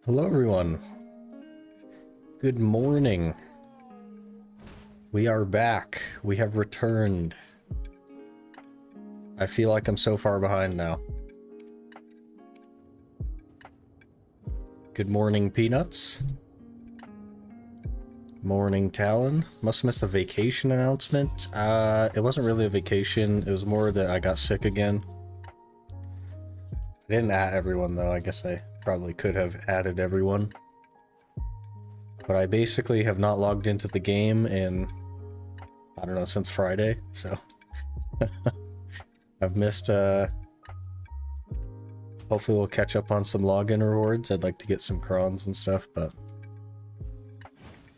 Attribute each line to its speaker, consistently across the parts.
Speaker 1: Hello everyone. Good morning. We are back. We have returned. I feel like I'm so far behind now. Good morning, Peanuts. Morning, Talon. Must have missed a vacation announcement. It wasn't really a vacation. It was more that I got sick again. I didn't add everyone though. I guess I probably could have added everyone. But I basically have not logged into the game in, I don't know, since Friday, so I've missed, hopefully we'll catch up on some login rewards. I'd like to get some crons and stuff, but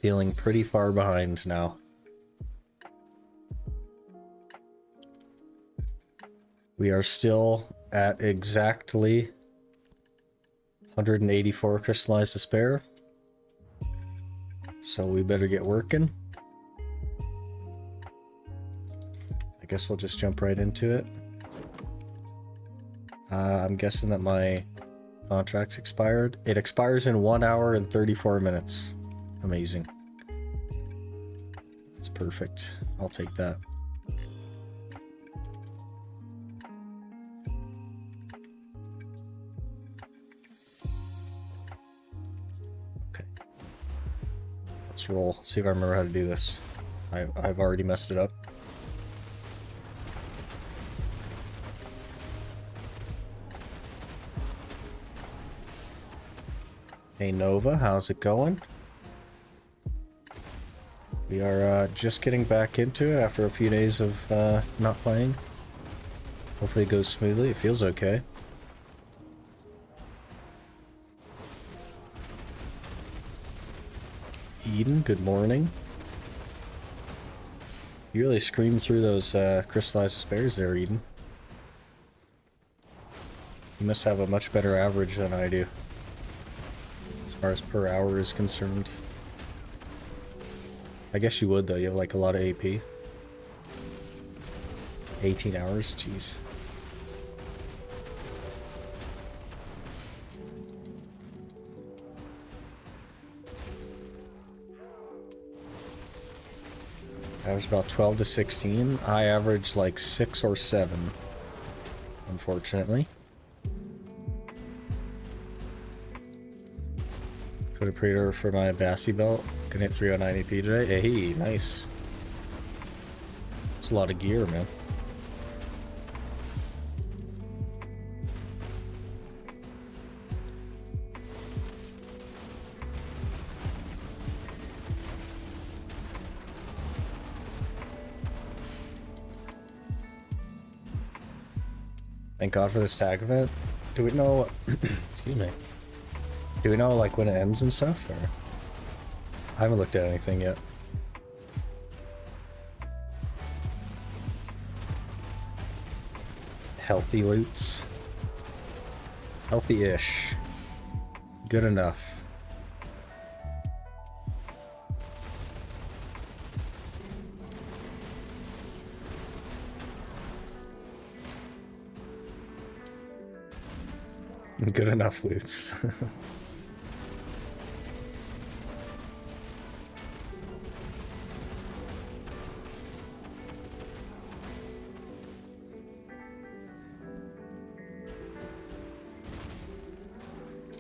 Speaker 1: feeling pretty far behind now. We are still at exactly 184 crystallized despair, so we better get working. I guess we'll just jump right into it. I'm guessing that my Contract's expired. It expires in 1 hour and 34 minutes. Amazing. That's perfect. I'll take that. Okay. Let's roll. Let's see if I remember how to do this. I've already messed it up. Hey Nova, how's it going? We are just getting back into it after a few days of not playing. Hopefully it goes smoothly. It feels okay. Eden, good morning. You really screamed through those crystallized despairs there, Eden. You must have a much better average than I do, as far as per hour is concerned. I guess you would, though. You have like a lot of AP. 18 hours, jeez. I was about 12 to 16. I averaged like 6 or 7, unfortunately. Put a pre-order for my Bassi belt. Gonna hit 309 AP today. Hey, nice. It's a lot of gear, man. Thank God for this tag event. Do we know... excuse me. Do we know, like, when it ends and stuff, or... I haven't looked at anything yet. Healthy loots. Healthy-ish. Good enough. Good enough loots.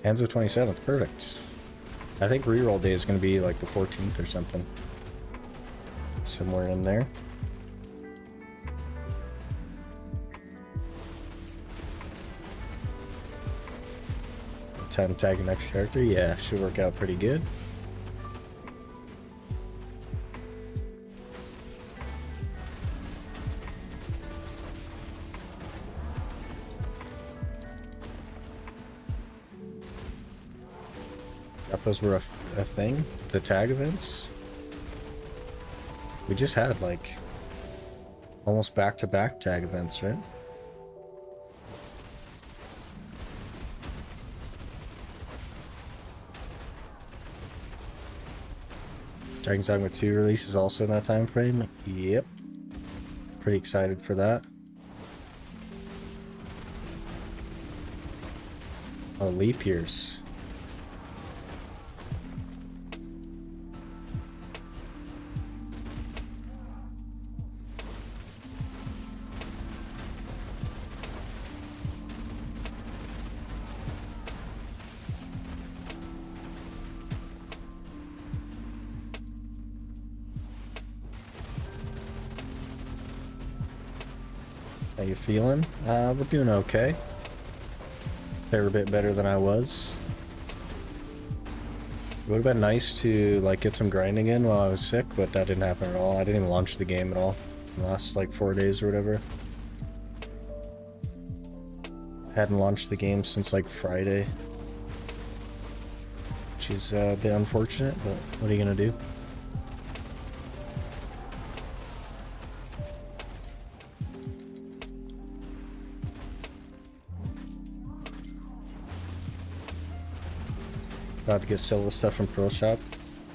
Speaker 1: Ends the 27th. Perfect. I think reroll day is going to be like the 14th or something. Somewhere in there. Time to tag your next character. Yeah, should work out pretty good. Thought those were a thing, the tag events. We just had like almost back-to-back tag events, right? Dragon's Dogma 2 release is also in that time frame. Yep. Pretty excited for that. Oh, leap years. How you feeling? We're doing okay. Fair bit better than I was. It would have been nice to like get some grinding in while I was sick, but that didn't happen at all. I didn't even launch the game at all in the last like 4 days or whatever. Hadn't launched the game since like Friday, which is a bit unfortunate, but what are you gonna do? About to get silver stuff from Pearl Shop.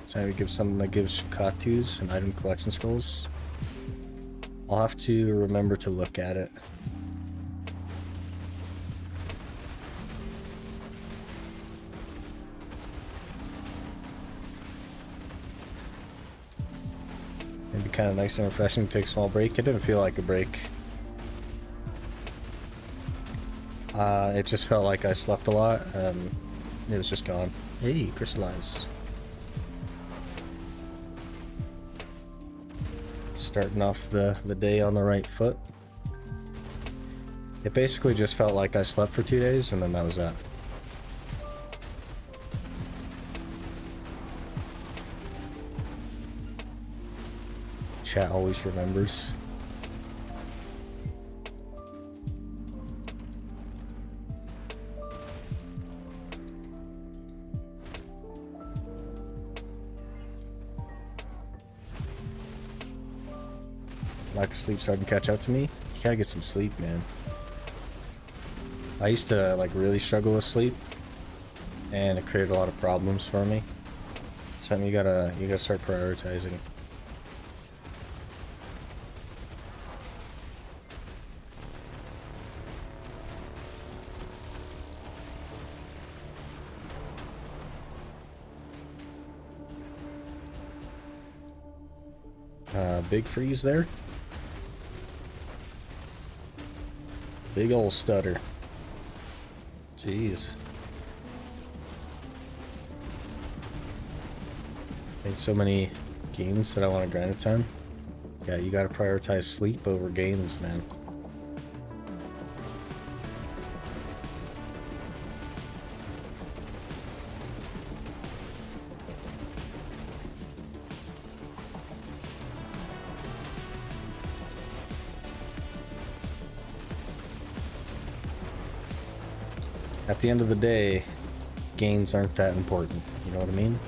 Speaker 1: So I would give something that gives Katus and item collection scrolls. I'll have to remember to look at it. kind of nice and refreshing to take a small break. It didn't feel like a break. It just felt like I slept a lot, and it was just gone. Hey, crystallized. Starting off the day on the right foot. It basically just felt like I slept for 2 days, and then that was that. Chat always remembers. Lack of sleep starting to catch up to me. You gotta get some sleep, man. I used to like really struggle with sleep, and it created a lot of problems for me. Something you gotta start prioritizing. Big freeze there. Big ol' stutter. Jeez. Made so many gains that I want to grind a ton. Yeah, you gotta prioritize sleep over gains, man. At the end of the day, gains aren't that important. You know what I mean?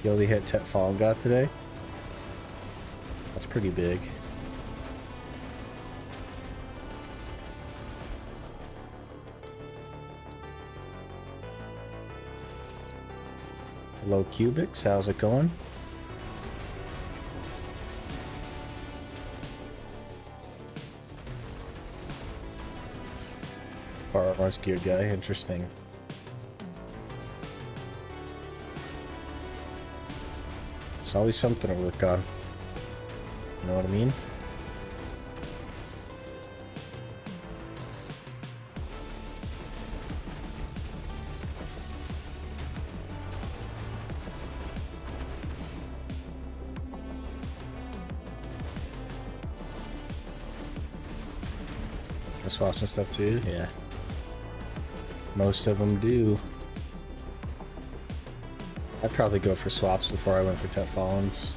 Speaker 1: You only hit Tet Fall God today? That's pretty big. Hello Cubics, how's it going? Farmer's Gear guy, interesting. There's always something to work on. You know what I mean? The swaps and stuff too? Yeah. Most of them do. I'd probably go for swaps before I went for Tet Fallens.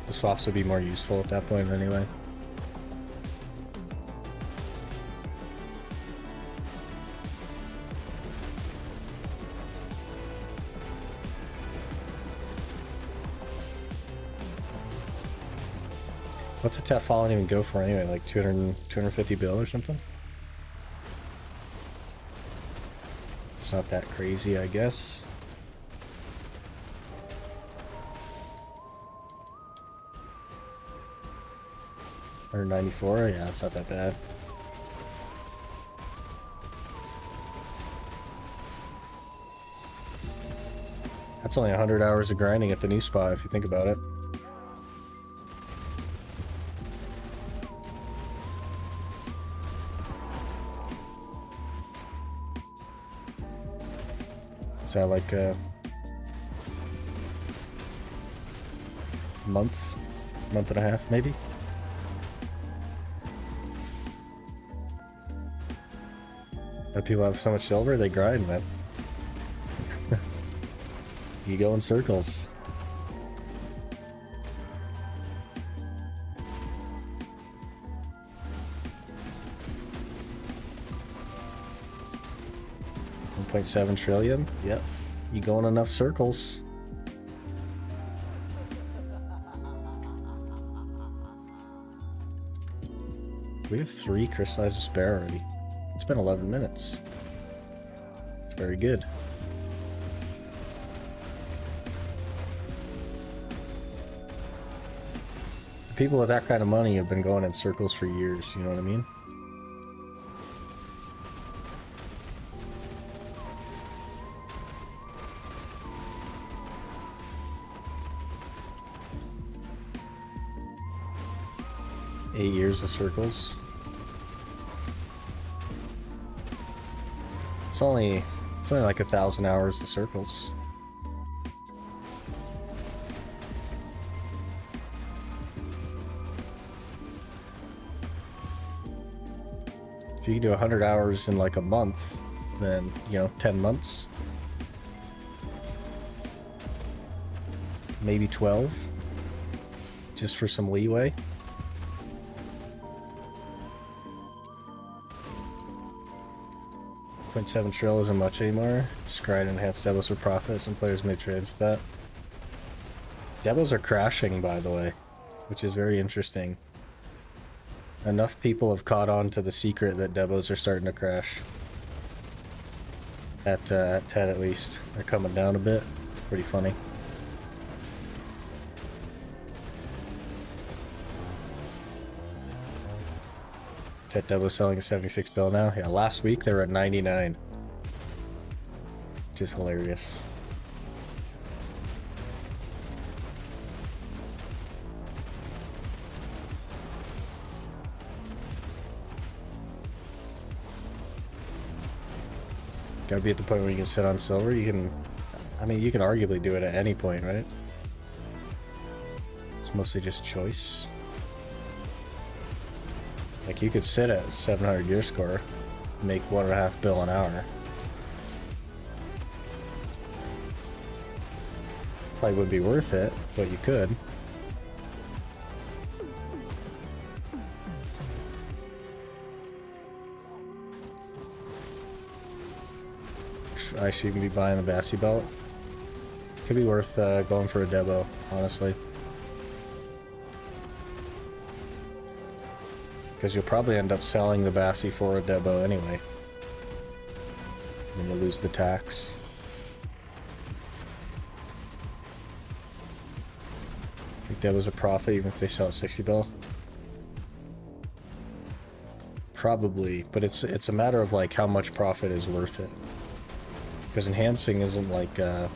Speaker 1: The swaps would be more useful at that point anyway. What's a Tet Fallen even go for anyway? Like 250 bill or something? It's not that crazy, I guess. $194? Yeah, it's not that bad. That's only 100 hours of grinding at the new spot if you think about it. Is that like a month and a half maybe? And people have so much silver, they grind, man. You go in circles. 0.7 trillion? Yep. You go in enough circles. We have 3 crystallized despair already. It's been 11 minutes. It's very good. People with that kind of money have been going in circles for years, you know what I mean? Eight years of circles. It's only like 1,000 hours of circles. If you can do 100 hours in like a month, then, you know, 10 months. Maybe 12. Just for some leeway. .7 trill isn't much anymore. Just grind enhanced debos for profit. Some players may trades with that. Debos are crashing, by the way, which is very interesting. Enough people have caught on to the secret that debos are starting to crash. At 10 at least. They're coming down a bit. Pretty funny. Tet Debo selling a 76 bill now. Yeah, last week they were at 99. Which is hilarious. Gotta be at the point where you can sit on silver. You can, I mean, you can arguably do it at any point, right? It's mostly just choice. Like, you could sit at 700 gear score, make 1.5 bill an hour. Probably wouldn't be worth it, but you could. Actually, you can be buying a Bassi belt. Could be worth going for a Debo, honestly. Because you'll probably end up selling the Bassi for a Debo anyway. And you'll lose the tax. I think Debo's a profit even if they sell a 60 bill. Probably, but it's a matter of like how much profit is worth it. Because enhancing isn't like a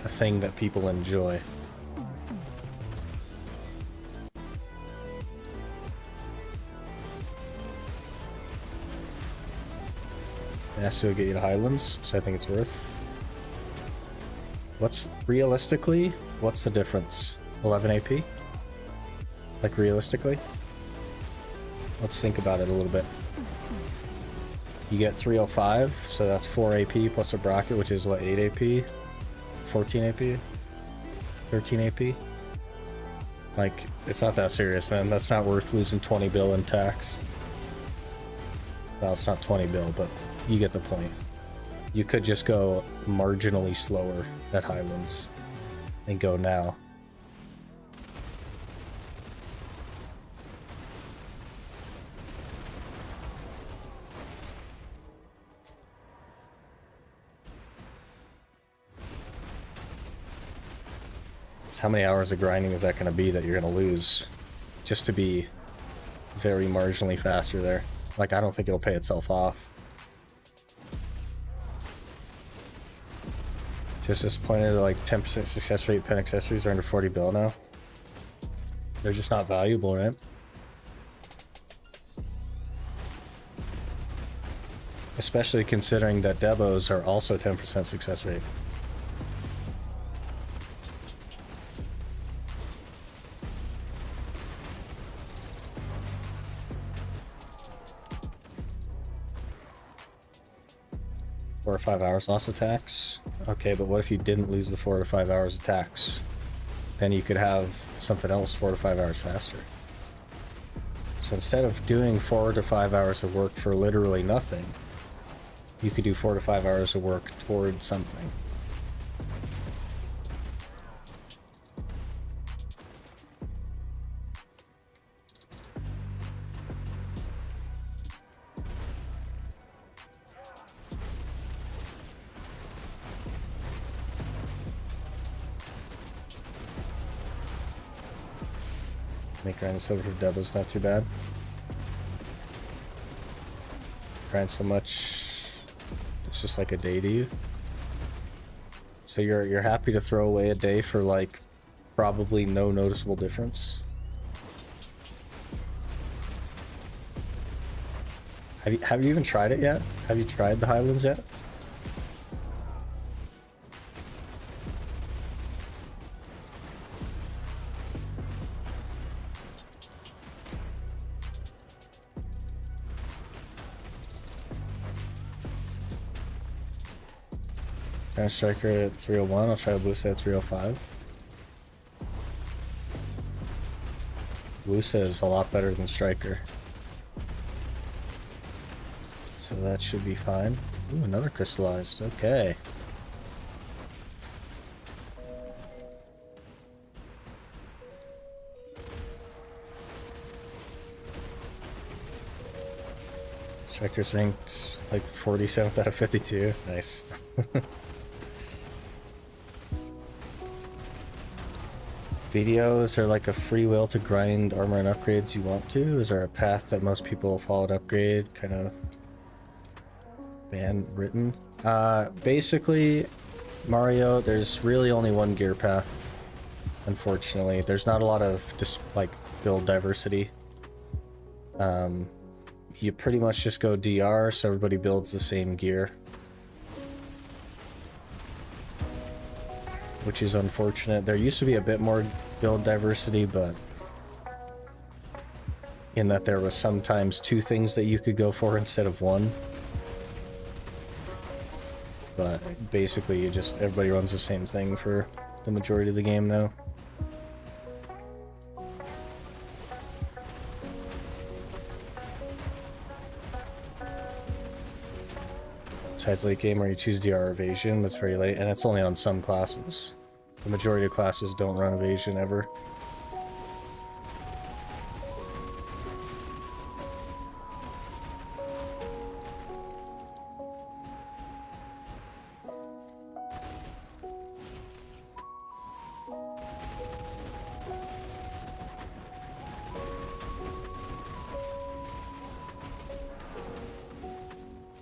Speaker 1: thing that people enjoy. Bassi will get you to Highlands, so I think it's worth. What's realistically? What's the difference? 11 AP? Like realistically? Let's think about it a little bit. You get 305, so that's 4 AP plus a bracket, which is what, 8 AP? 14 AP? 13 AP? Like, it's not that serious, man. That's not worth losing 20 bill in tax. Well, it's not 20 bill, but you get the point. You could just go marginally slower at Highlands and go now. So how many hours of grinding is that going to be that you're going to lose just to be very marginally faster there? Like, I don't think it'll pay itself off. Just disappointed that like 10% success rate pen accessories are under 40 bill now. They're just not valuable, right? Especially considering that Debos are also 10% success rate. Four or 5 hours loss of tax. Okay, but what if you didn't lose the 4 to 5 hours of tax? Then you could have something else 4 to 5 hours faster. So instead of doing 4 to 5 hours of work for literally nothing, you could do 4 to 5 hours of work towards something. Make grind silver for doubles not too bad. Grind so much, it's just like a day to you. So you're happy to throw away a day for like probably no noticeable difference. Have you even tried it yet? Have you tried the Highlands yet? Trying to striker at 301, I'll try to Wusa at 305. Wusa is a lot better than striker. So that should be fine. Ooh, another crystallized, okay. Striker's ranked like 47th out of 52, nice. Videos are like a free will to grind armor and upgrades you want to? Is there a path that most people follow to upgrade? Kind of ban written? Basically, Mario, there's really only one gear path. Unfortunately, there's not a lot of just like build diversity. You pretty much just go DR, so everybody builds the same gear. Which is unfortunate. There used to be a bit more build diversity, but in that there was sometimes 2 things that you could go for instead of 1. But basically everybody runs the same thing for the majority of the game now. Besides late game where you choose DR evasion, that's very late, and it's only on some classes. The majority of classes don't run evasion ever.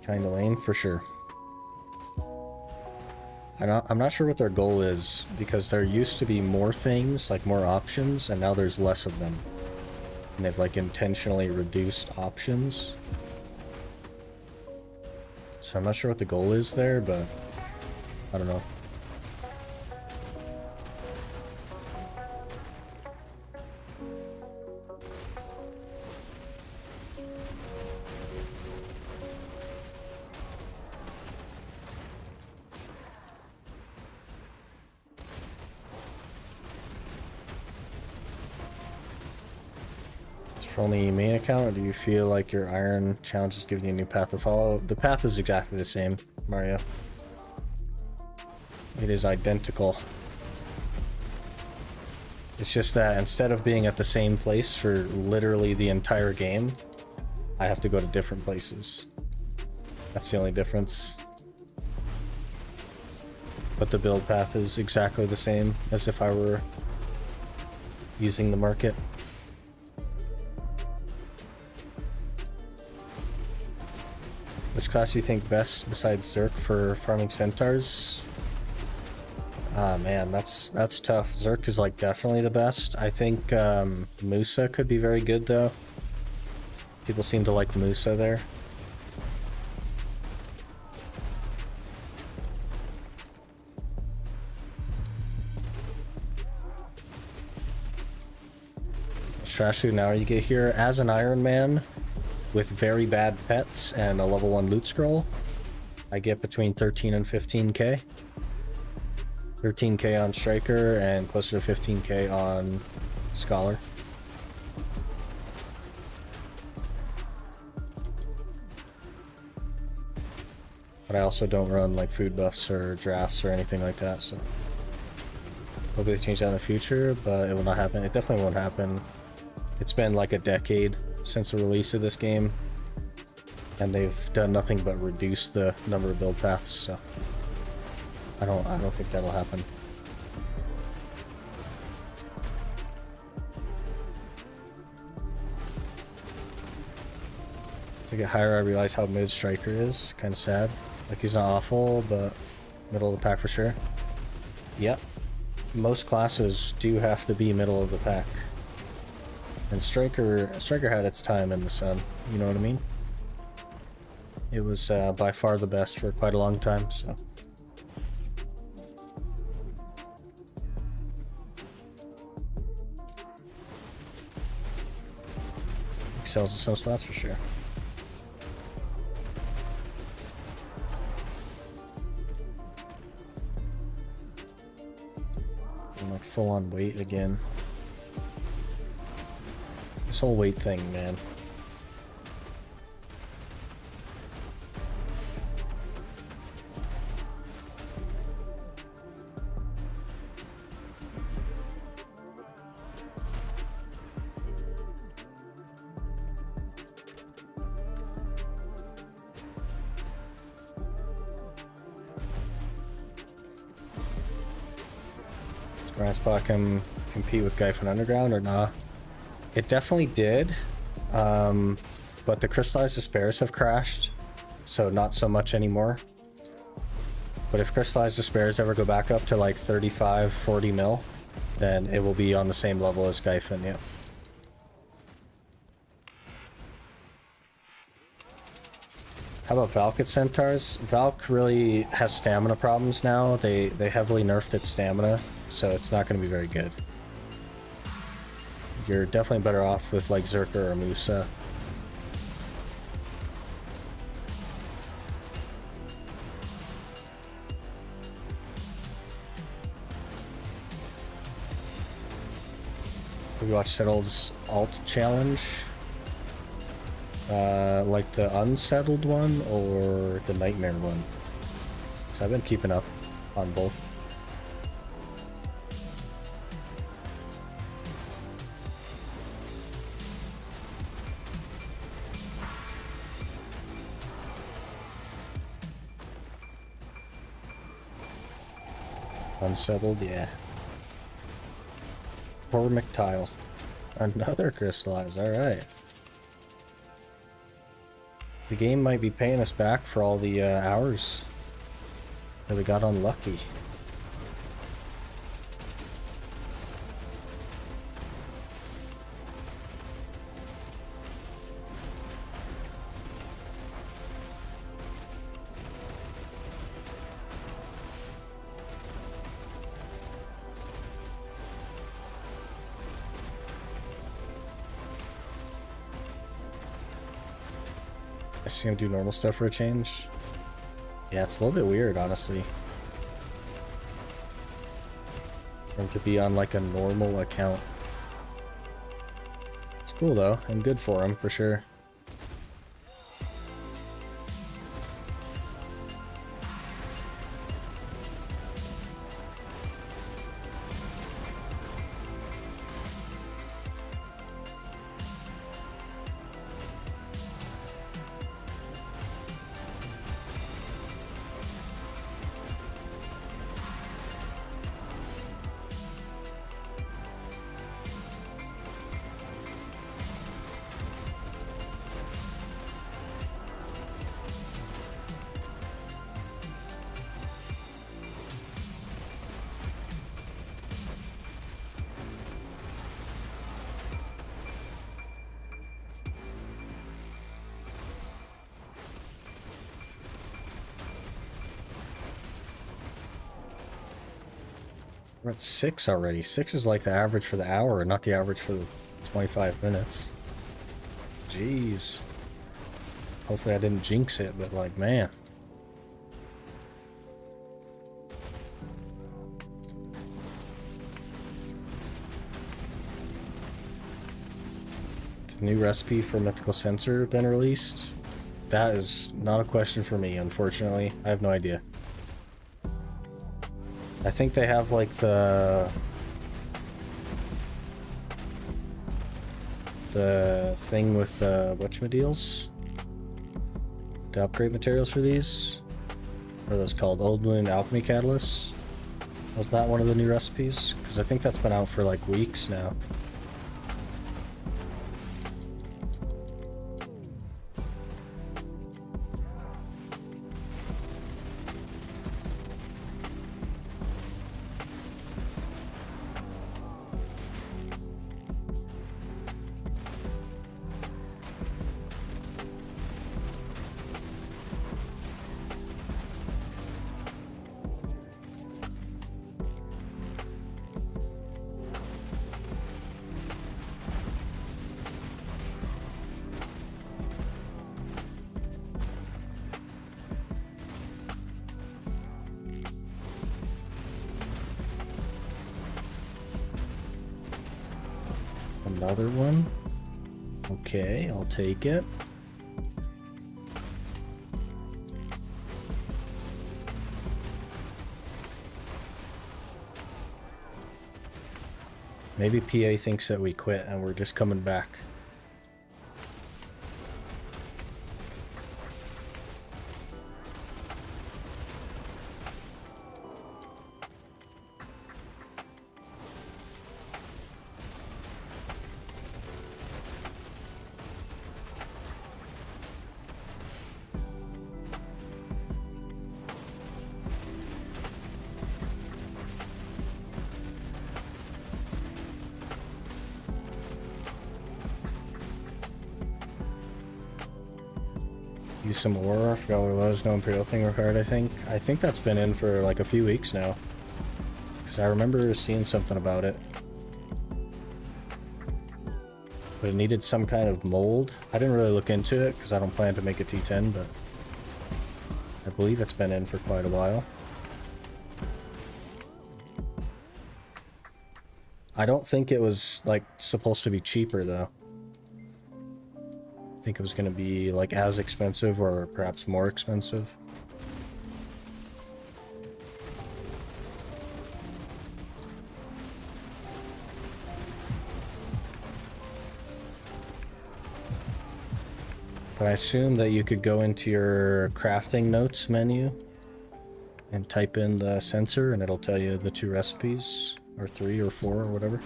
Speaker 1: Kinda lame, for sure. I'm not sure what their goal is, because there used to be more things, like more options, and now there's less of them. And they've like intentionally reduced options. So I'm not sure what the goal is there, but I don't know. Only main account, or do you feel like your iron challenge is giving you a new path to follow? The path is exactly the same, Mario. It is identical. It's just that instead of being at the same place for literally the entire game, I have to go to different places. That's the only difference. But the build path is exactly the same as if I were using the market. Which class do you think best besides Zerk for farming centaurs? Ah man, that's tough. Zerk is like definitely the best. I think Musa could be very good though. People seem to like Musa there. Trash who now you get here as an Iron Man. With very bad pets and a level 1 loot scroll, I get between 13 and 15k. 13k on Striker and closer to 15k on Scholar. But I also don't run like food buffs or drafts or anything like that, so hopefully they change that in the future, but it will not happen. It definitely won't happen. It's been like a decade since the release of this game, and they've done nothing but reduce the number of build paths, so I don't think that'll happen. As I get higher, I realize how mid Striker is. Kind of sad. Like, he's not awful, but middle of the pack for sure. Yep. Most classes do have to be middle of the pack. And Striker had its time in the sun, you know what I mean? It was by far the best for quite a long time, so. Excels in some spots for sure. I'm like full on weight again. This whole weight thing, man. Grindspot can compete with Gyphon Underground or nah? It definitely did, but the Crystallized Despairs have crashed, so not so much anymore. But if Crystallized Despairs ever go back up to like 35, 40 mil, then it will be on the same level as Gyphon, yeah. How about Valk at Centaurs? Valk really has stamina problems now. They heavily nerfed its stamina, so it's not going to be very good. You're definitely better off with like Zerker or Musa. We watched Settled's alt challenge. Like the unsettled one or the nightmare one. So I've been keeping up on both. Unsettled, yeah. Poor McTile. Another crystallized, alright. The game might be paying us back for all the hours that we got unlucky. I see him do normal stuff for a change. Yeah, it's a little bit weird, honestly. For him to be on like a normal account. It's cool though, and good for him, for sure. We're at 6 already. 6 is like the average for the hour, not the average for the 25 minutes. Jeez. Hopefully I didn't jinx it, but like, man. Has the new recipe for Mythical Sensor been released? That is not a question for me, unfortunately. I have no idea. I think they have like the thing with the whatchamadeals, the upgrade materials for these. What are those called? Old Moon Alchemy Catalysts? Was that one of the new recipes? Because I think that's been out for like weeks now. Another one. Okay, I'll take it. Maybe PA thinks that we quit and we're just coming back. Use some ore. I forgot what it was. No Imperial thing required, I think. I think that's been in for like a few weeks now. Because I remember seeing something about it. But it needed some kind of mold. I didn't really look into it because I don't plan to make a T10, but I believe it's been in for quite a while. I don't think it was like supposed to be cheaper though. I think it was going to be like as expensive or perhaps more expensive. But I assume that you could go into your crafting notes menu and type in the sensor and it'll tell you the 2 recipes, or 3 or 4 or whatever.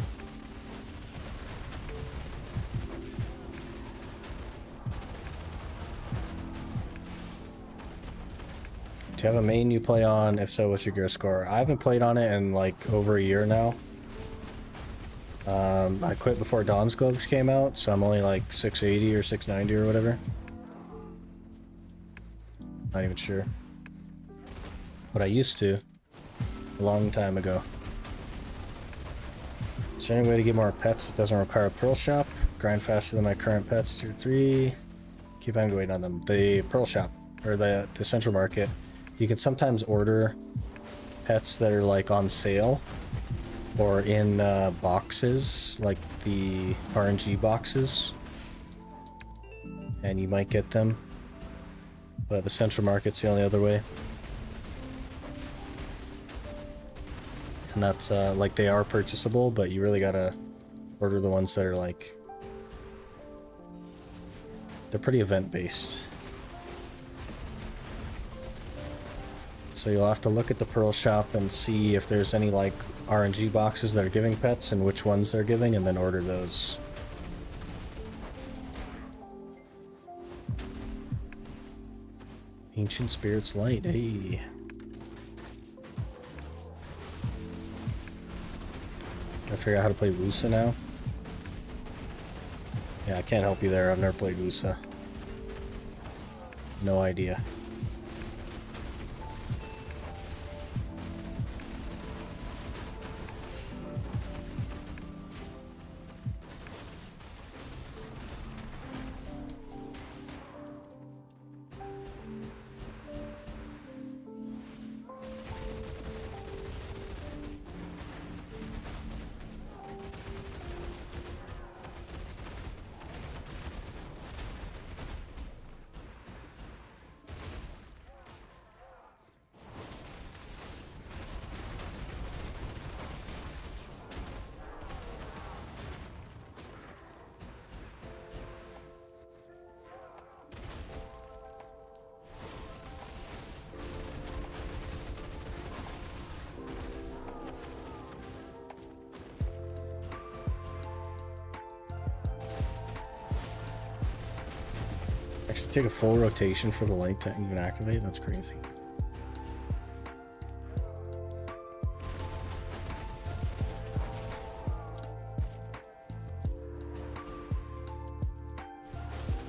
Speaker 1: Do you have a main you play on? If so, what's your gear score? I haven't played on it in like over a year now. I quit before Dawn's Gloves came out, so I'm only like 680 or 690 or whatever. Not even sure. But I used to. A long time ago. Is there any way to get more pets that doesn't require a pearl shop? Grind faster than my current pets, tier 3. Keep on waiting on them. The pearl shop, or the central market. You can sometimes order pets that are like on sale or in boxes, like the RNG boxes, and you might get them, but the central market's the only other way. And that's like they are purchasable, but you really gotta order the ones that are like, they're pretty event based. So you'll have to look at the Pearl Shop and see if there's any like RNG boxes that are giving pets and which ones they're giving, and then order those. Ancient Spirits Light, hey. Gotta figure out how to play Wusa now. Yeah, I can't help you there. I've never played Wusa. No idea. Actually, take a full rotation for the light to even activate? That's crazy.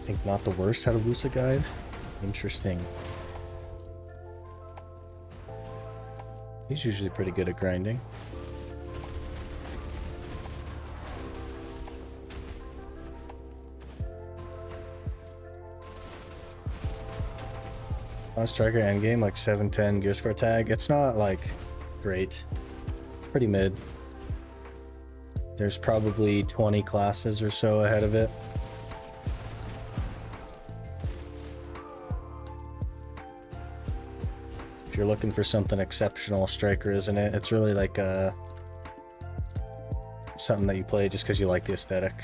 Speaker 1: I think not the worst Hayabusa guide. Interesting. He's usually pretty good at grinding. On striker endgame, like 710 gear score tag. It's not like great. It's pretty mid. There's probably 20 classes or so ahead of it. If you're looking for something exceptional, striker isn't it? It's really like something that you play just because you like the aesthetic.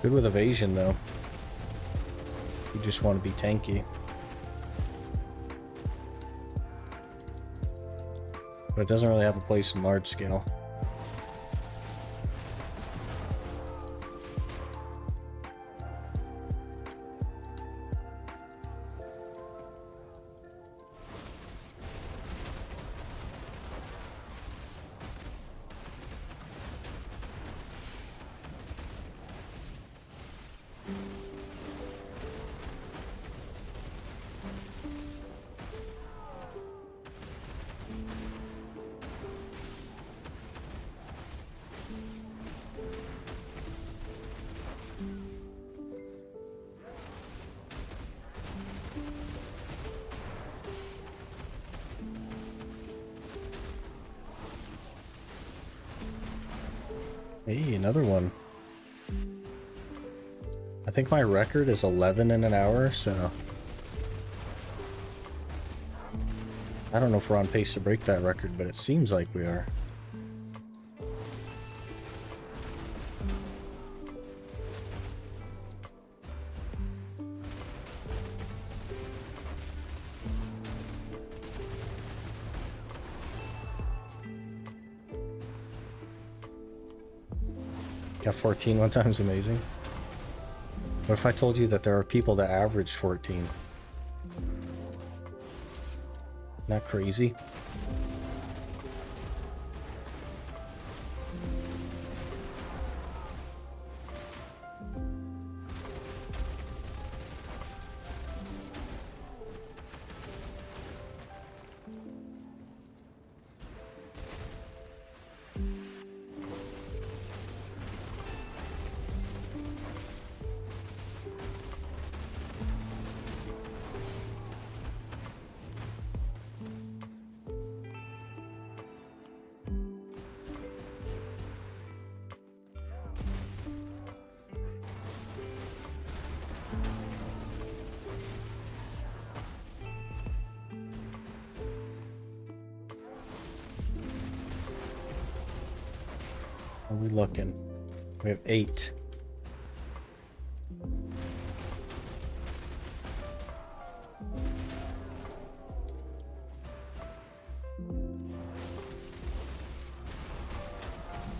Speaker 1: Good with evasion, though. You just want to be tanky. But it doesn't really have a place in large scale. Hey, another one. I think my record is 11 in an hour, so I don't know if we're on pace to break that record, but it seems like we are. Got 14 one time's amazing. What if I told you that there are people that average 14? Not crazy? What are we looking? We have 8.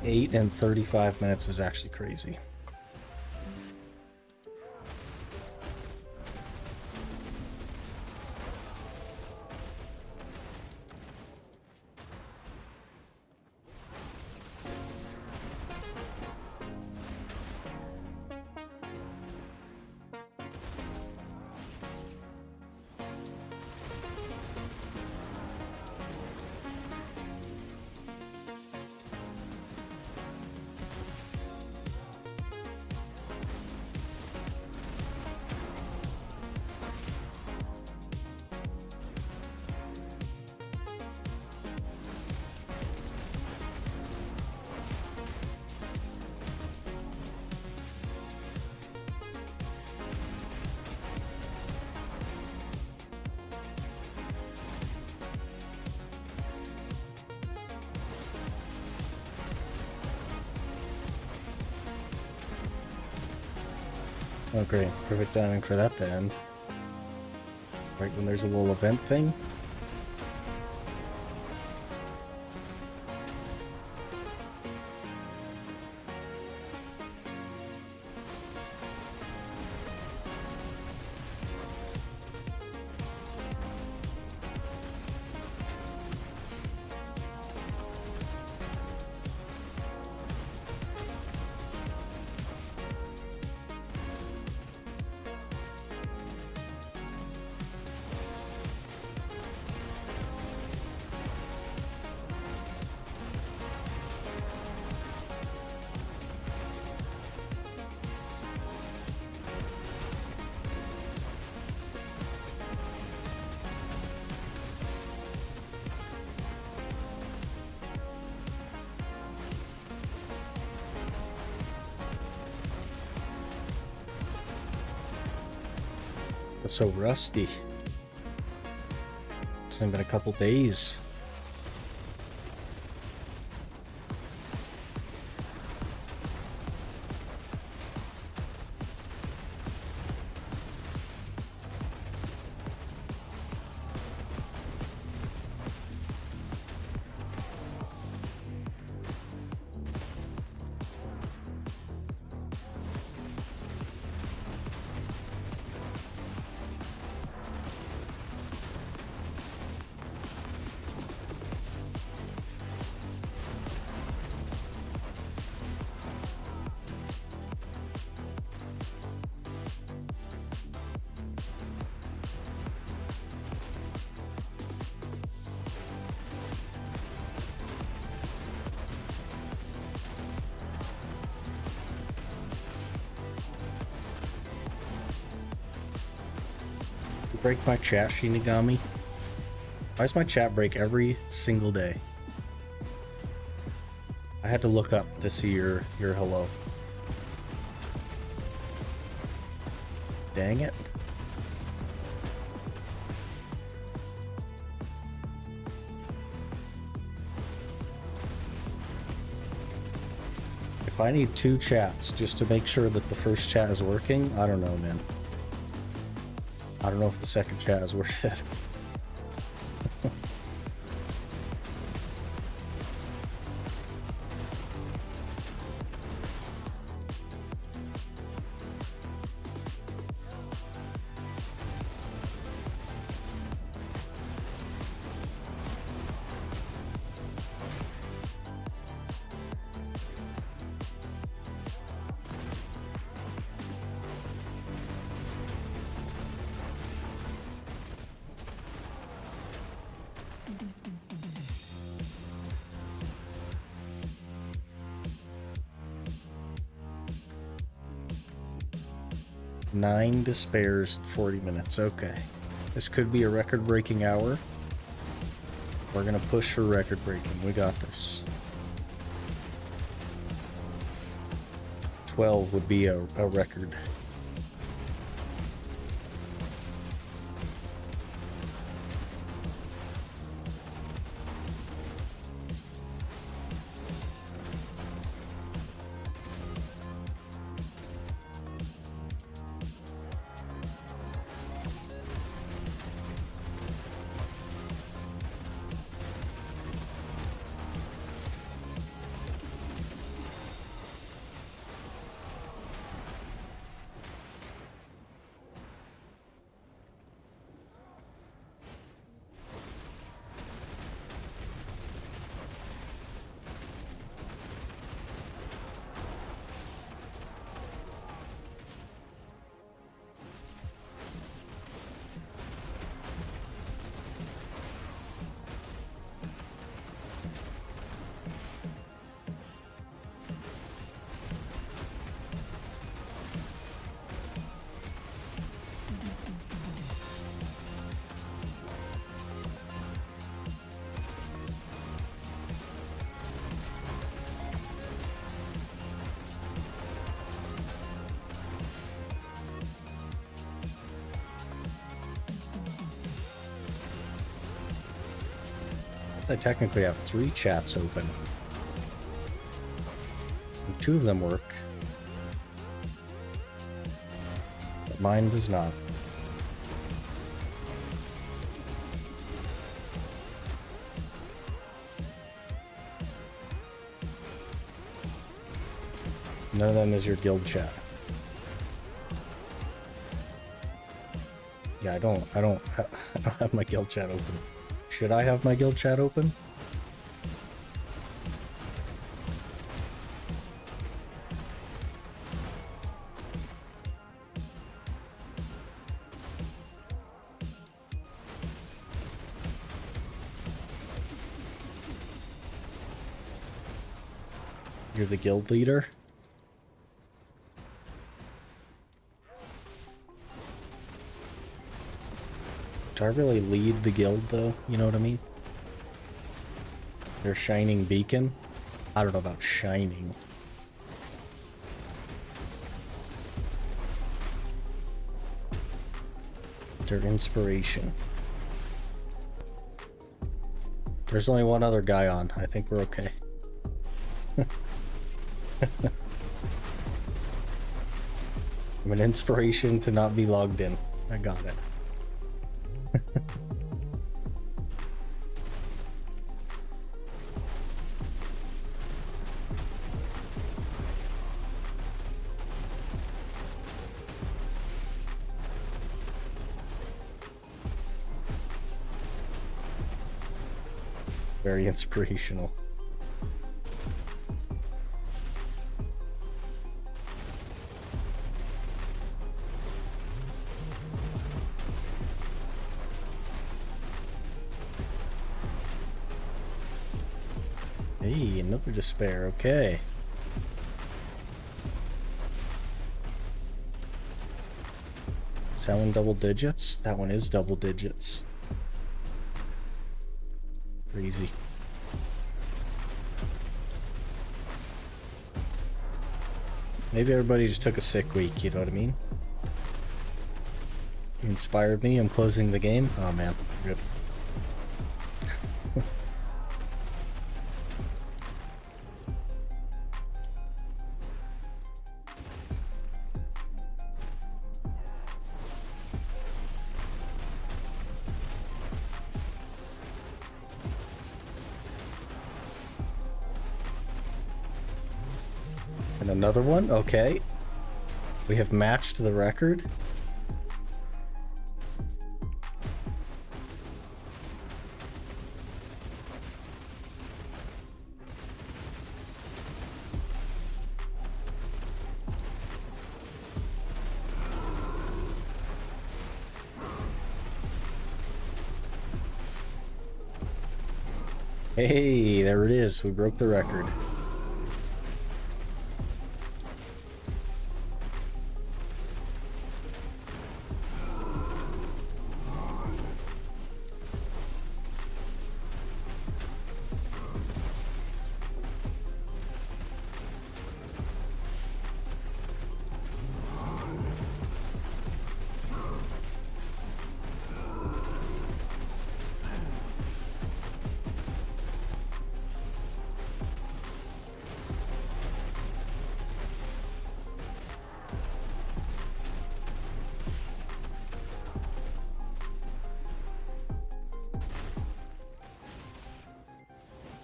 Speaker 1: Eight and 35 minutes is actually crazy. Oh great, perfect timing for that to end. Right when there's a little event thing. It's so rusty. It's only been a couple days. Break my chat, Shinigami? Why does my chat break every single day? I had to look up to see your hello. Dang it. If I need 2 chats just to make sure that the first chat is working, I don't know, man. I don't know if the second chat is worth it. Nine to spares, 40 minutes. Okay. This could be a record-breaking hour. We're gonna push for record-breaking. We got this. 12 would be a record. I technically have 3 chats open. And 2 of them work. Mine does not. None of them is your guild chat. Yeah, I don't have my guild chat open. Should I have my guild chat open? You're the guild leader? Do I really lead the guild though? You know what I mean? Their shining beacon? I don't know about shining. Their inspiration. There's only one other guy on. I think we're okay. I'm an inspiration to not be logged in. I got it. Very inspirational. Hey, another despair, okay. Is that one double digits? That one is double digits. Crazy. Maybe everybody just took a sick week, you know what I mean? You inspired me, I'm closing the game. Oh man, rip. And another one, okay. We have matched the record. Hey, there it is. We broke the record.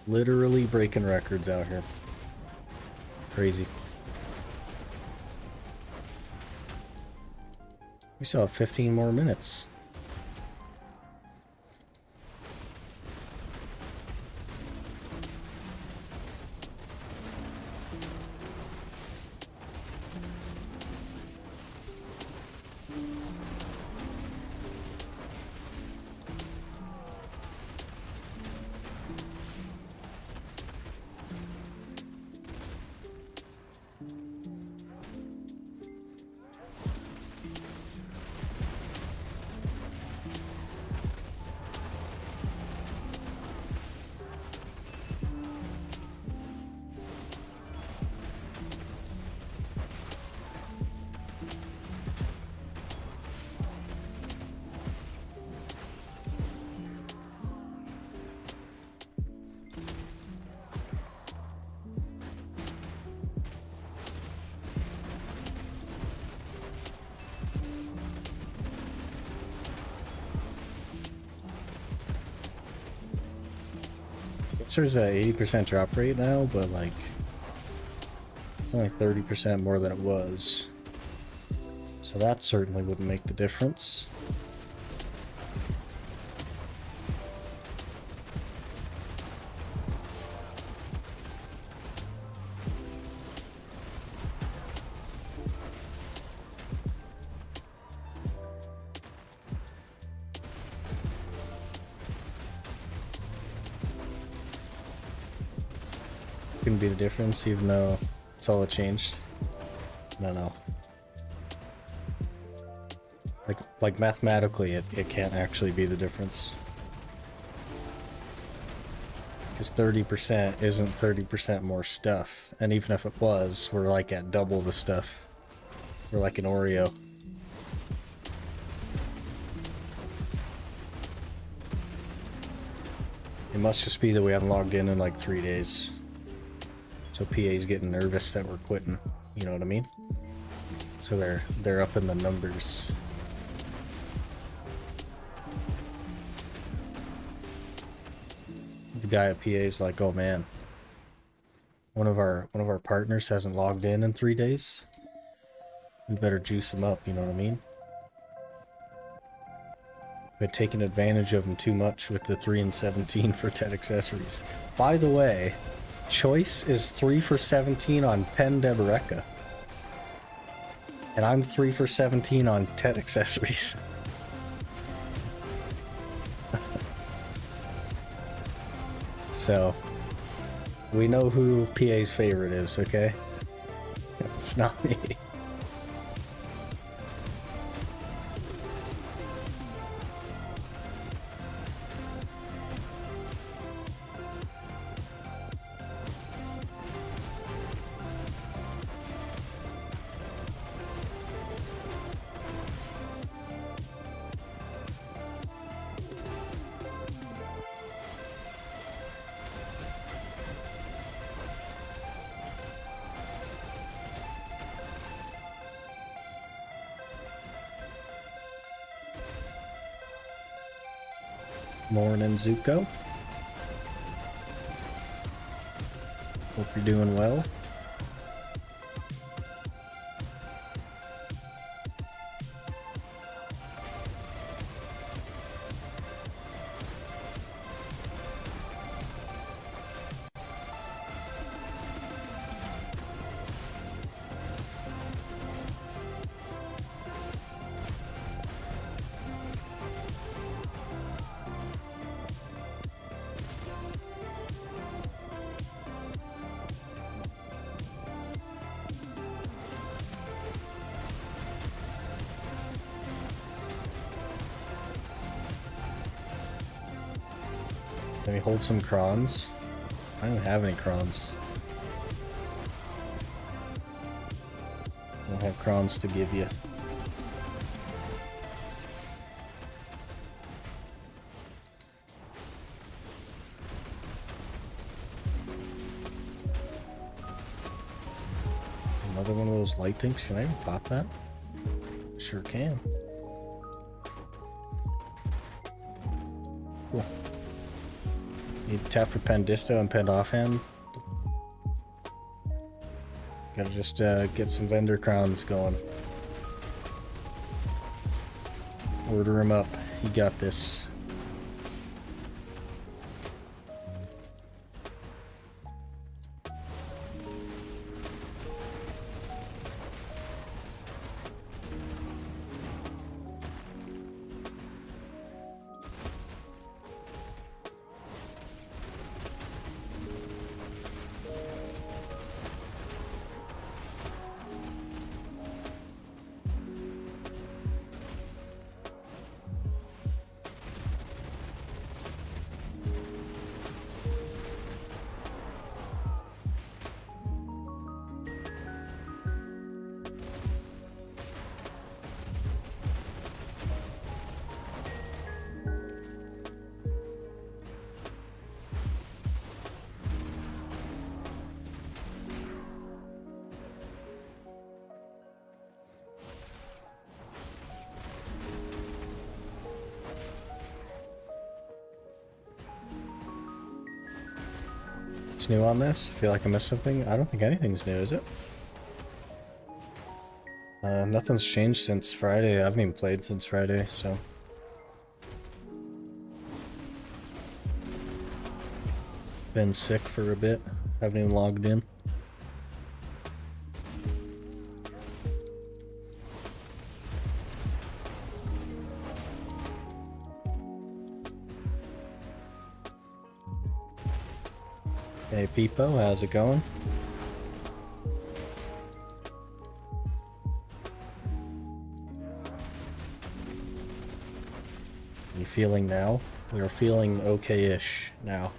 Speaker 1: Literally breaking records out here. Crazy. We still have 15 more minutes. There's a 80% drop rate now, but like it's only 30% more than it was. So that certainly wouldn't make the difference. Couldn't be the difference, even though it's all that changed. No. Like mathematically, it can't actually be the difference. Because 30% isn't 30% more stuff. And even if it was, we're like at double the stuff. We're like an Oreo. It must just be that we haven't logged in like 3 days. So PA's getting nervous that we're quitting. You know what I mean? So they're up in the numbers. The guy at PA's like, oh man, one of our partners hasn't logged in 3 days. We better juice him up, you know what I mean? Been taking advantage of him too much with the 3 and 17 for TED accessories. By the way, Choice is 3 for 17 on Pen de Barreca. And I'm 3 for 17 on TED accessories. So, we know who PA's favorite is, okay? It's not me. Morning, Zuko. Hope you're doing well. Let me hold some crons. I don't have any crons. I don't have crons to give you. Another one of those light things. Can I even pop that? Sure can. Cool. You tap for pen disto and pen offhand. Gotta just get some vendor crowns going. Order him up. You got this. What's new on this? Feel like I missed something? I don't think anything's new, is it? Nothing's changed since Friday. I haven't even played since Friday, so... Been sick for a bit. Haven't even logged in. Hey Peepo, how's it going? You feeling now? We are feeling okay-ish now.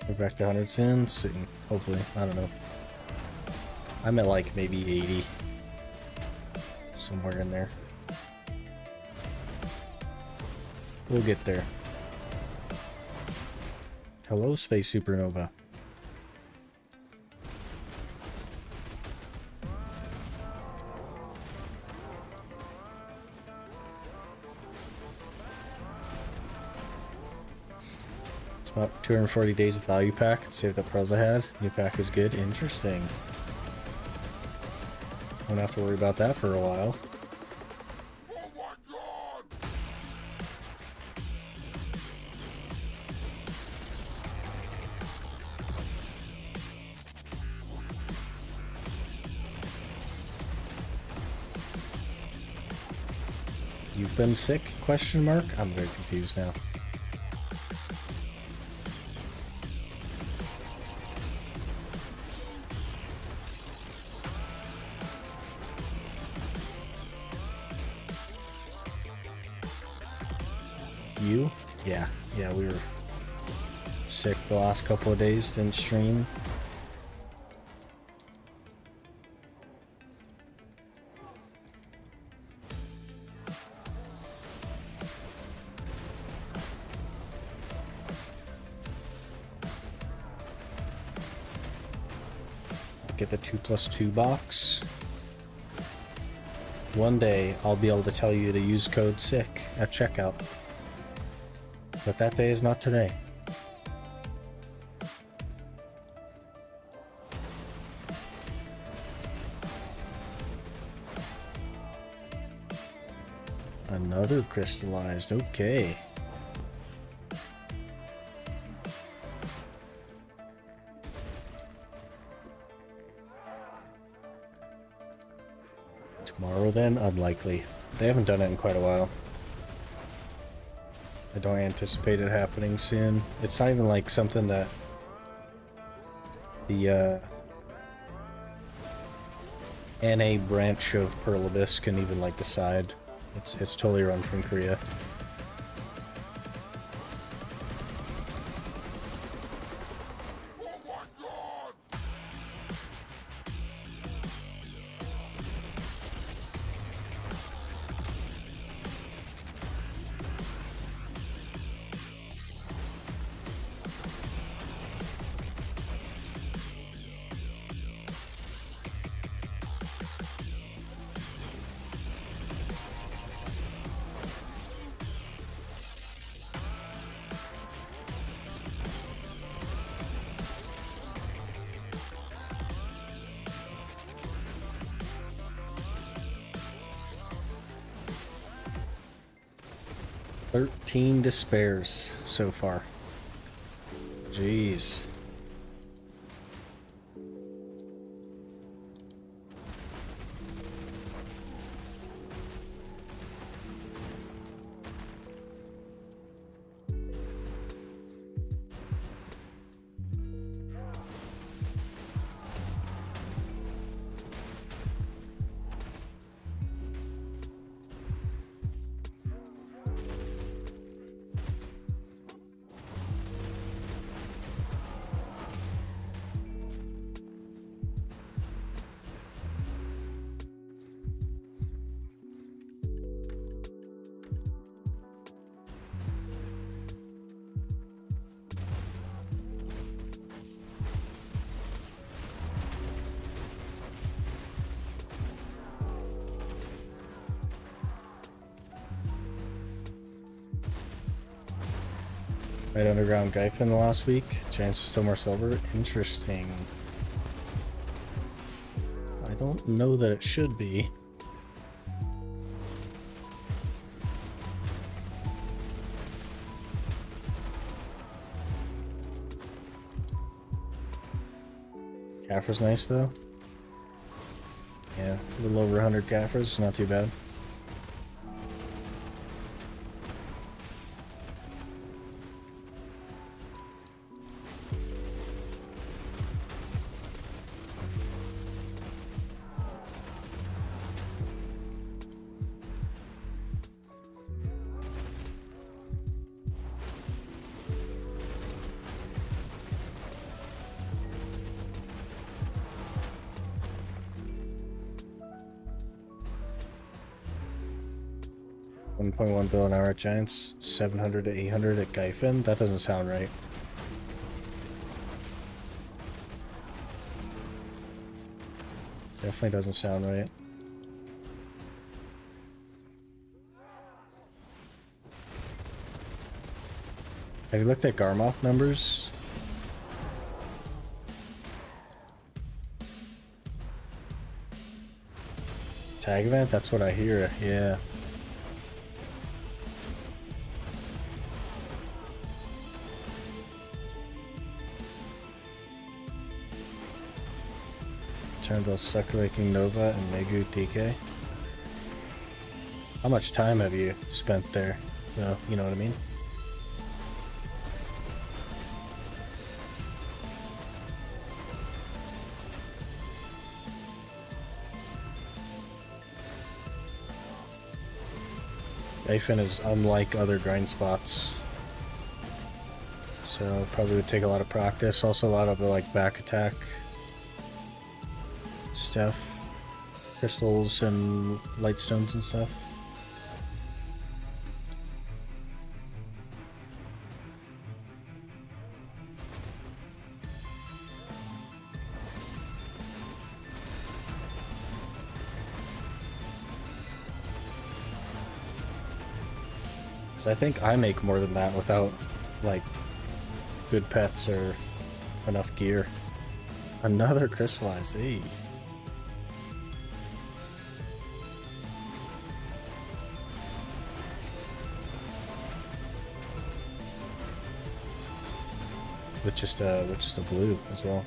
Speaker 1: We're back to 100 soon. Soon, hopefully. I don't know. I'm at like maybe 80. Somewhere in there. We'll get there. Hello, Space Supernova. About 240 days of value pack. Save the pearls I had. New pack is good. Interesting. Won't have to worry about that for a while. You've been sick? Question mark? I'm very confused now. You? Yeah, we were sick the last couple of days, didn't stream. Get the 2+2 box. One day I'll be able to tell you to use code SICK at checkout. But that day is not today. Another crystallized, okay. Tomorrow then? Unlikely. They haven't done it in quite a while. I don't anticipate it happening soon. It's not even like something that the NA branch of Pearl Abyss can even like decide. It's totally run from Korea. $13 despairs so far. Jeez. Right underground Gypin the last week. Chance of still more silver. Interesting. I don't know that it should be. Caphra's nice though. Yeah, a little over 100 Caphras, not too bad. $1.1 billion an hour at Giants, 700 to 800 at Gypin. That doesn't sound right. Definitely doesn't sound right. Have you looked at Garmoth numbers? Tag event? That's what I hear, yeah. Turnbull Sucker-Raking Nova and Megu DK. How much time have you spent there? You know what I mean? Gypin is unlike other grind spots. So probably would take a lot of practice. Also a lot of like back attack stuff. Crystals and light stones and stuff. I think I make more than that without, like, good pets or enough gear. Another crystallized, hey. With just a blue as well.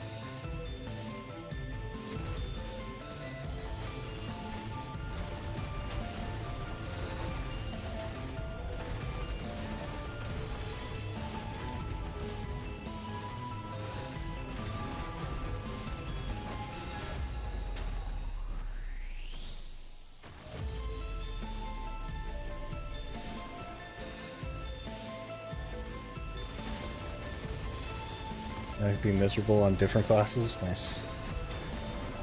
Speaker 1: I could be miserable on different classes. Nice.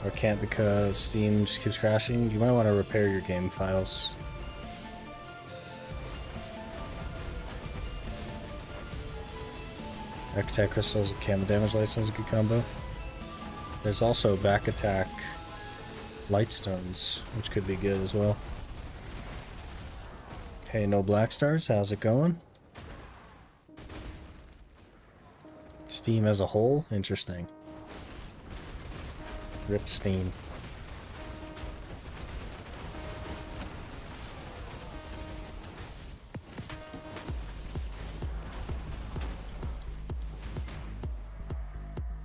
Speaker 1: Or can't because Steam just keeps crashing. You might want to repair your game files. Attack crystals and camo damage light stones is a good combo. There's also back attack light stones, which could be good as well. Hey, no black stars. How's it going? Steam as a whole? Interesting. Rip Steam.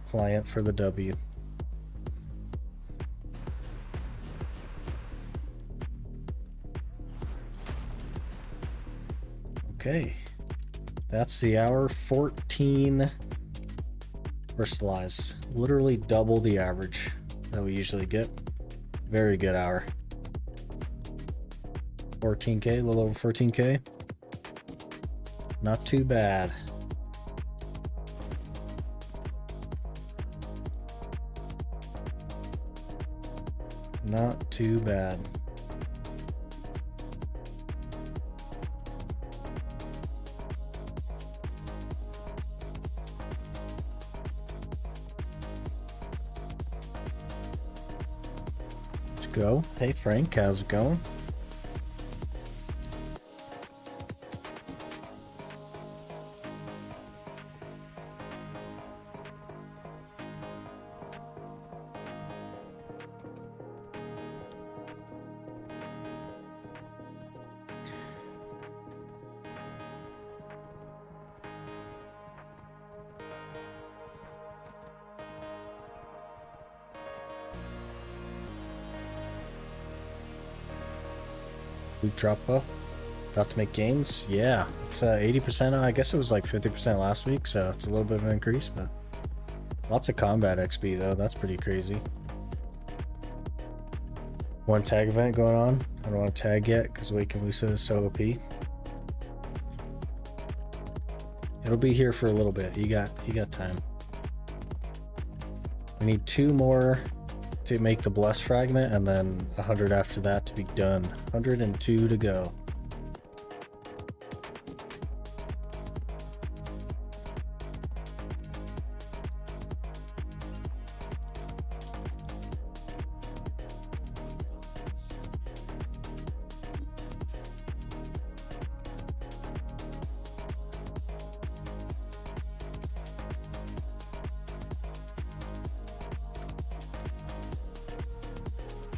Speaker 1: Client for the W. Okay. That's the hour. 14 crystallized. Literally double the average that we usually get. Very good hour. 14k, a little over 14k. Not too bad. Not too bad. Go. Hey Frank, how's it going? Loot drop off. About to make gains. Yeah, it's 80%. I guess it was like 50% last week, so it's a little bit of an increase, but lots of combat XP though. That's pretty crazy. One tag event going on. I don't want to tag yet because Awaken Musa is so OP. It'll be here for a little bit. You got time. We need 2 more to make the Bless Fragment, and then 100 after that to be done. 102 to go.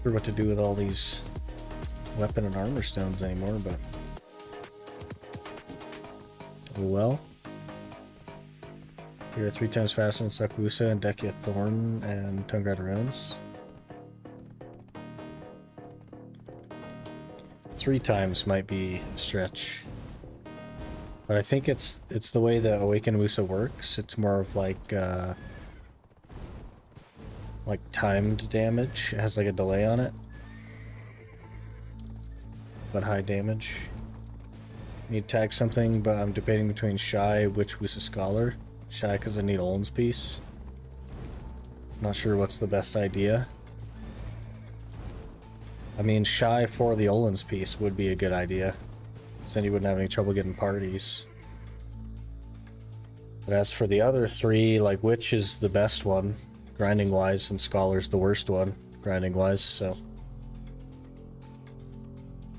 Speaker 1: Sure what to do with all these weapon and armor stones anymore, but oh well. You're 3 times faster than Sakusa and Dekia Thorn and Tungrad Runes. 3 times might be a stretch. But I think it's the way that Awaken Musa works. It's more of like timed damage. It has like a delay on it, but high damage. Need to tag something, but I'm debating between Shy, Witch, Wusa Scholar. Shy because I need Olin's piece. Not sure what's the best idea. I mean, Shy for the Olin's piece would be a good idea, so then you wouldn't have any trouble getting parties. But as for the other 3, like Witch is the best one grinding wise, and Scholar's the worst one grinding wise, so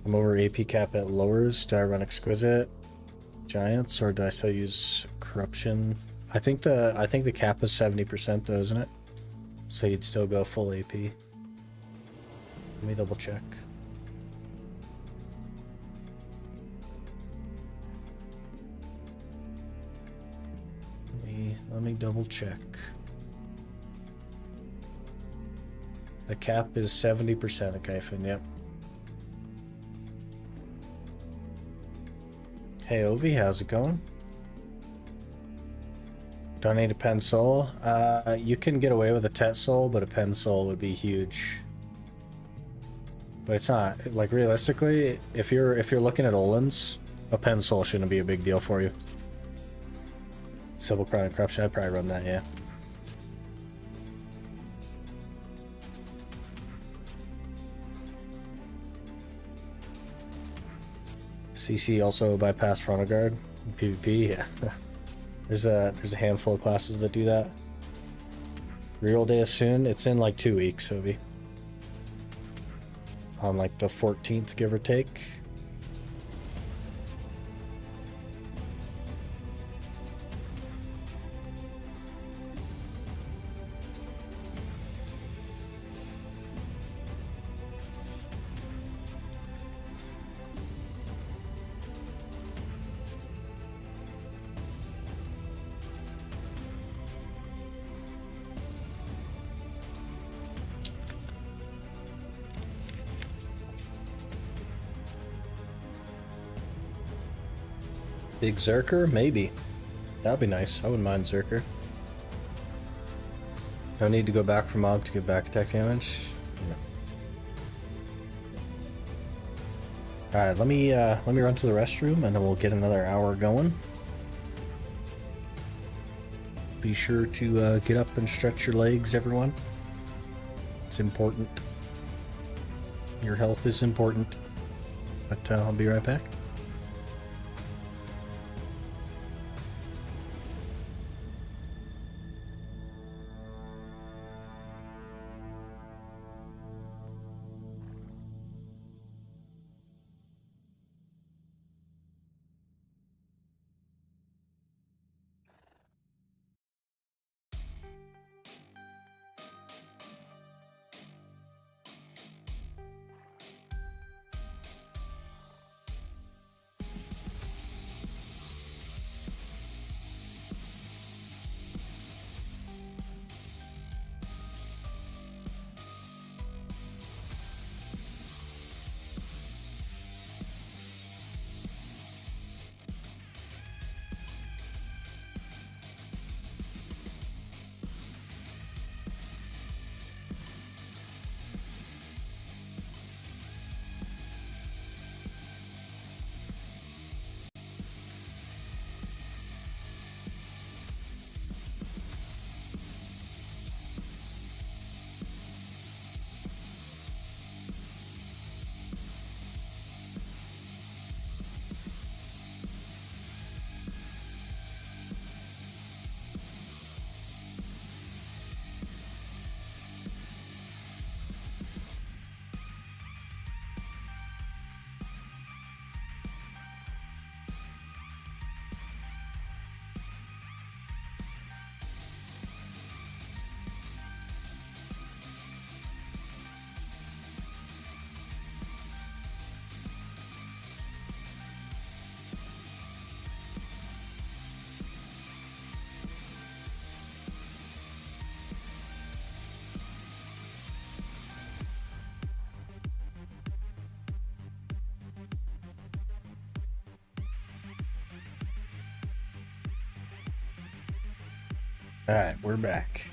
Speaker 1: I'm over AP cap at lowers. Do I run Exquisite Giants or do I still use Corruption? I think the cap is 70% though, isn't it? So you'd still go full AP. Let me double check. Let me double check. The cap is 70% of Kaifin, yep. Hey Ovi, how's it going? Donate a Pen Soul. You can get away with a Tet Soul, but a Pen Soul would be huge. But it's not, like, realistically, if you're looking at Olin's, a Pen Soul shouldn't be a big deal for you. Civil Crown and Corruption, I'd probably run that, yeah. CC also bypass frontal guard in PvP, yeah. there's a handful of classes that do that. Reroll day is soon. It's in like 2 weeks, Ovi. On like the 14th, give or take. Big Zerker? Maybe. That'd be nice. I wouldn't mind Zerker. No need to go back for mob to get back attack damage. Yeah. Alright, let me run to the restroom and then we'll get another hour going. Be sure to get up and stretch your legs, everyone. It's important. Your health is important. But I'll be right back. Alright, we're back.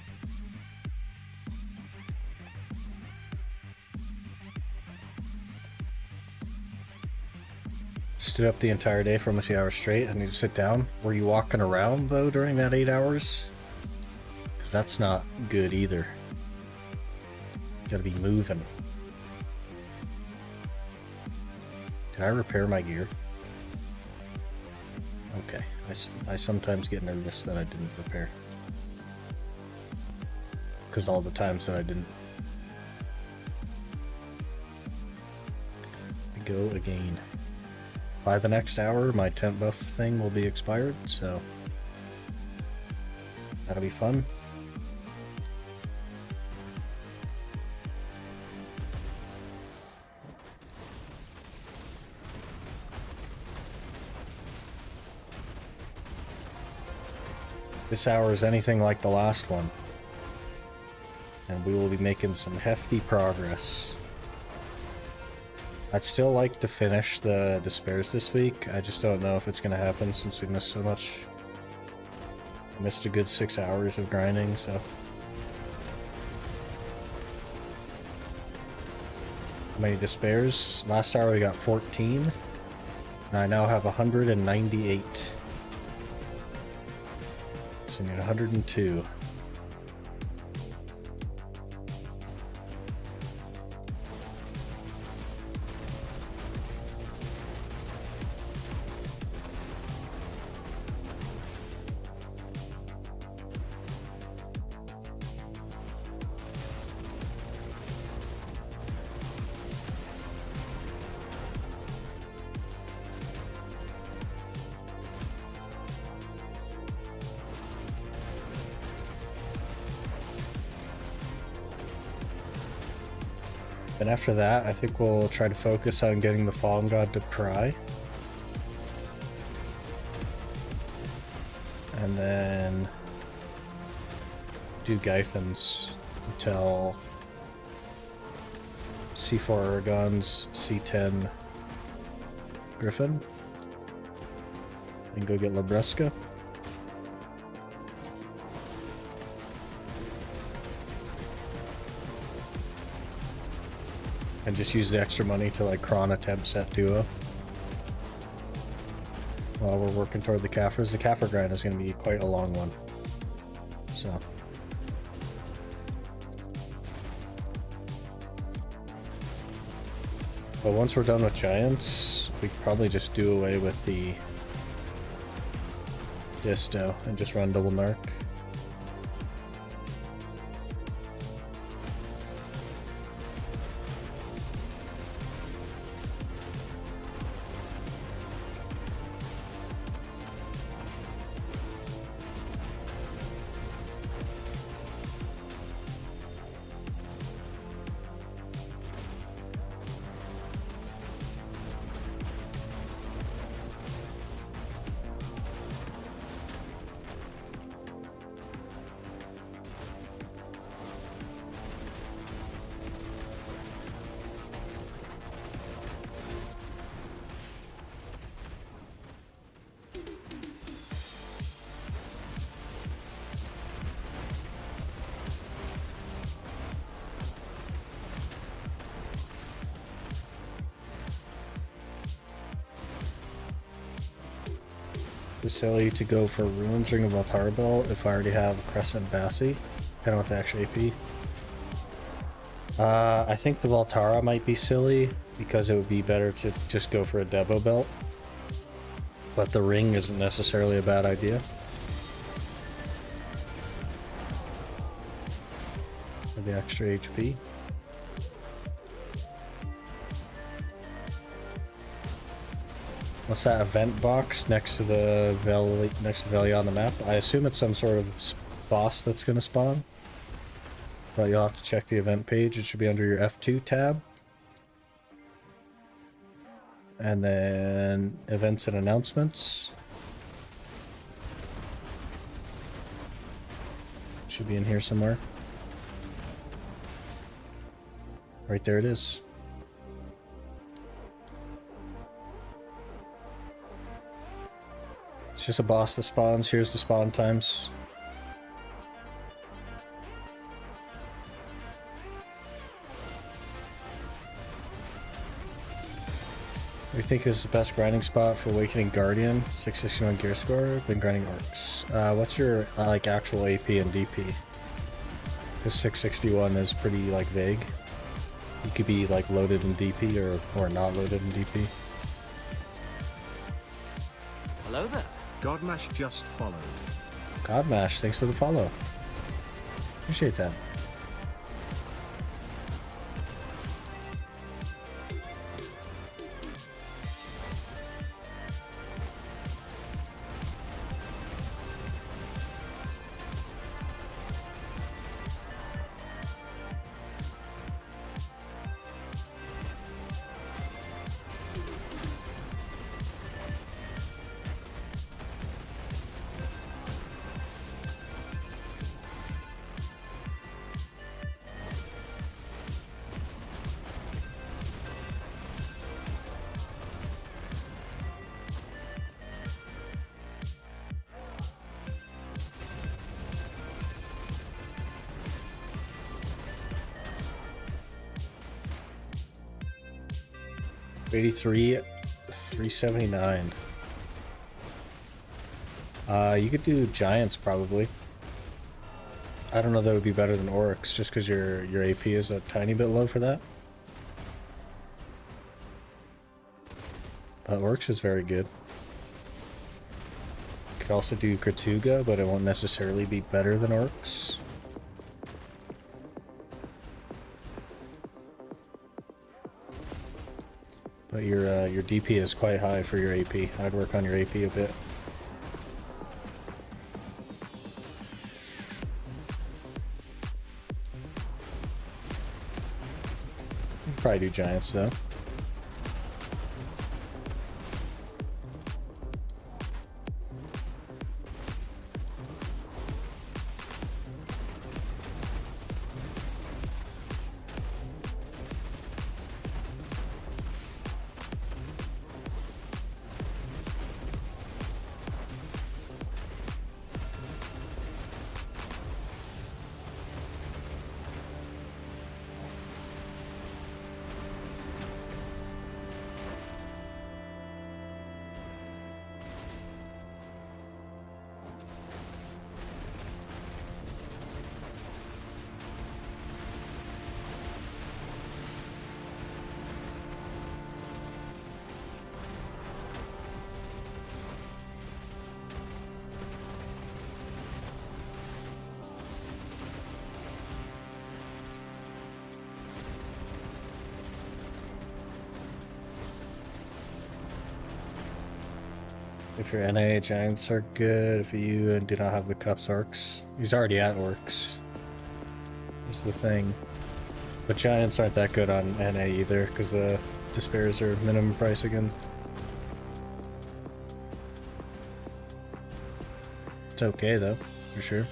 Speaker 1: Stood up the entire day for almost 8 hours straight. I need to sit down. Were you walking around though during that 8 hours? Because that's not good either. You gotta be moving. Did I repair my gear? Okay, I sometimes get nervous that I didn't repair. Because all the times that I didn't. We go again. By the next hour, my tent buff thing will be expired, so that'll be fun. This hour is anything like the last one, and we will be making some hefty progress. I'd still like to finish the despairs this week. I just don't know if it's going to happen since we missed so much. I missed a good 6 hours of grinding, so. How many despairs? Last hour we got 14. And I now have 198. So I need 102. And after that, I think we'll try to focus on getting the Fallen God to pry. And then do Gyphins until C4 Aragons, C10 Griffin. And go get Labresca. And just use the extra money to like cron a temp set duo. While we're working toward the Kaffers. The Kaffer grind is going to be quite a long one. So. But once we're done with Giants, we could probably just do away with the Disto and just run double narc. It's silly to go for Ruins Ring of Voltara Belt if I already have Crescent Bassi. Kind of want the extra AP. I think the Voltara might be silly because it would be better to just go for a Debo belt. But the ring isn't necessarily a bad idea. For the extra HP. What's that event box next to the Velia on the map? I assume it's some sort of boss that's going to spawn. But you'll have to check the event page. It should be under your F2 tab. And then events and announcements. Should be in here somewhere. Right there it is. It's just a boss that spawns. Here's the spawn times. think is the best grinding spot for Awakening Guardian? 661 gear score. Been grinding orcs. What's your like actual AP and DP? Because 661 is pretty like vague. You could be like loaded in DP or not loaded in DP.
Speaker 2: Hello there.
Speaker 3: Godmash just followed.
Speaker 1: Godmash, thanks for the follow. Appreciate that. $83, $379. You could do giants probably. I don't know that would be better than orcs just because your AP is a tiny bit low for that. But orcs is very good. Could also do Kratuga, but it won't necessarily be better than orcs. But your DP is quite high for your AP. I'd work on your AP a bit. You could probably do giants though. If your NA giants are good, if you do not have the cups orcs. He's already at orcs. Is the thing. But giants aren't that good on NA either, because the despairs are minimum price again. It's okay though, for sure.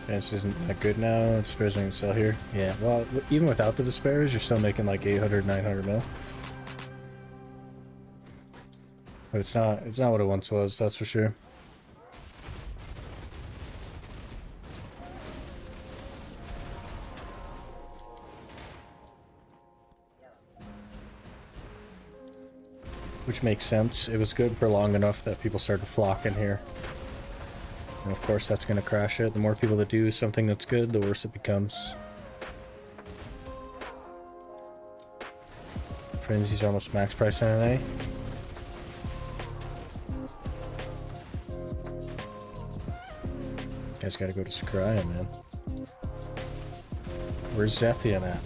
Speaker 1: This isn't that good now. Despairs don't even sell here. Yeah, well, even without the despairs, you're still making like 800, 900 mil. But it's not what it once was, that's for sure. which makes sense. It was good for long enough that people started flocking here. And of course that's going to crash it. The more people that do something that's good, the worse it becomes. Frenzy's almost max price NNA. Guys gotta go to Scrya, man. Where's Zethian at?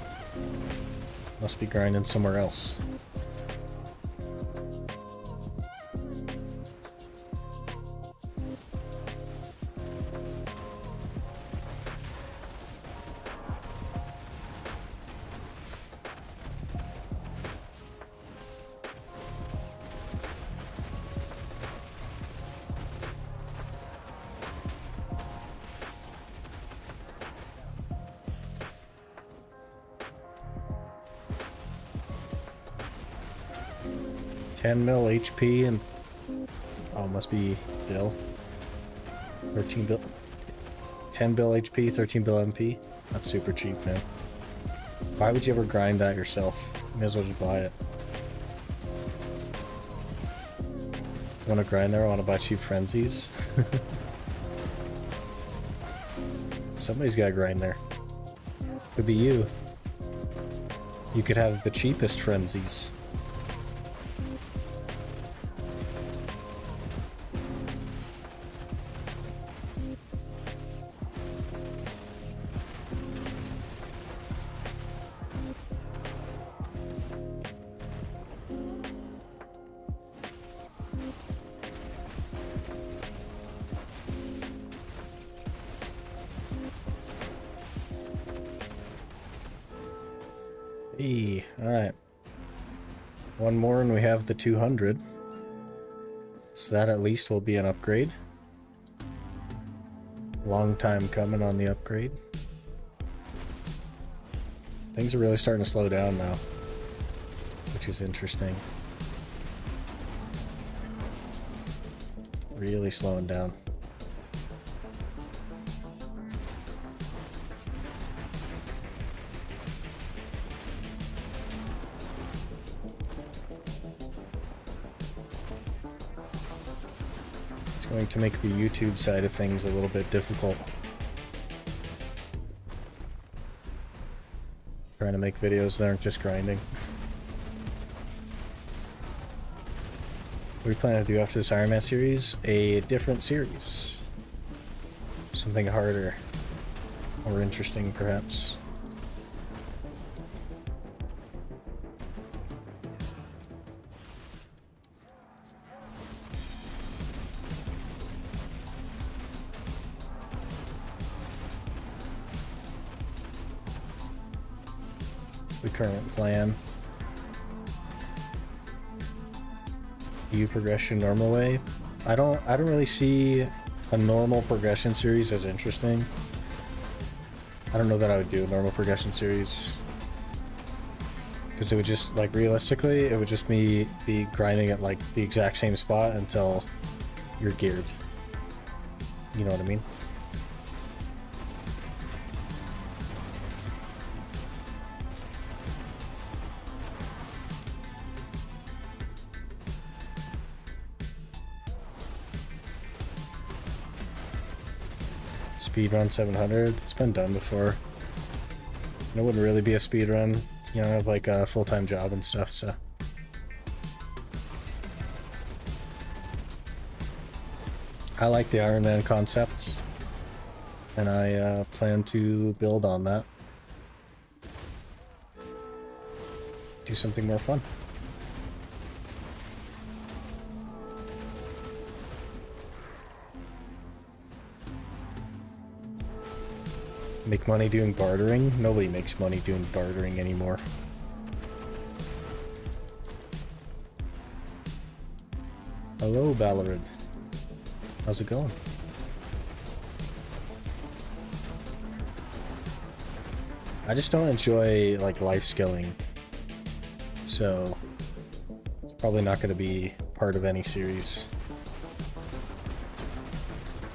Speaker 1: Must be grinding somewhere else. $10 mil HP and oh, must be Bill. 13 bill, 10 bill HP, 13 bill MP. That's super cheap, man. Why would you ever grind that yourself? You may as well just buy it. Want to grind there? I want to buy cheap frenzies. Somebody's got to grind there. Could be you. You could have the cheapest frenzies. Hey, alright. One more and we have the 200. So that at least will be an upgrade. Long time coming on the upgrade. Things are really starting to slow down now, which is interesting. Really slowing down. Going to make the YouTube side of things a little bit difficult. Trying to make videos that aren't just grinding. What are we planning to do after this Iron Man series? A different series. Something harder. More interesting, perhaps. The current plan. EU progression normal way. I don't really see a normal progression series as interesting. I don't know that I would do a normal progression series. Because it would just, like, realistically, it would just be grinding at, like, the exact same spot until you're geared. You know what I mean? Speedrun 700, it's been done before. And it wouldn't really be a speedrun, you know, I have like a full-time job and stuff, so. I like the Iron Man concept, and I plan to build on that. Do something more fun. Make money doing bartering? Nobody makes money doing bartering anymore. Hello, Ballarid. How's it going? I just don't enjoy, like, life skilling. So, it's probably not going to be part of any series.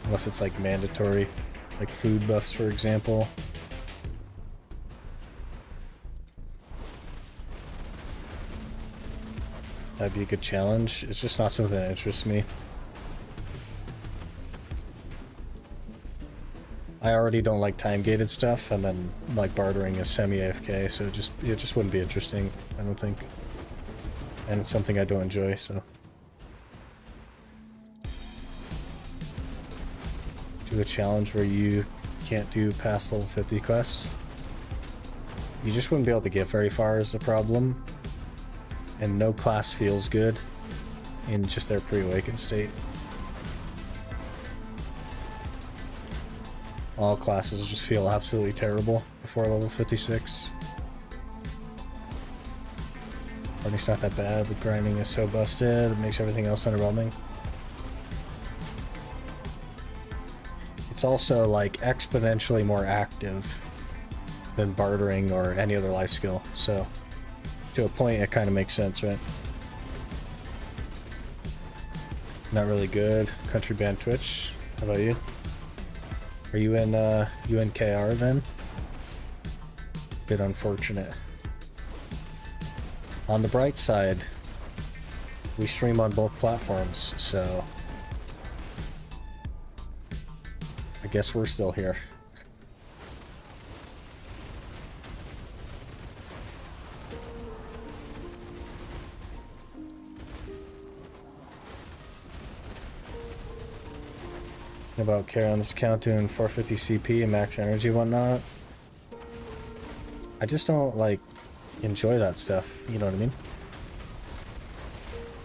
Speaker 1: Unless it's, like, mandatory. Like food buffs, for example. That'd be a good challenge. It's just not something that interests me. I already don't like time-gated stuff, and then like bartering is semi-AFK, so it just wouldn't be interesting, I don't think. And it's something I don't enjoy, so. Do a challenge where you can't do past level 50 quests. You just wouldn't be able to get very far is the problem. And no class feels good in just their pre-awakened state. All classes just feel absolutely terrible before level 56. Fighting's not that bad, but grinding is so busted, it makes everything else underwhelming. It's also like exponentially more active than bartering or any other life skill, so to a point it kind of makes sense, right? Not really good. Country band Twitch. How about you? Are you in UNKR then? Bit unfortunate. On the bright side, we stream on both platforms, so I guess we're still here. About carry on this account doing 450 CP and max energy and whatnot. I just don't like enjoy that stuff, you know what I mean?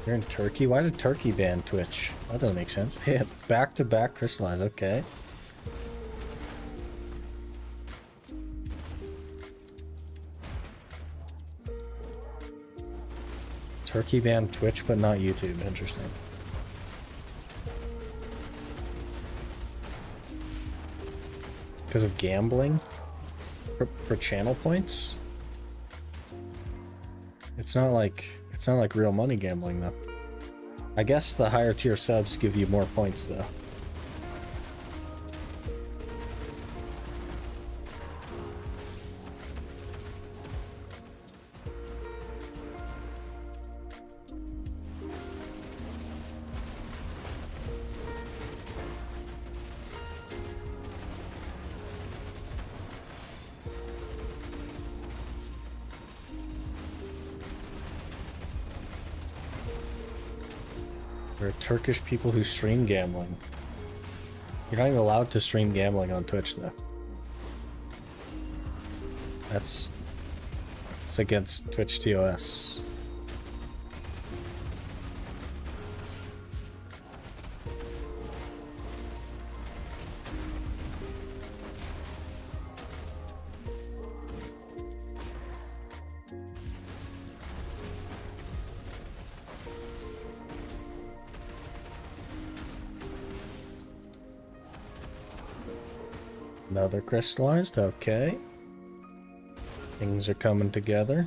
Speaker 1: You're in Turkey? Why did Turkey ban Twitch? That doesn't make sense. Yeah, back-to-back crystallize, okay. Turkey banned Twitch but not YouTube, interesting. Because of gambling? For channel points? It's not like real money gambling though. I guess the higher tier subs give you more points though. There are Turkish people who stream gambling. You're not even allowed to stream gambling on Twitch, though. It's against Twitch TOS. Another crystallized, okay. Things are coming together.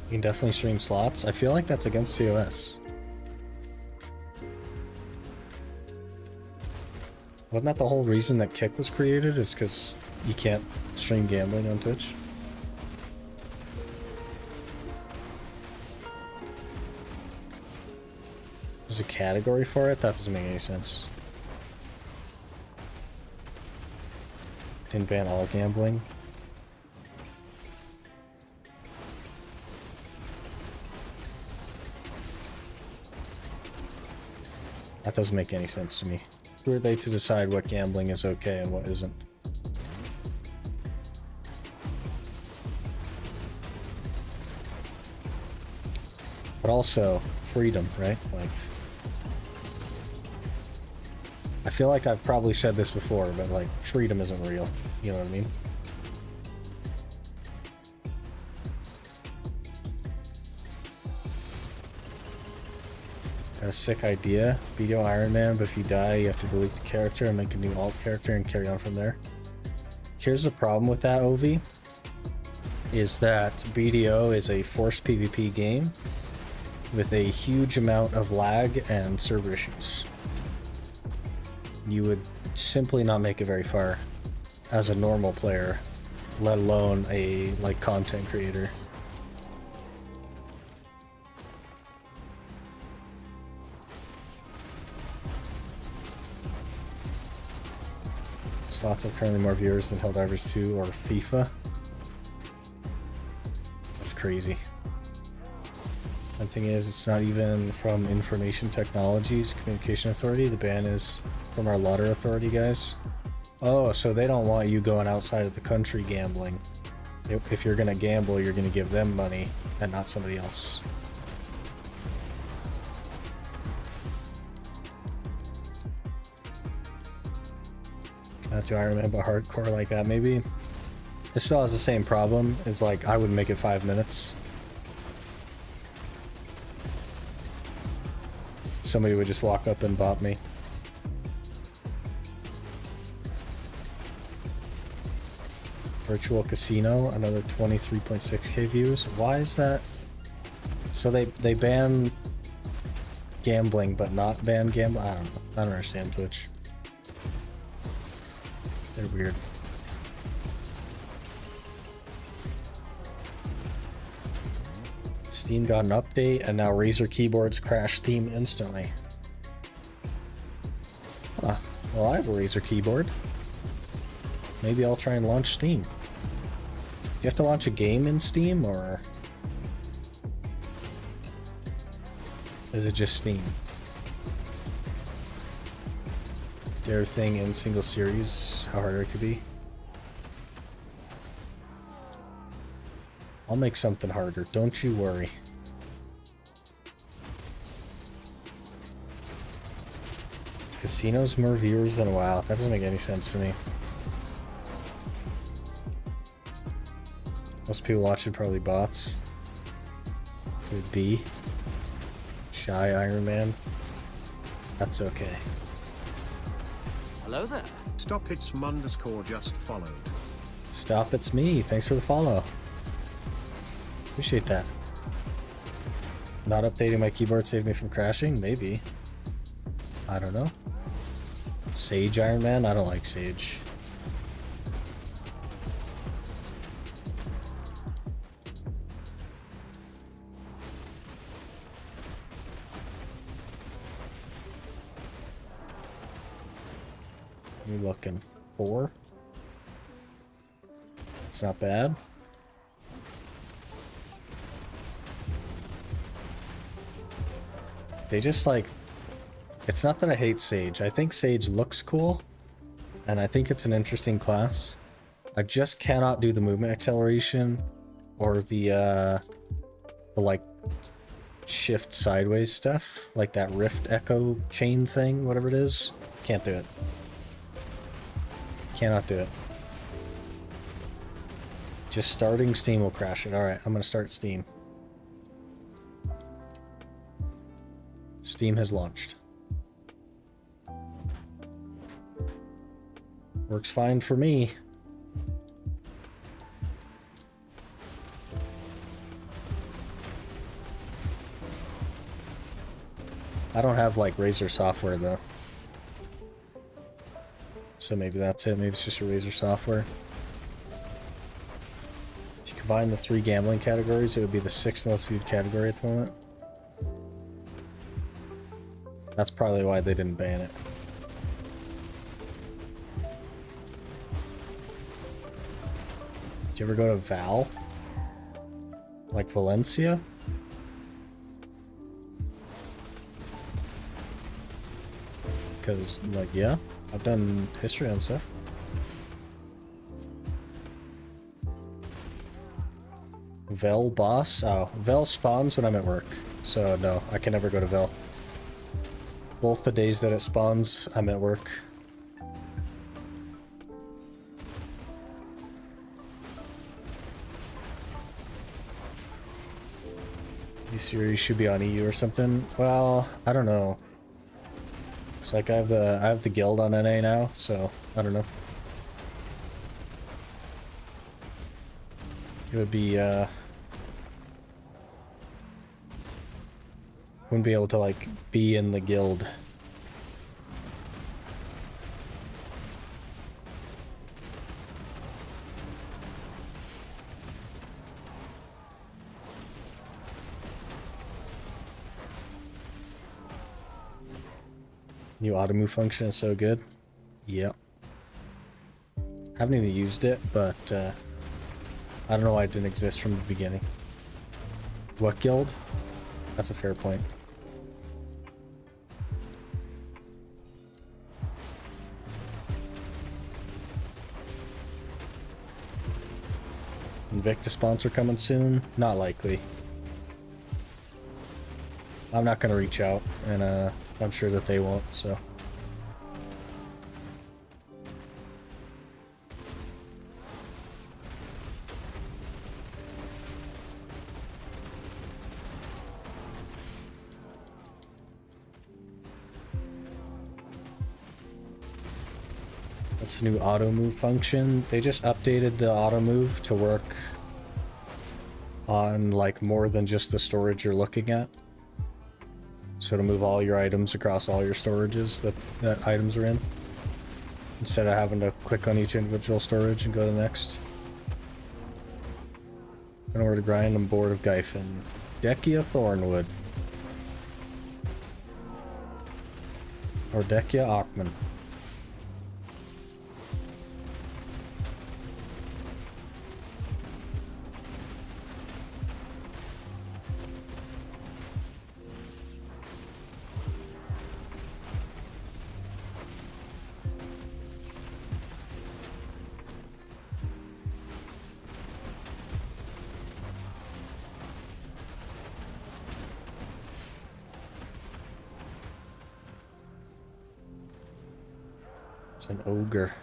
Speaker 1: You can definitely stream slots. I feel like that's against TOS. Wasn't that the whole reason that Kick was created? Is because you can't stream gambling on Twitch? There's a category for it? That doesn't make any sense. Didn't ban all gambling. That doesn't make any sense to me. Who are they to decide what gambling is okay and what isn't? But also, freedom, right? Like, I feel like I've probably said this before, but like, freedom isn't real. You know what I mean? Got a sick idea. BDO Iron Man, but if you die, you have to delete the character and make a new alt character and carry on from there. Here's the problem with that, Ovi, is that BDO is a forced PvP game with a huge amount of lag and server issues. You would simply not make it very far as a normal player let alone a like content creator. Slots have currently more viewers than Helldivers 2 or FIFA. That's crazy. The thing is, it's not even from Information Technologies Communication Authority. The ban is from our Lottery Authority guys. Oh, so they don't want you going outside of the country gambling. If you're gonna gamble, you're gonna give them money and not somebody else. Not do Iron Man, but hardcore like that, maybe. It still has the same problem. It's like, I wouldn't make it 5 minutes. Somebody would just walk up and bop me. Virtual Casino, another 23.6k views. Why is that? So they ban gambling, but not ban gambling? I don't know. I don't understand Twitch. They're weird. Steam got an update, and now Razer keyboards crash Steam instantly. Huh. Well, I have a Razer keyboard. Maybe I'll try and launch Steam. Do you have to launch a game in Steam, or is it just Steam? Do everything in single series, how hard it could be. I'll make something harder, don't you worry. Casinos more viewers than WoW. That doesn't make any sense to me. Most people watching probably bots. Could be. Shy Iron Man. That's okay.
Speaker 2: Hello there.
Speaker 3: Stop, it's _ just followed.
Speaker 1: Stop, it's me. Thanks for the follow. Appreciate that. Not updating my keyboard saved me from crashing? Maybe. I don't know. Sage Iron Man? I don't like Sage. What are you looking? 4? It's not bad. They just like... It's not that I hate Sage. I think Sage looks cool. And I think it's an interesting class. I just cannot do the movement acceleration. Or the like... shift sideways stuff. Like that Rift Echo chain thing, whatever it is. Can't do it. Cannot do it. Just starting Steam will crash it. Alright, I'm gonna start Steam. Steam has launched. Works fine for me. I don't have like Razer software though. So maybe that's it. Maybe it's just a Razer software. If you combine the 3 gambling categories, it would be the 6th most viewed category at the moment. That's probably why they didn't ban it. Did you ever go to Val? Like Valencia? Because, like, yeah, I've done history on stuff. Vel boss? Oh, Vel spawns when I'm at work. So, no, I can never go to Vel. Both the days that it spawns, I'm at work. You series should be on EU or something. Well, I don't know. It's like I have the guild on NA now, so I don't know. It would be wouldn't be able to like be in the guild. New auto move function is so good. Yep. Haven't even used it, but I don't know why it didn't exist from the beginning. What guild? That's a fair point. Invicta sponsor coming soon? Not likely. I'm not gonna reach out, and I'm sure that they won't, so. What's the new auto move function? They just updated the auto move to work on like more than just the storage you're looking at. So to move all your items across all your storages that items are in, instead of having to click on each individual storage and go to the next. I know where to grind. I'm bored of Gyfin. Dekia Thornwood. Or Dekia Achman. It's an ogre.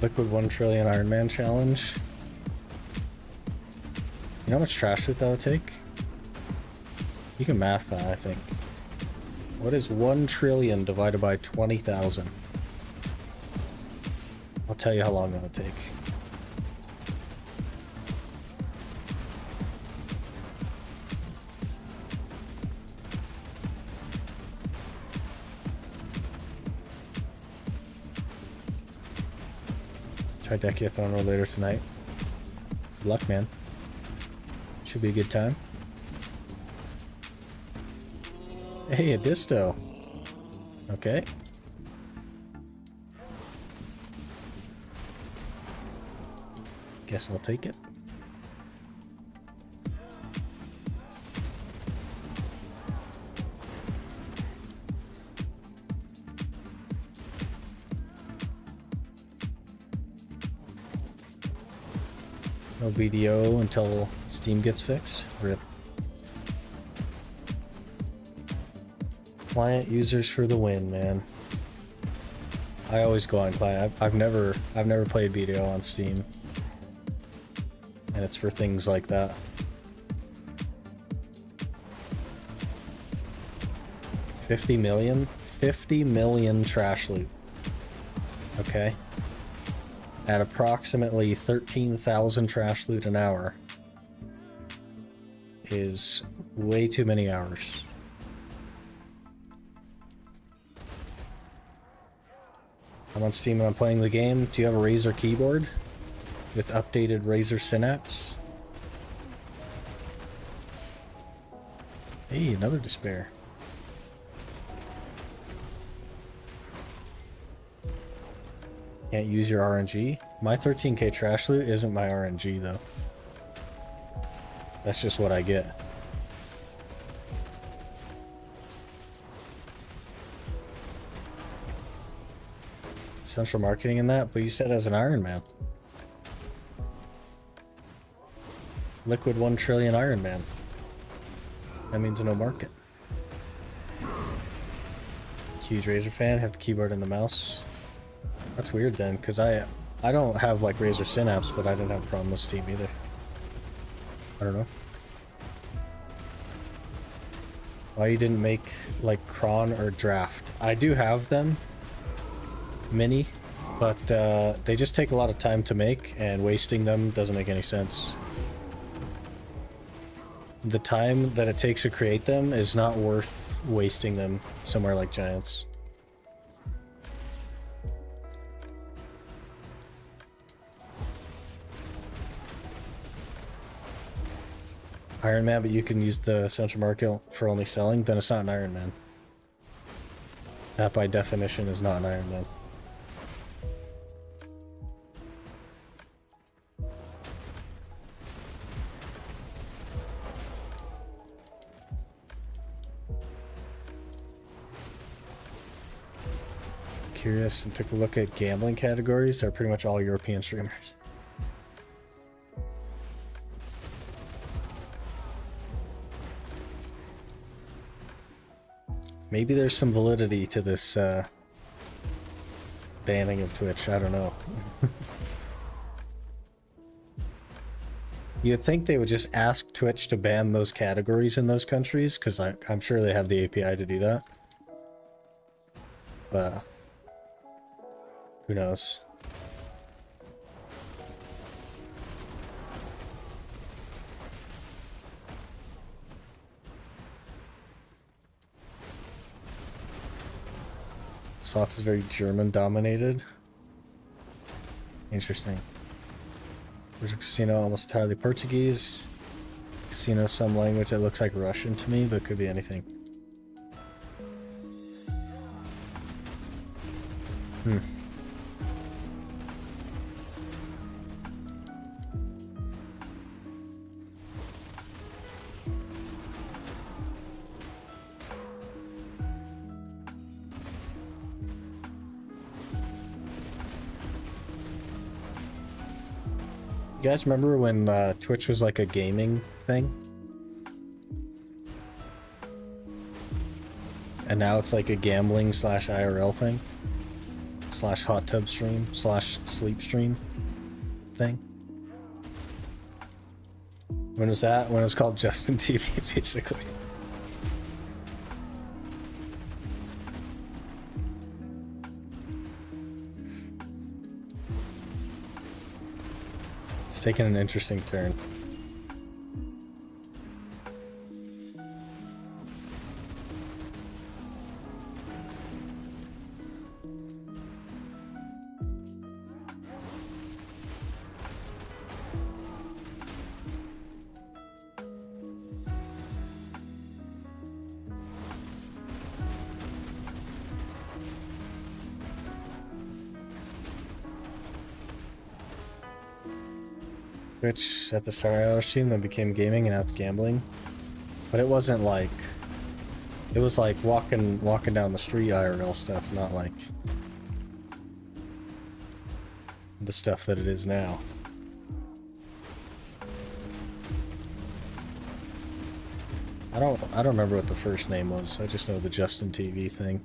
Speaker 1: Liquid 1 trillion Iron Man challenge. You know how much trash loot that would take? You can math that, I think. What is 1 trillion divided by 20,000? I'll tell you how long that would take. Try Decathlon later tonight. Good luck, man. Should be a good time. Hey, a disto. Okay. Guess I'll take it. No BDO until Steam gets fixed. RIP. Client users for the win, man. I always go on client. I've never played BDO on Steam, and it's for things like that. $50 million? 50 million trash loot. Okay. At approximately 13,000 trash loot an hour is way too many hours. I'm on Steam and I'm playing the game. Do you have a Razer keyboard with updated Razer Synapse? Hey, another despair. Can't use your RNG. My 13k trash loot isn't my RNG though. That's just what I get. Central marketing in that, but you said as an Iron Man. Liquid 1 trillion Iron Man. That means no market. Huge Razer fan, have the keyboard and the mouse. That's weird then, because I I don't have like Razer Synapse, but I didn't have a problem with Steam either. I don't know. Why you didn't make like cron or draft? I do have them, mini, but they just take a lot of time to make, and wasting them doesn't make any sense. The time that it takes to create them is not worth wasting them somewhere like Giants. Iron Man, but you can use the Central Market for only selling, then it's not an Iron Man. That by definition is not an Iron Man. Curious and took a look at gambling categories. They're pretty much all European streamers. Maybe there's some validity to this banning of Twitch. I don't know. You'd think they would just ask Twitch to ban those categories in those countries, because I'm sure they have the API to do that. But who knows? Slots is very German dominated. Interesting. There's a casino almost entirely Portuguese. Casino some language that looks like Russian to me, but could be anything. You guys remember when Twitch was like a gaming thing? And now it's like a gambling slash IRL thing? Slash hot tub stream slash sleep stream thing? When was that? When it was called Justin TV, basically. It's taken an interesting turn. Twitch at the start of our stream, then became gaming, and now it's gambling. But it wasn't like, it was like walking down the street IRL stuff, not like the stuff that it is now. I don't remember what the first name was. I just know the Justin TV thing.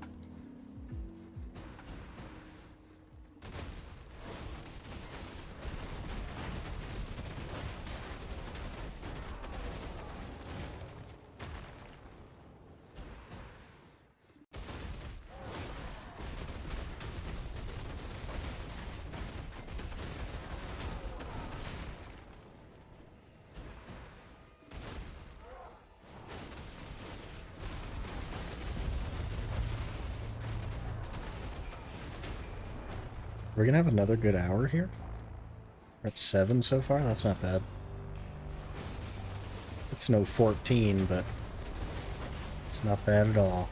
Speaker 1: We're gonna have another good hour here? We're at 7 so far? That's not bad. It's no 14, but it's not bad at all.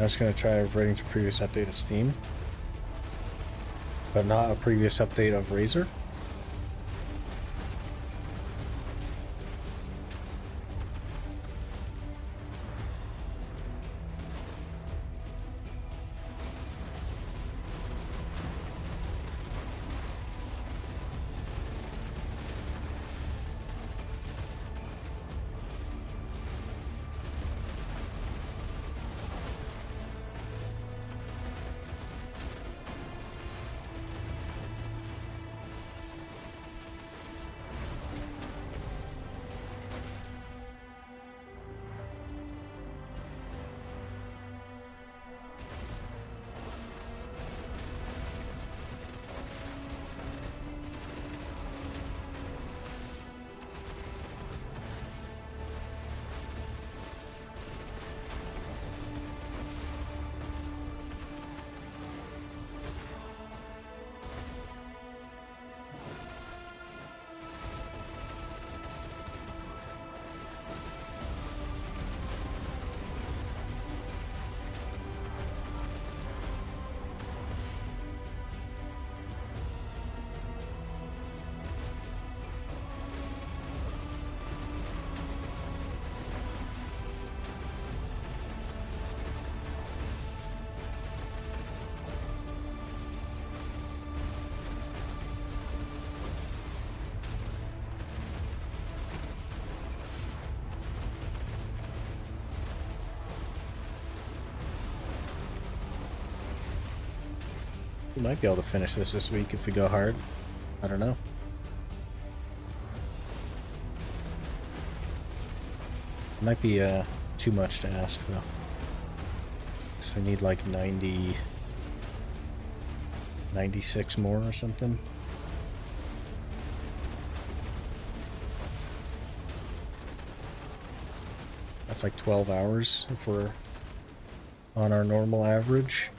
Speaker 1: I'm just going to try reverting to previous update of Steam, but not a previous update of Razer. We might be able to finish this week if we go hard. I don't know. Might be too much to ask though. So we need like 96 more or something. That's like 12 hours if we're on our normal average.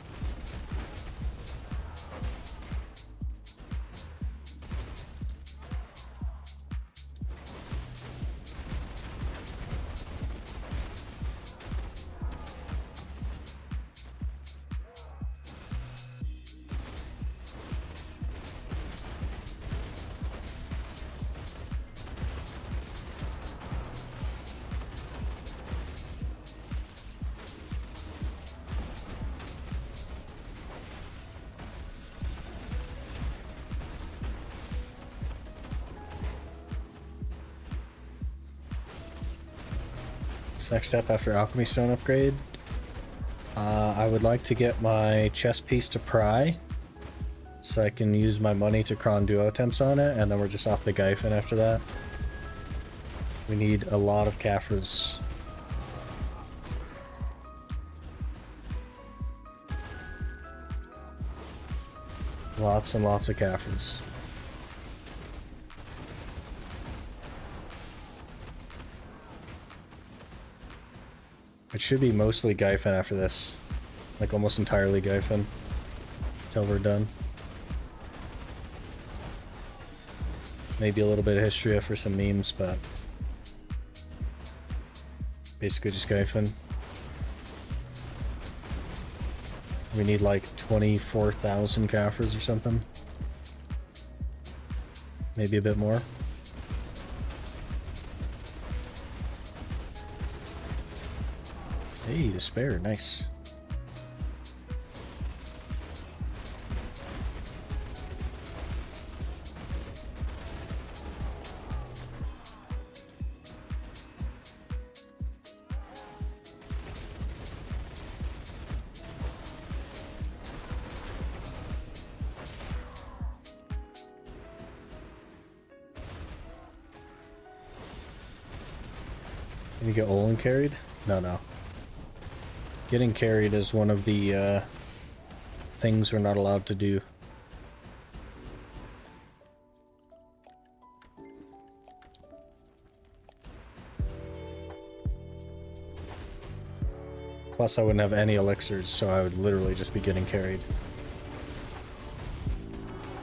Speaker 1: Next step after Alchemy Stone upgrade, I would like to get my chest piece to pry so I can use my money to cron duo attempts on it, and then we're just off the Gyphon after that. We need a lot of Caphras. Lots and lots of Caphras. It should be mostly Gyphon after this. Like almost entirely Gyphon. Until we're done. Maybe a little bit of Histria for some memes, but basically just Gyphon. We need like 24,000 Caphras or something. Maybe a bit more. Hey, the spare, nice. Can you get Olin carried? No. Getting carried is one of the things we're not allowed to do. Plus I wouldn't have any elixirs, so I would literally just be getting carried.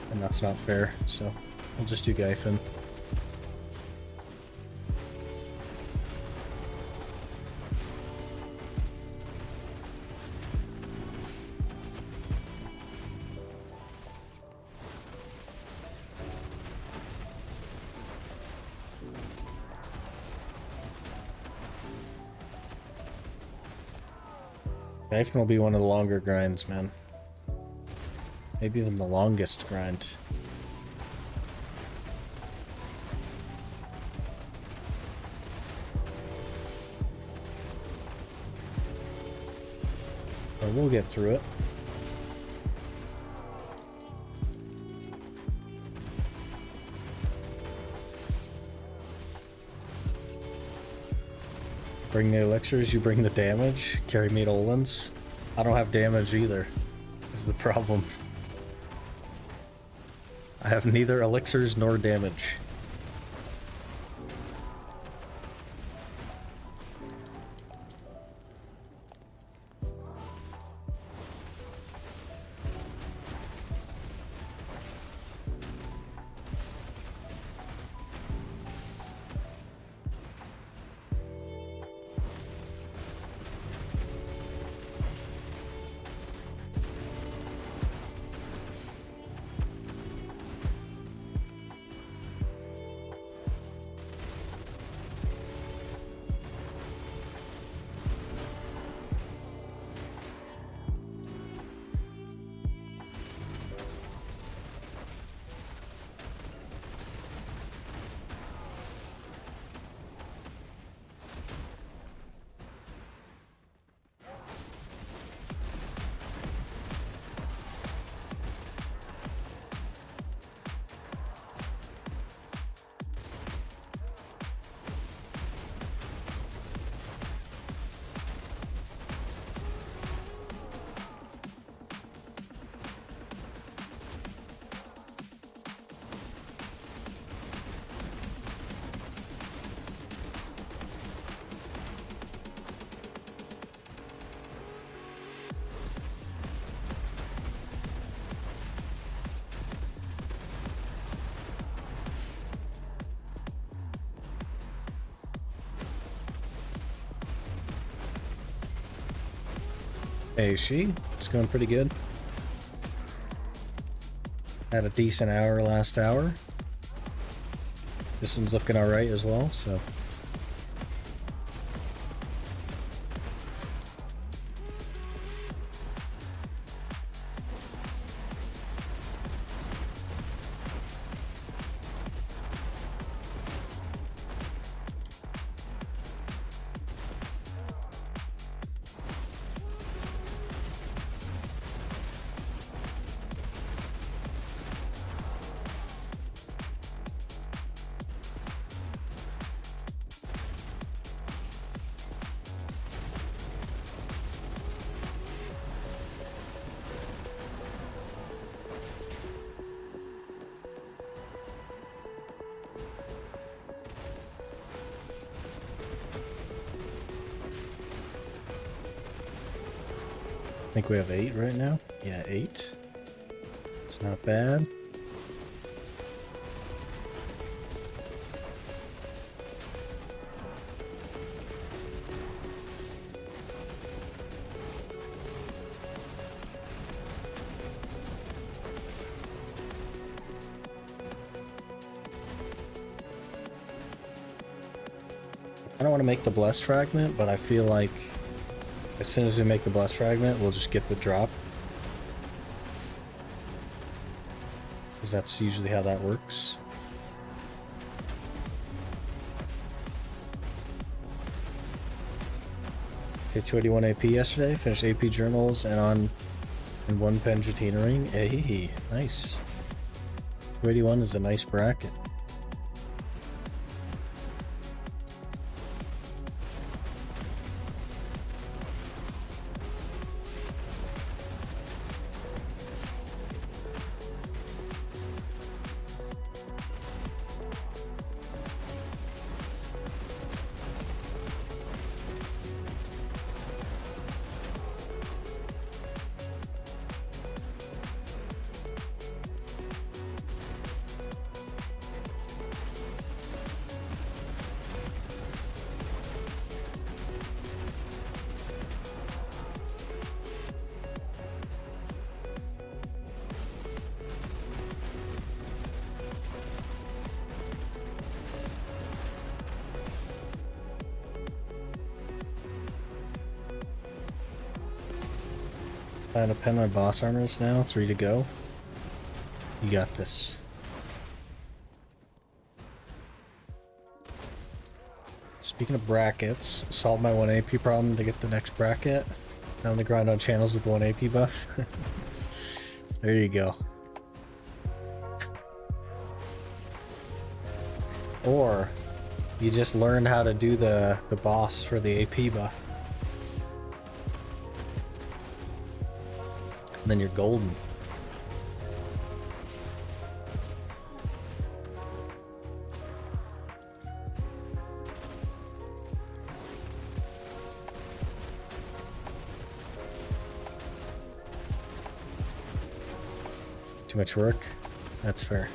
Speaker 1: And that's not fair, so we'll just do Gyphon. Knifing will be one of the longer grinds, man. Maybe even the longest grind. But we'll get through it. Bring the elixirs, you bring the damage. Carry me to Olin's. I don't have damage either, is the problem. I have neither elixirs nor damage. Hey, it's going pretty good. Had a decent hour last hour. This one's looking alright as well, so. I think we have 8 right now. Yeah, 8. It's not bad. I don't want to make the blessed fragment, but I feel like as soon as we make the blessed fragment, we'll just get the drop. Because that's usually how that works. Okay, 281 AP yesterday. Finished AP journals and on in 1 Penjatina ring. Hey, nice. 281 is a nice bracket. I'm gonna pen my boss armors now. 3 to go. You got this. Speaking of brackets, solve my 1 AP problem to get the next bracket. Down the grind on channels with the 1 AP buff. There you go. Or you just learn how to do the boss for the AP buff. And then you're golden. Too much work? That's fair.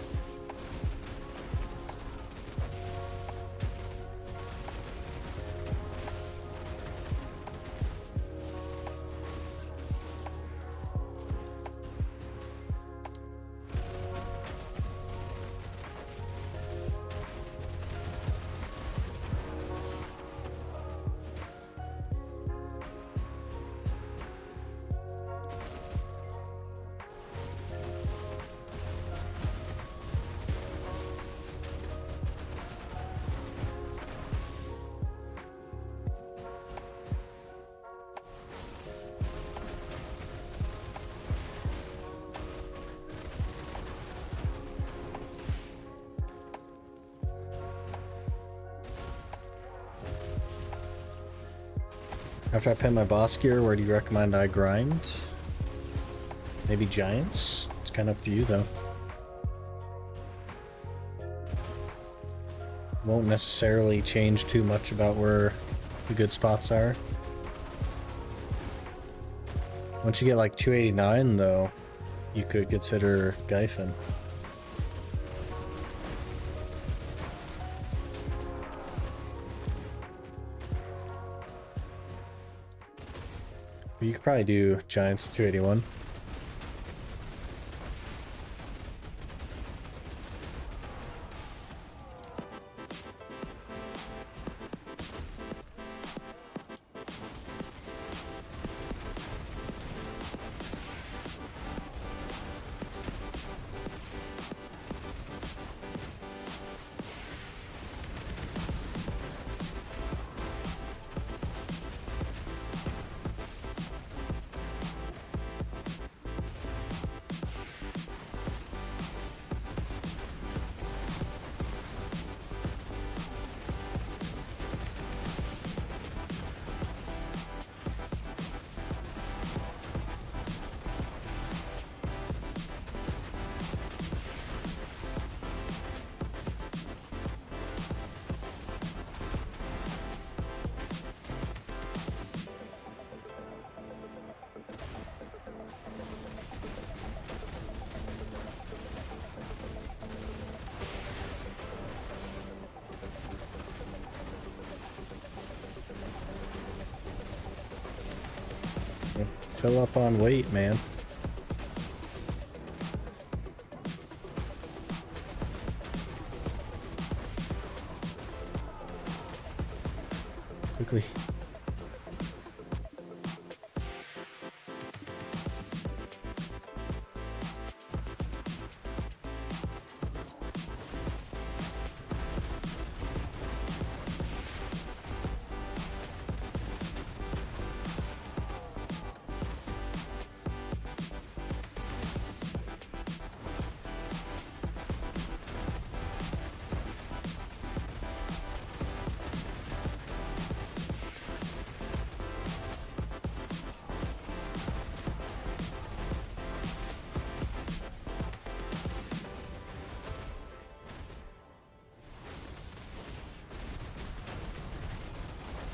Speaker 1: After I pin my boss gear, where do you recommend I grind? Maybe giants? It's kind of up to you though. Won't necessarily change too much about where the good spots are. Once you get like 289 though, you could consider Gyfin. You could probably do giants 281. Fill up on weight, man. Quickly.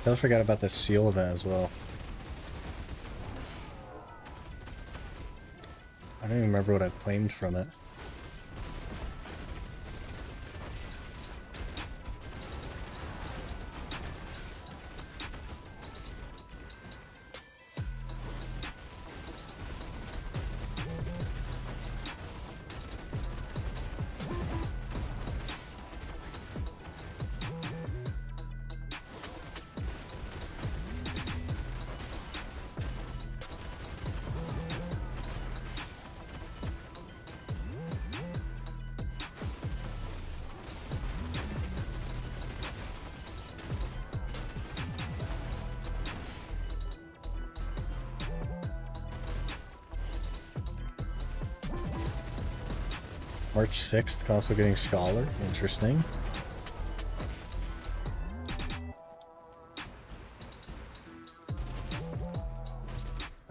Speaker 1: I forgot about this seal event as well. I don't even remember what I claimed from it. March 6th, console getting Scholar. Interesting.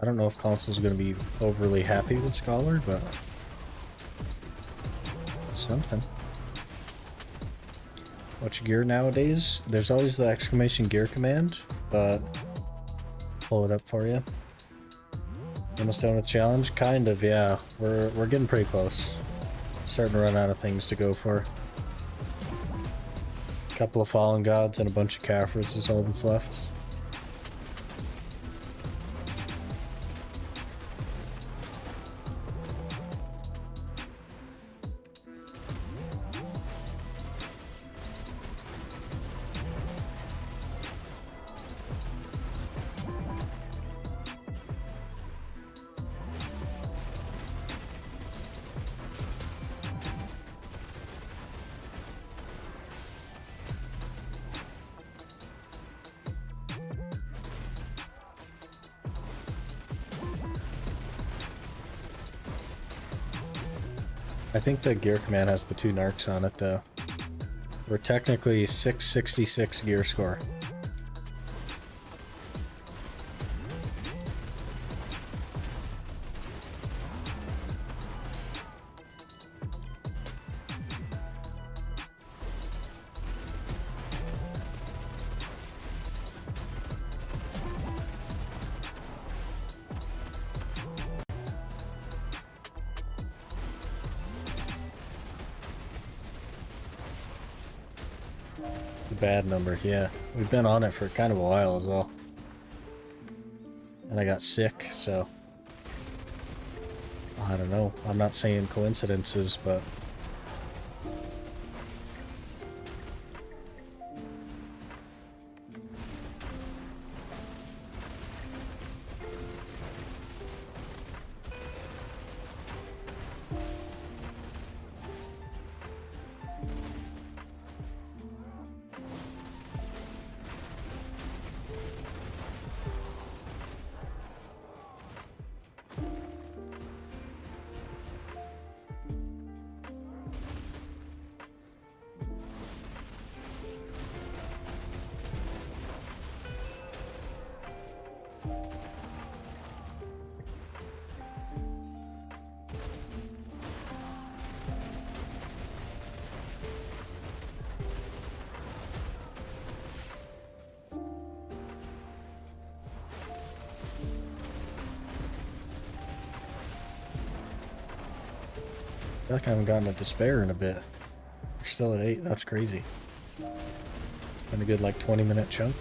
Speaker 1: I don't know if console's going to be overly happy with Scholar, but it's something. What's gear nowadays? There's always the exclamation gear command, but pull it up for you. Almost done with challenge? Kind of, yeah. We're getting pretty close. Starting to run out of things to go for. A couple of Fallen Gods and a bunch of Kafirs is all that's left. I think the gear command has the 2 narcs on it though. We're technically 666 gear score. Bad number, yeah. We've been on it for kind of a while as well. And I got sick, so I don't know. I'm not saying coincidences, but I feel like I haven't gotten a despair in a bit. We're still at 8, that's crazy. It's been a good like 20-minute chunk.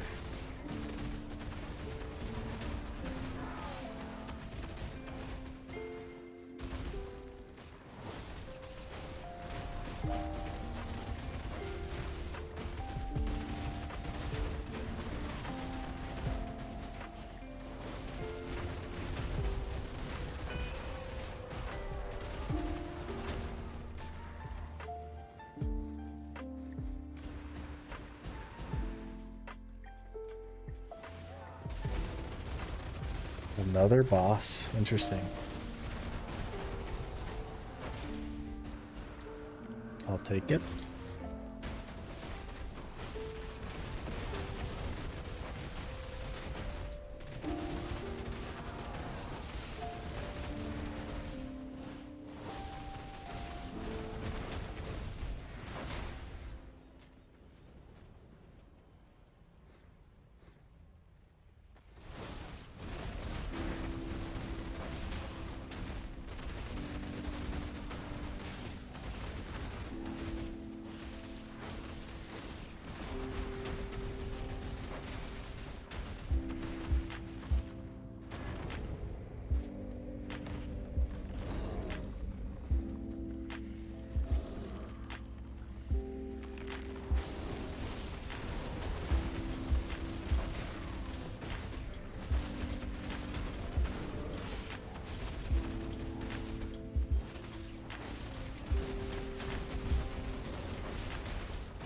Speaker 1: Another boss. Interesting. I'll take it.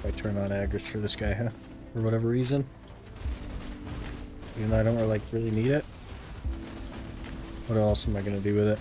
Speaker 1: I turn on Agris for this guy, huh? For whatever reason. Even though I don't really need it. What else am I gonna do with it?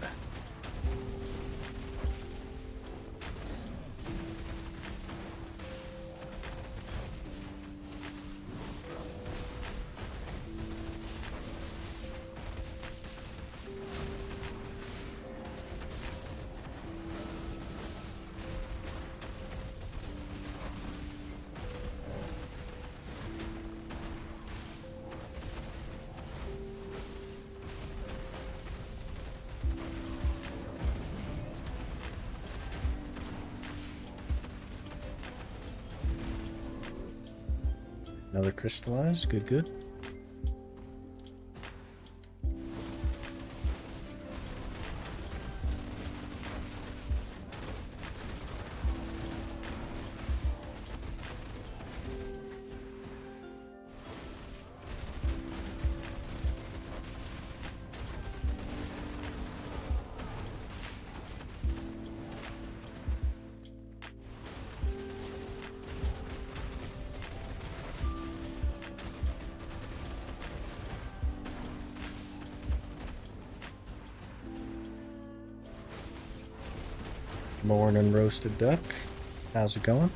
Speaker 1: Another crystallized. Good, good. Morning, roasted duck. How's it going?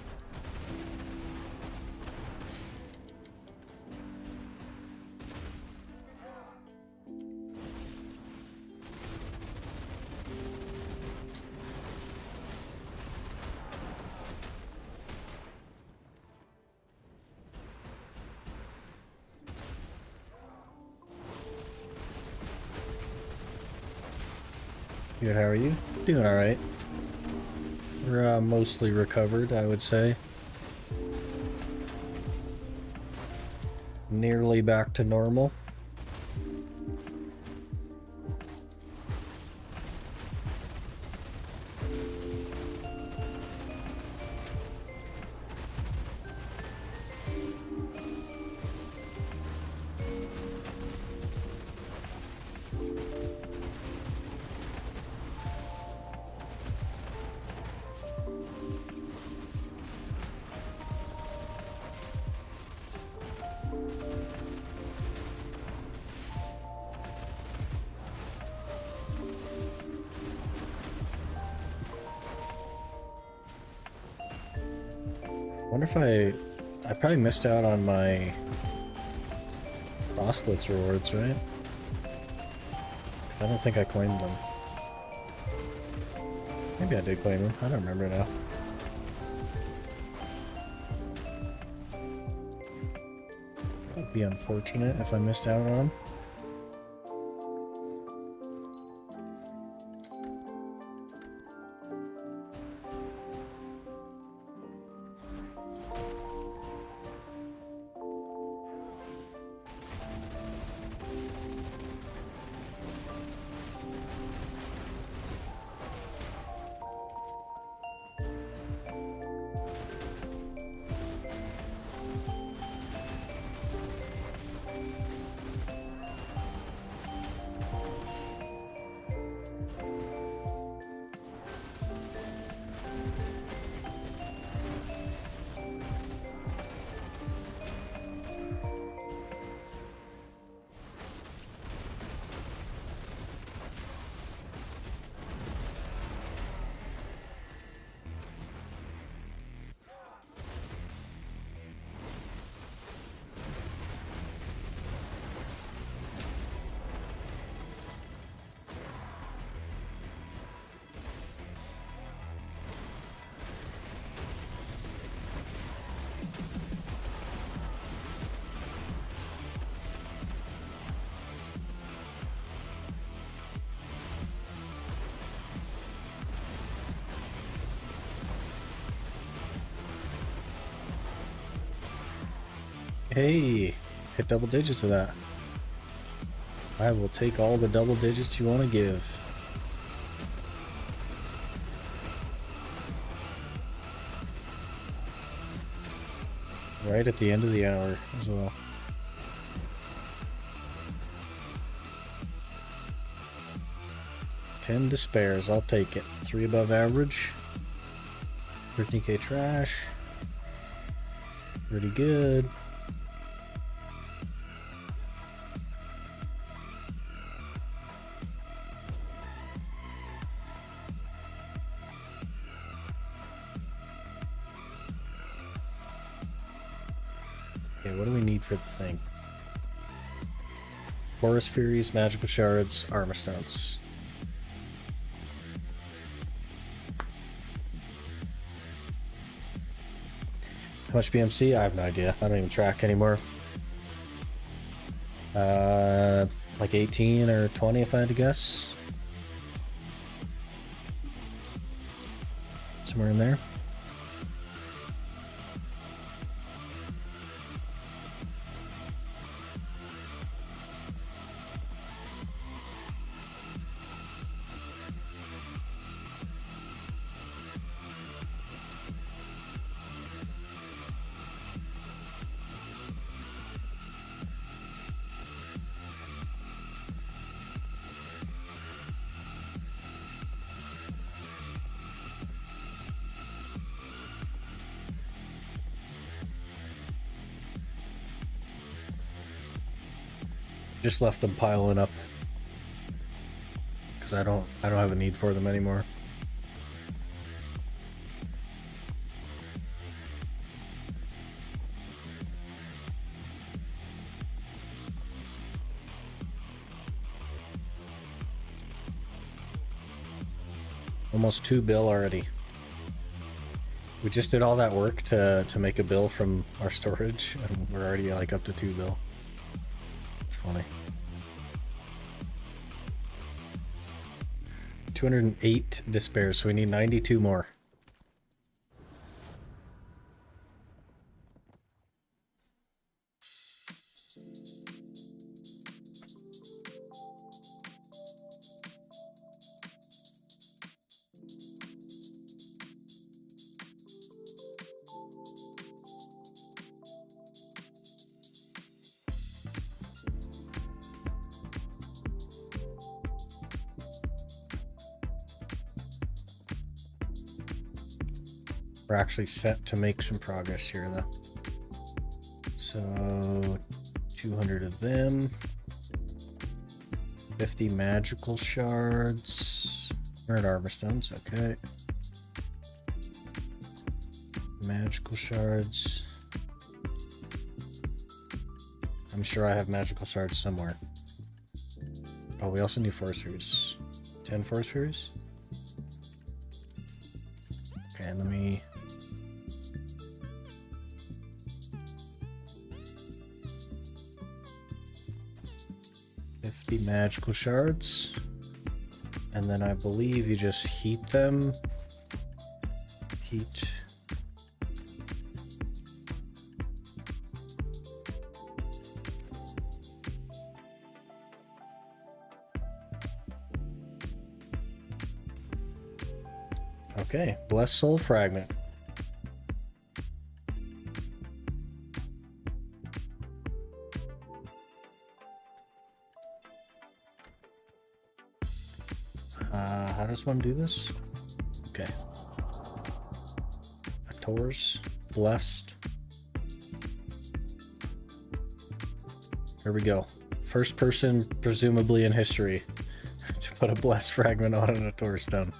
Speaker 1: Good, how are you? Doing alright. We're mostly recovered, I would say. Nearly back to normal. Wonder if I probably missed out on my boss blitz rewards, right? Because I don't think I claimed them. Maybe I did claim them. I don't remember now. That would be unfortunate if I missed out on them. Hey, hit double digits with that. I will take all the double digits you want to give. Right at the end of the hour as well. $10 despairs, I'll take it. 3 above average. 13k trash. Pretty good. Okay, what do we need for the thing? Forest Furies, Magical Shards, Armor Stones. How much BMC? I have no idea. I don't even track anymore. Like 18 or 20 if I had to guess. Somewhere in there. Just left them piling up because I don't have a need for them anymore. Almost 2 bill already. We just did all that work to make a bill from our storage, and we're already like up to 2 bill. It's funny. 208 despair, so we need 92 more. We're actually set to make some progress here, though. So, 200 of them. 50 magical shards. 100 armor stones, okay. Magical shards. I'm sure I have magical shards somewhere. Oh, we also need force furies. 10 force furies? Okay, let me... 50 magical shards, and then I believe you just heat them. Heat. Okay, blessed soul fragment. How does one do this? Okay. Ator's blessed. Here we go. First person, presumably in history, to put a blessed fragment on an Ator stone.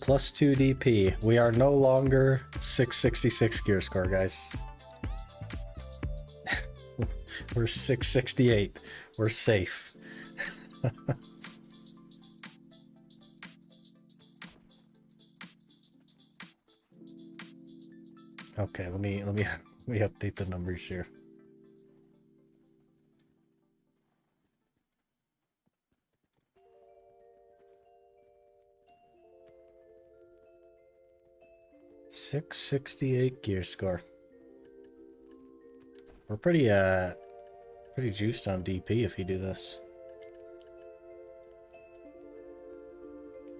Speaker 1: +2 DP. We are no longer 666 gear score, guys. We're 668. We're safe. Okay, let me update the numbers here. $668 gear score. We're pretty juiced on DP if you do this.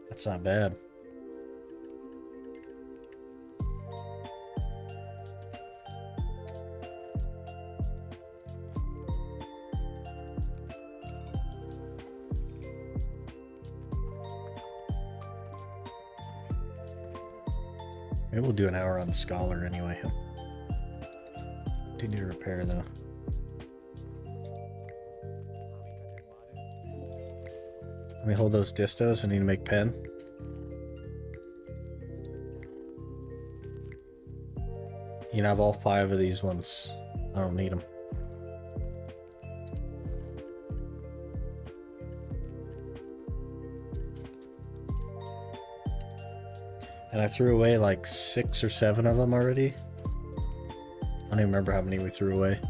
Speaker 1: That's not bad. Maybe we'll do an hour on the Scholar anyway. Do need to repair though. Let me hold those distos. I need to make pen. You can have all 5 of these ones. I don't need them. And I threw away like 6 or 7 of them already. I don't even remember how many we threw away.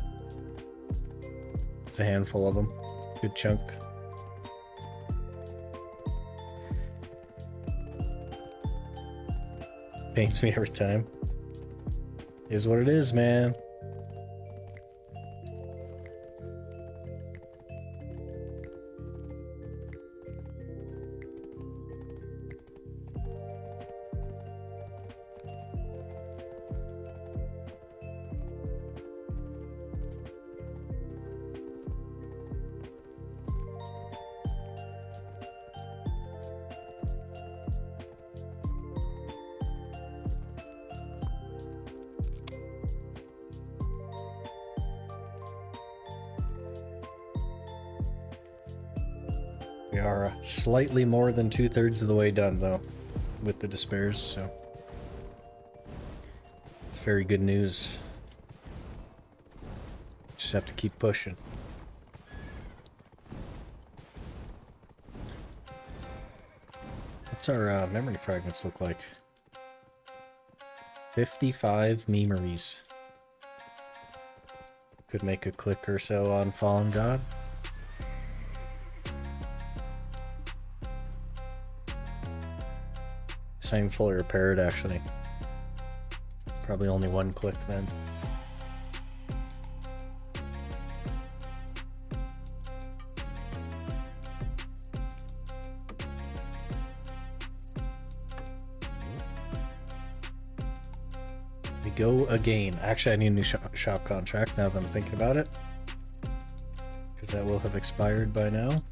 Speaker 1: It's a handful of them. Good chunk. Pains me every time. Is what it is, man. We are slightly more than 2/3 of the way done, though, with the despairs, so it's very good news. Just have to keep pushing. What's our memory fragments look like? 55 memories. Could make a click or so on Fallen God. Same fully repaired, actually. Probably only one click then. We go again. Actually, I need a new shop contract now that I'm thinking about it, because that will have expired by now.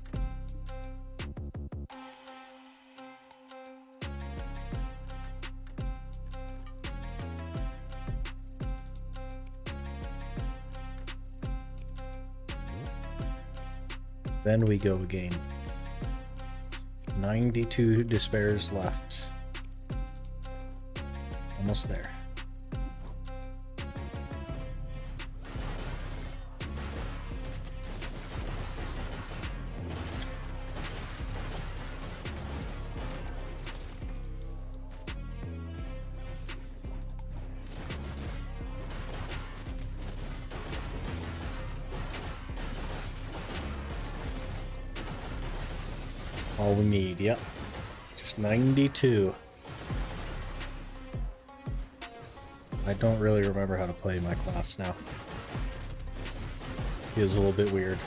Speaker 1: Then we go again. 92 despairs left. Almost there. All we need, yep. Just 92. I don't really remember how to play my class now. Feels a little bit weird.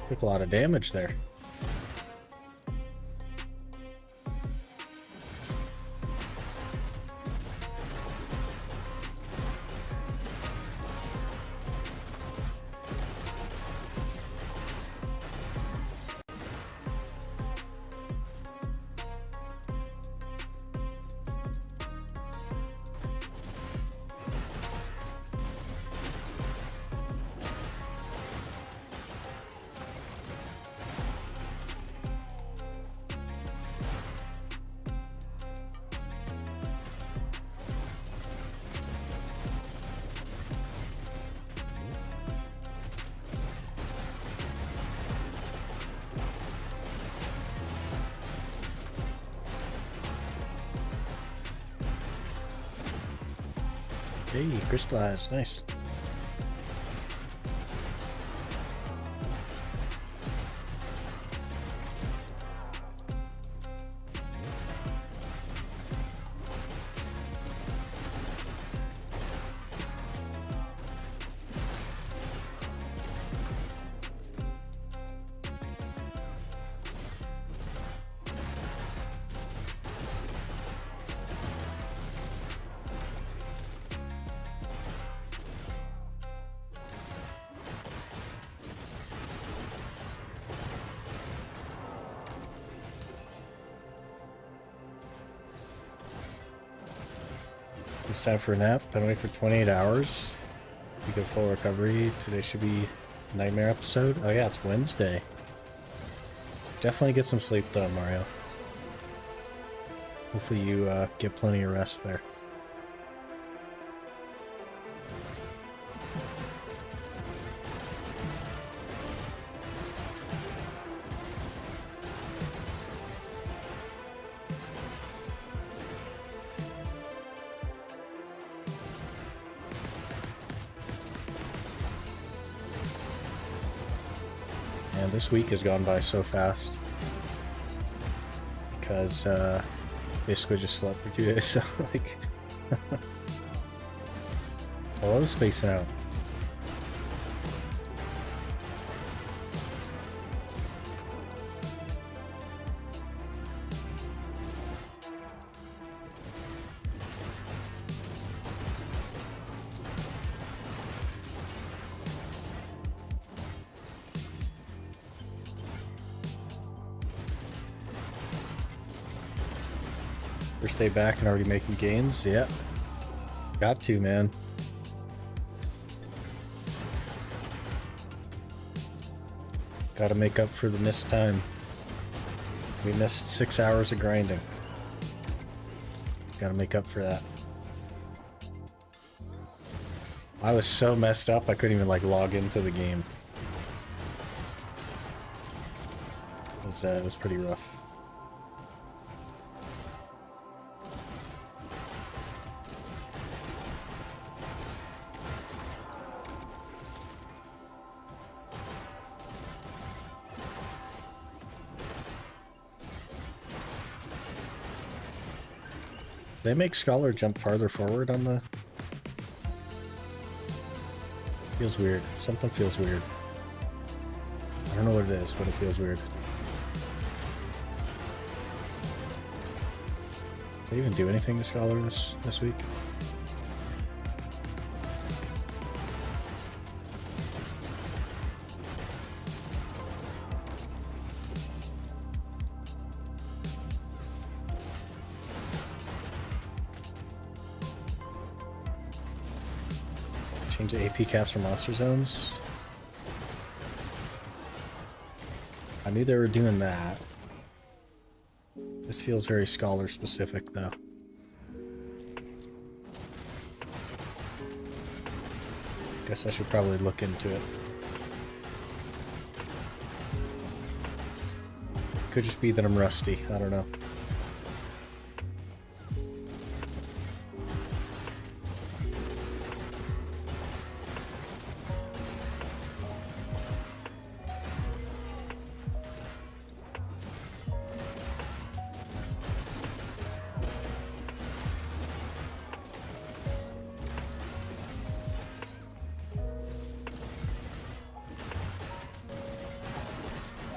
Speaker 1: Took a lot of damage there. Hey, crystallized, nice. It's time for a nap. Been awake for 28 hours. You go full recovery. Today should be nightmare episode. Oh yeah, it's Wednesday. Definitely get some sleep though, Mario. Hopefully you get plenty of rest there. And this week has gone by so fast because basically just slept for 2 days, so like I love spacing out. First day back and already making gains, yeah. Got to, man. Gotta make up for the missed time. We missed 6 hours of grinding. Gotta make up for that. I was so messed up I couldn't even like log into the game. It was pretty rough. They make Scholar jump farther forward on the... Feels weird. Something feels weird. I don't know what it is, but it feels weird. Did they even do anything to Scholar this week? Change the AP cast for monster zones. I knew they were doing that. This feels very Scholar specific though. Guess I should probably look into it. Could just be that I'm rusty, I don't know.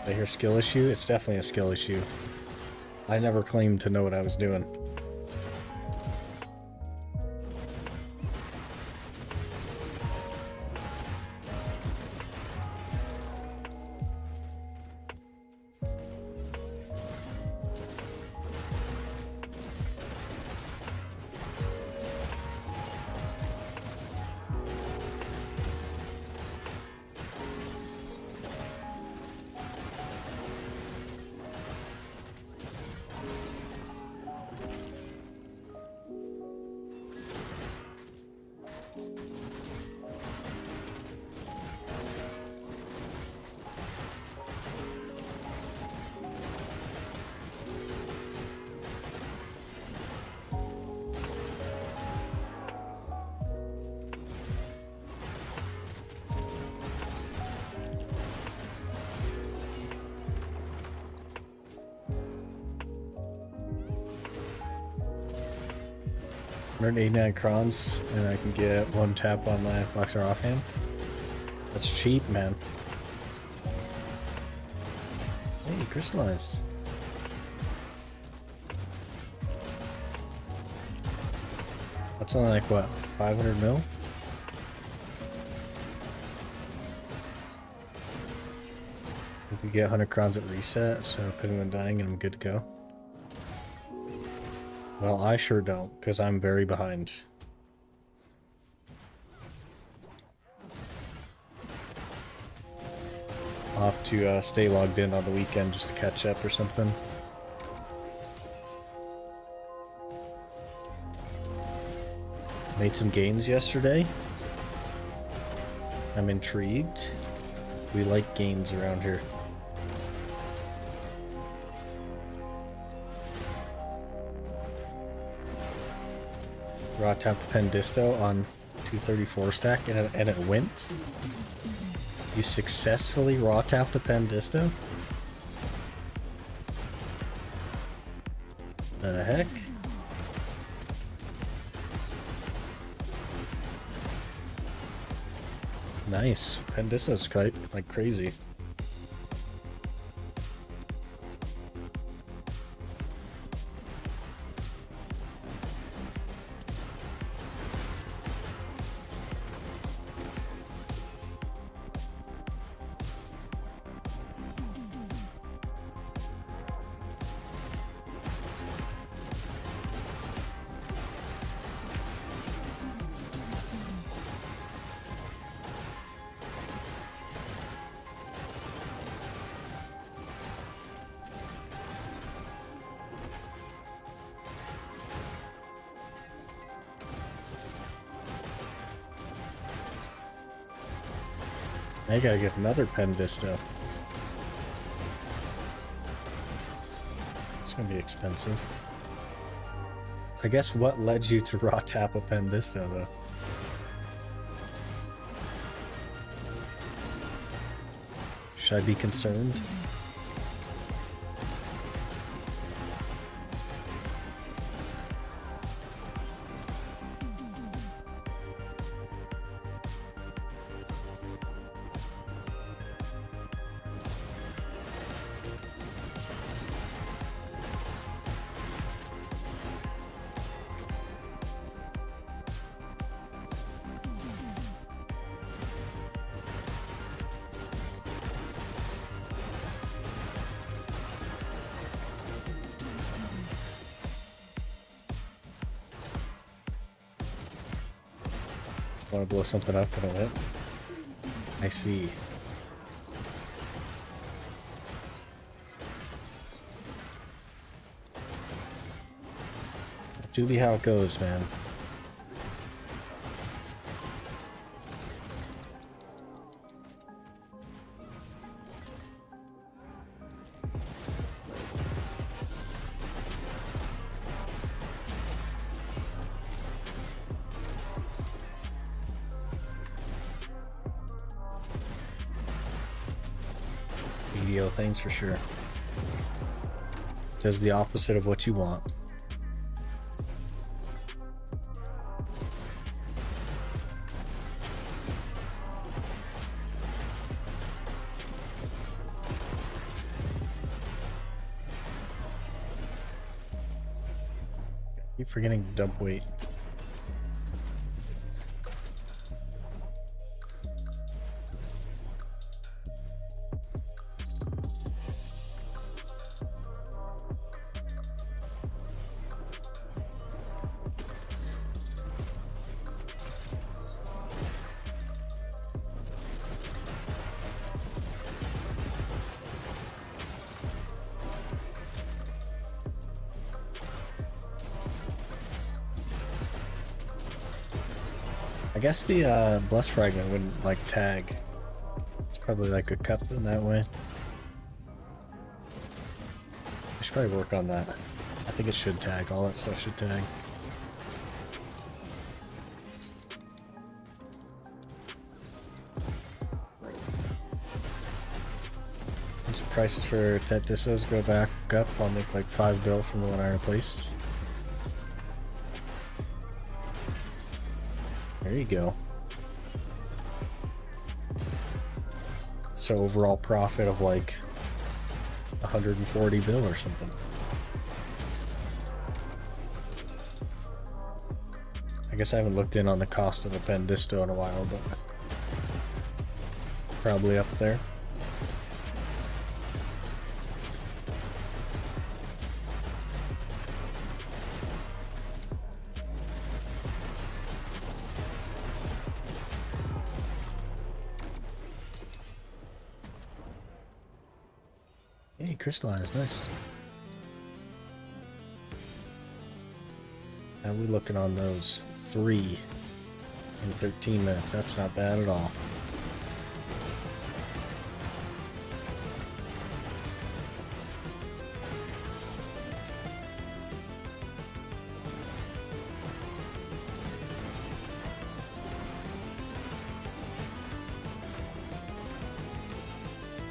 Speaker 1: I hear skill issue? It's definitely a skill issue. I never claimed to know what I was doing. $189 crons, and I can get one tap on my Boxer offhand. That's cheap, man. Hey, crystallized. That's only like, what, 500 mil? We could get 100 crons at reset, so putting them dying and I'm good to go. Well, I sure don't, because I'm very behind. I'll have to stay logged in on the weekend just to catch up or something. Made some gains yesterday. I'm intrigued. We like gains around here. Raw tapped Pendisto on 234 stack and it went? You successfully raw tapped a Pendisto? The heck? Nice. Pendisto's quite like crazy. I gotta get another pen disto. It's gonna be expensive. I guess what led you to raw tap a pen disto though? Should I be concerned? Want to blow something up in a bit? I see. That do be how it goes, man. Things for sure. Does the opposite of what you want. Keep forgetting to dump weight. I guess the blessed fragment wouldn't like tag. It's probably like a cup in that way. I should probably work on that. I think it should tag. All that stuff should tag. Once the prices for Tet Dissos go back up, I'll make like 5 bill from the one I replaced. There you go. So overall profit of like 140 bill or something. I guess I haven't looked in on the cost of a pen disto in a while, but probably up there. Hey, crystallized, nice. How are we looking on those? 3 in 13 minutes. That's not bad at all.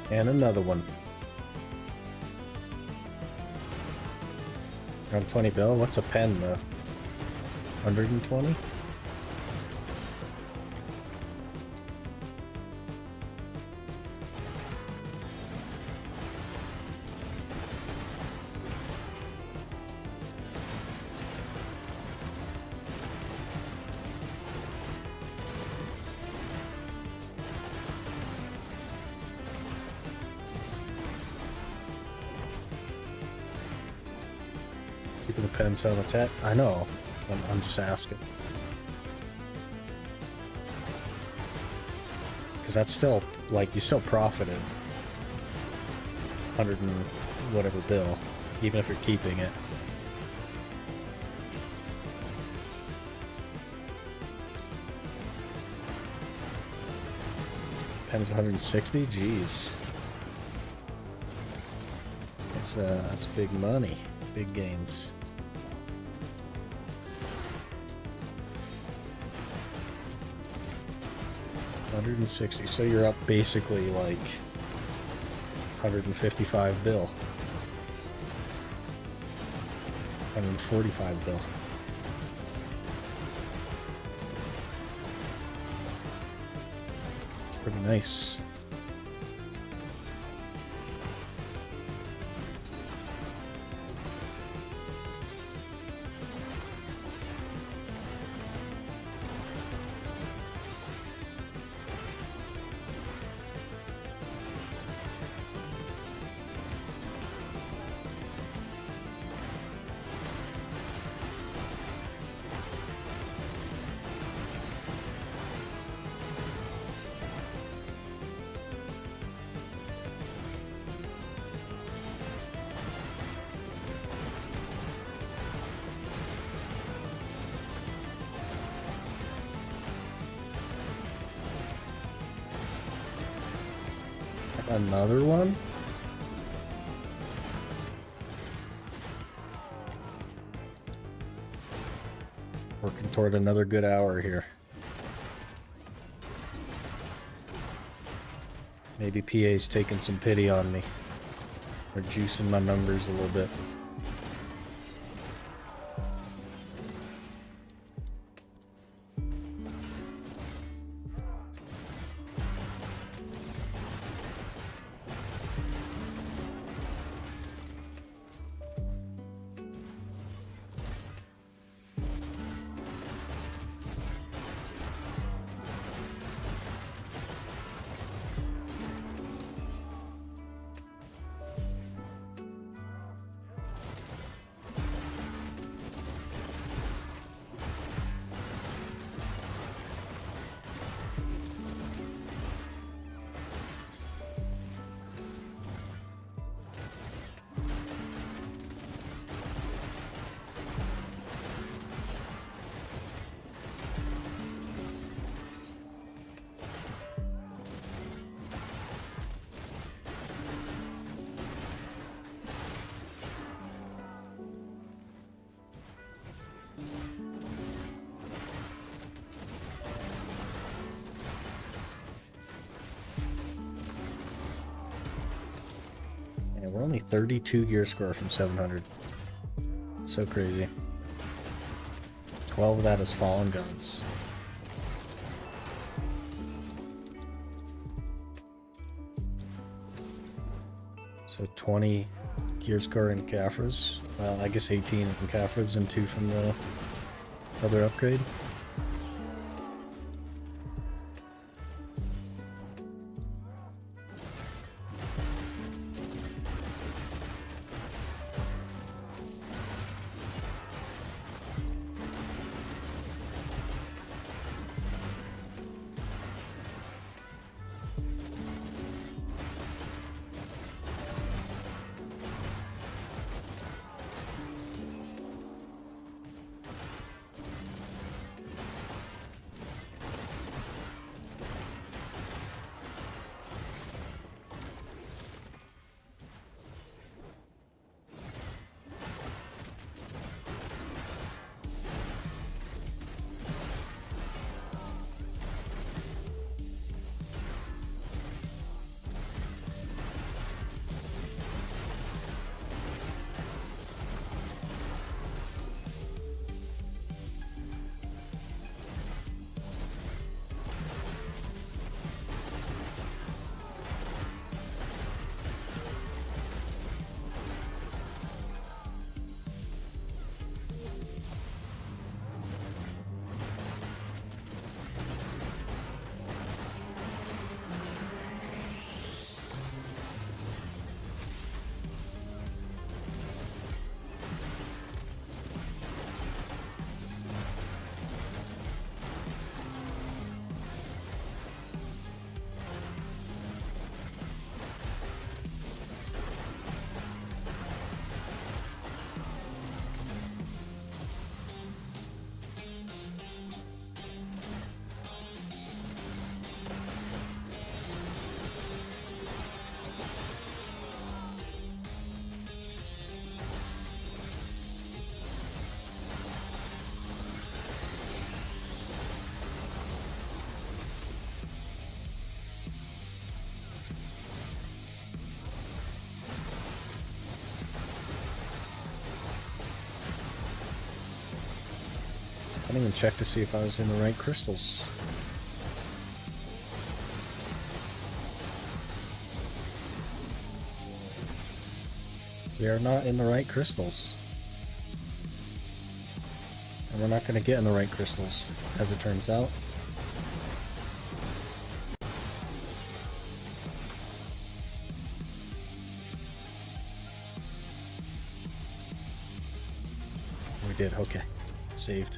Speaker 1: And another one. Around 20 bill? What's a pen though? 120? Keeping the pens on the tet? I know. I'm just asking. Because that's still, like, you still profited 100 and whatever bill, even if you're keeping it. Times 160? Jeez. That's big money. Big gains. $160. So you're up basically like 155 bill. 145 bill. It's pretty nice. Another one? Working toward another good hour here. Maybe PA's taking some pity on me. Or juicing my numbers a little bit. We're only 32 gear score from 700. It's so crazy. 12 of that is Fallen Gods. So 20 gear score in Caphras. Well, I guess 18 in Caphras and 2 from the other upgrade. didn't even check to see if I was in the right crystals. We are not in the right crystals. And we're not going to get in the right crystals, as it turns out. We did, okay. Saved.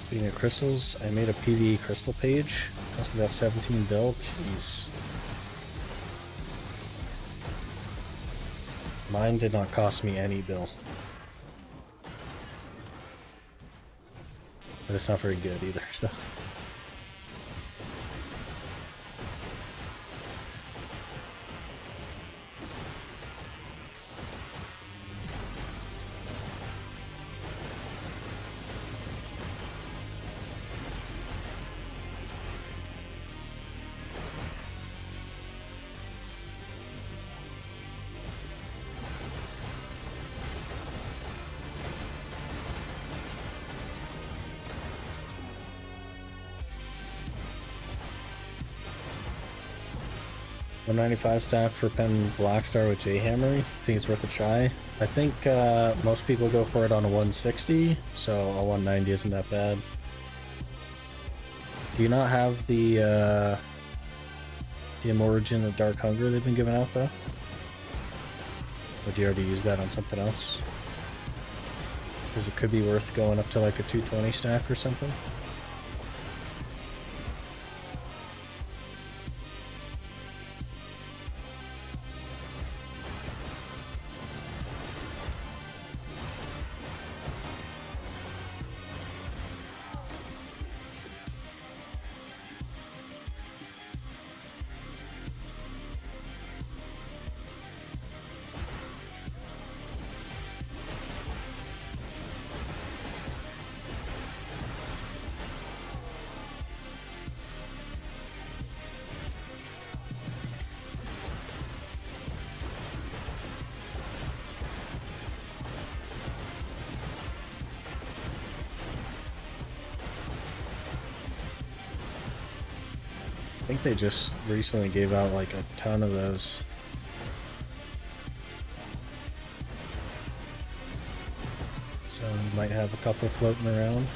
Speaker 1: Speaking of crystals, I made a PvE crystal page. Cost me about 17 bill. Jeez. Mine did not cost me any bill. But it's not very good either, so. $195 stack for Pen Blackstar with J-Hammer. I think it's worth a try. I think most people go for it on a 160, so a 190 isn't that bad. Do you not have the Origin of Dark Hunger they've been giving out though? Or do you already use that on something else? Because it could be worth going up to like a 220 stack or something. I think they just recently gave out like a ton of those. So you might have a couple floating around.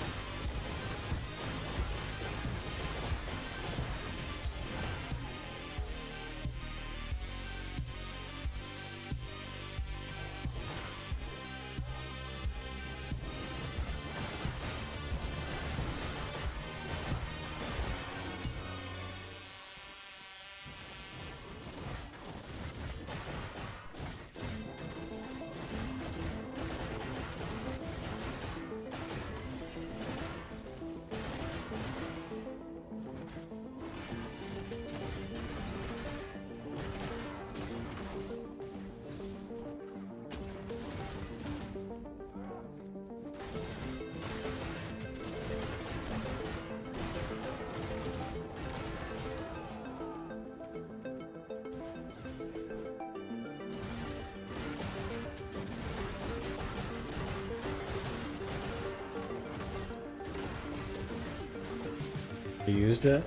Speaker 1: You used it?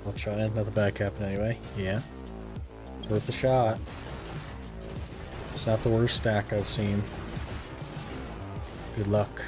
Speaker 1: I'll try another bad cap anyway. Yeah. It's worth a shot. It's not the worst stack I've seen. Good luck.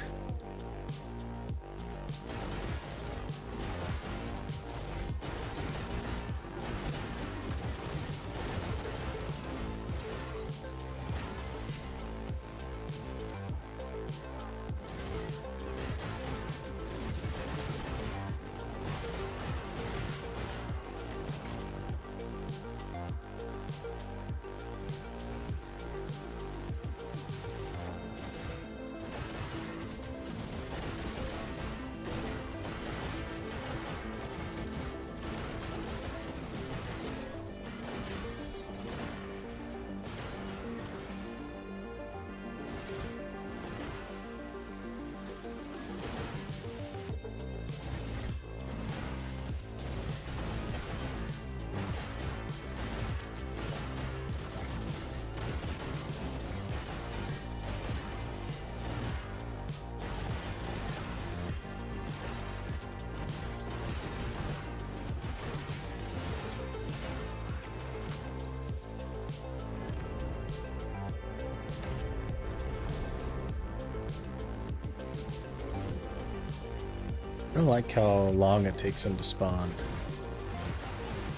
Speaker 1: I don't like how long it takes them to spawn.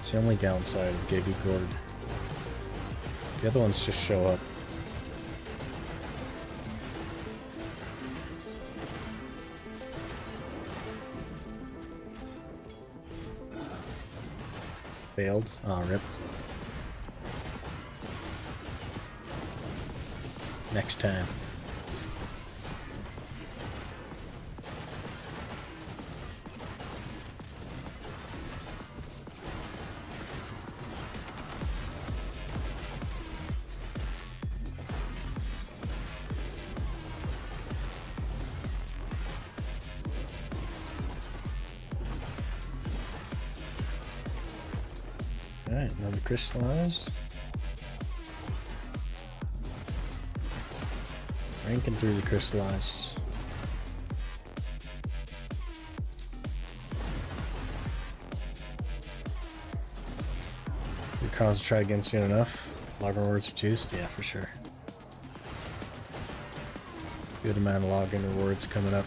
Speaker 1: It's the only downside of Gigacord. The other ones just show up. Failed. Aw, rip. Next time. Alright, another crystallized. Ranking through the crystallized. Your cards try again soon enough. Login rewards juiced? Yeah, for sure. Good amount of login rewards coming up.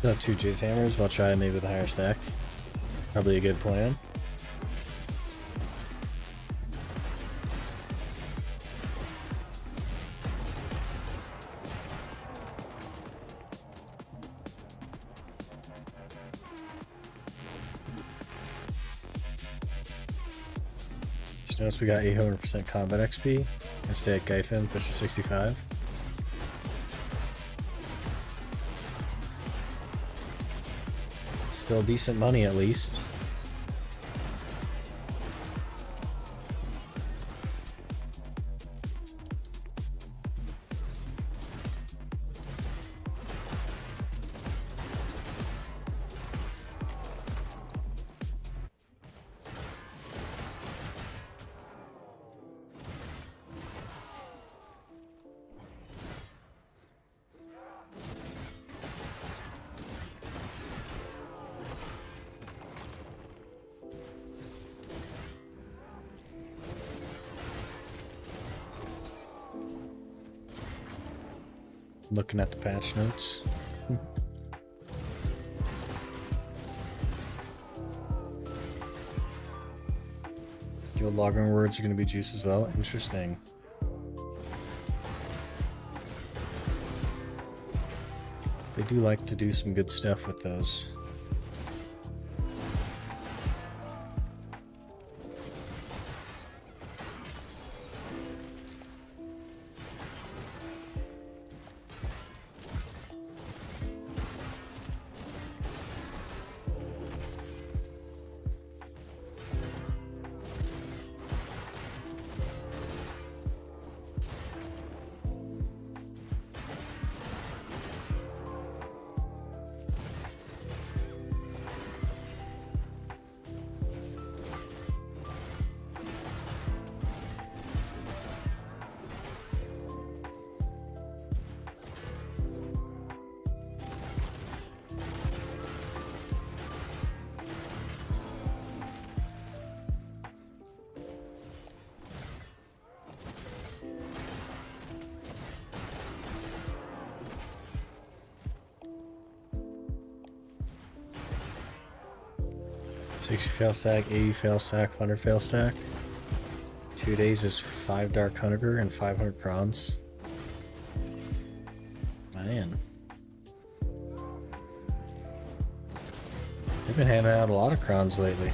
Speaker 1: No 2 J's hammers, I'll try maybe with a higher stack. Probably a good plan. Just notice we got 800% combat XP. Let's stay at Gaifin, push to 65. Still decent money at least. Looking at the patch notes. Guild login words are going to be juice as well. Interesting. They do like to do some good stuff with those. 60 fail stack, 80 fail stack, 100 fail stack. 2 days is 5 Dark Hunger and 500 crowns. Man. They've been handing out a lot of crowns lately.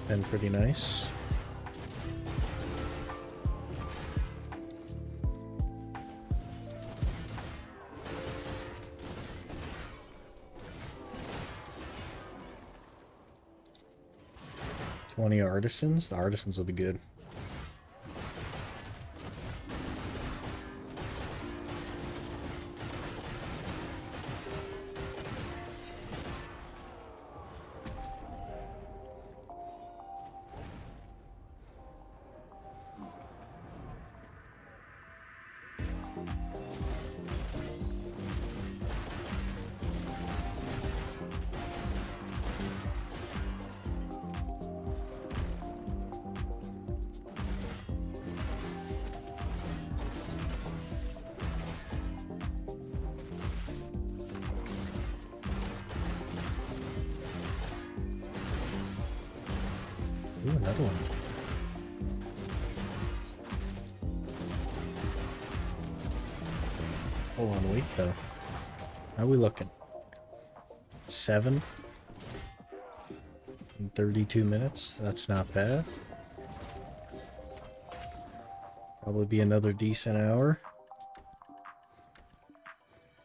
Speaker 1: Been pretty nice. $20 artisans. The artisans will be good. Ooh, another one. Hold on, wait though. How are we looking? 7 in 32 minutes. That's not bad. Probably be another decent hour.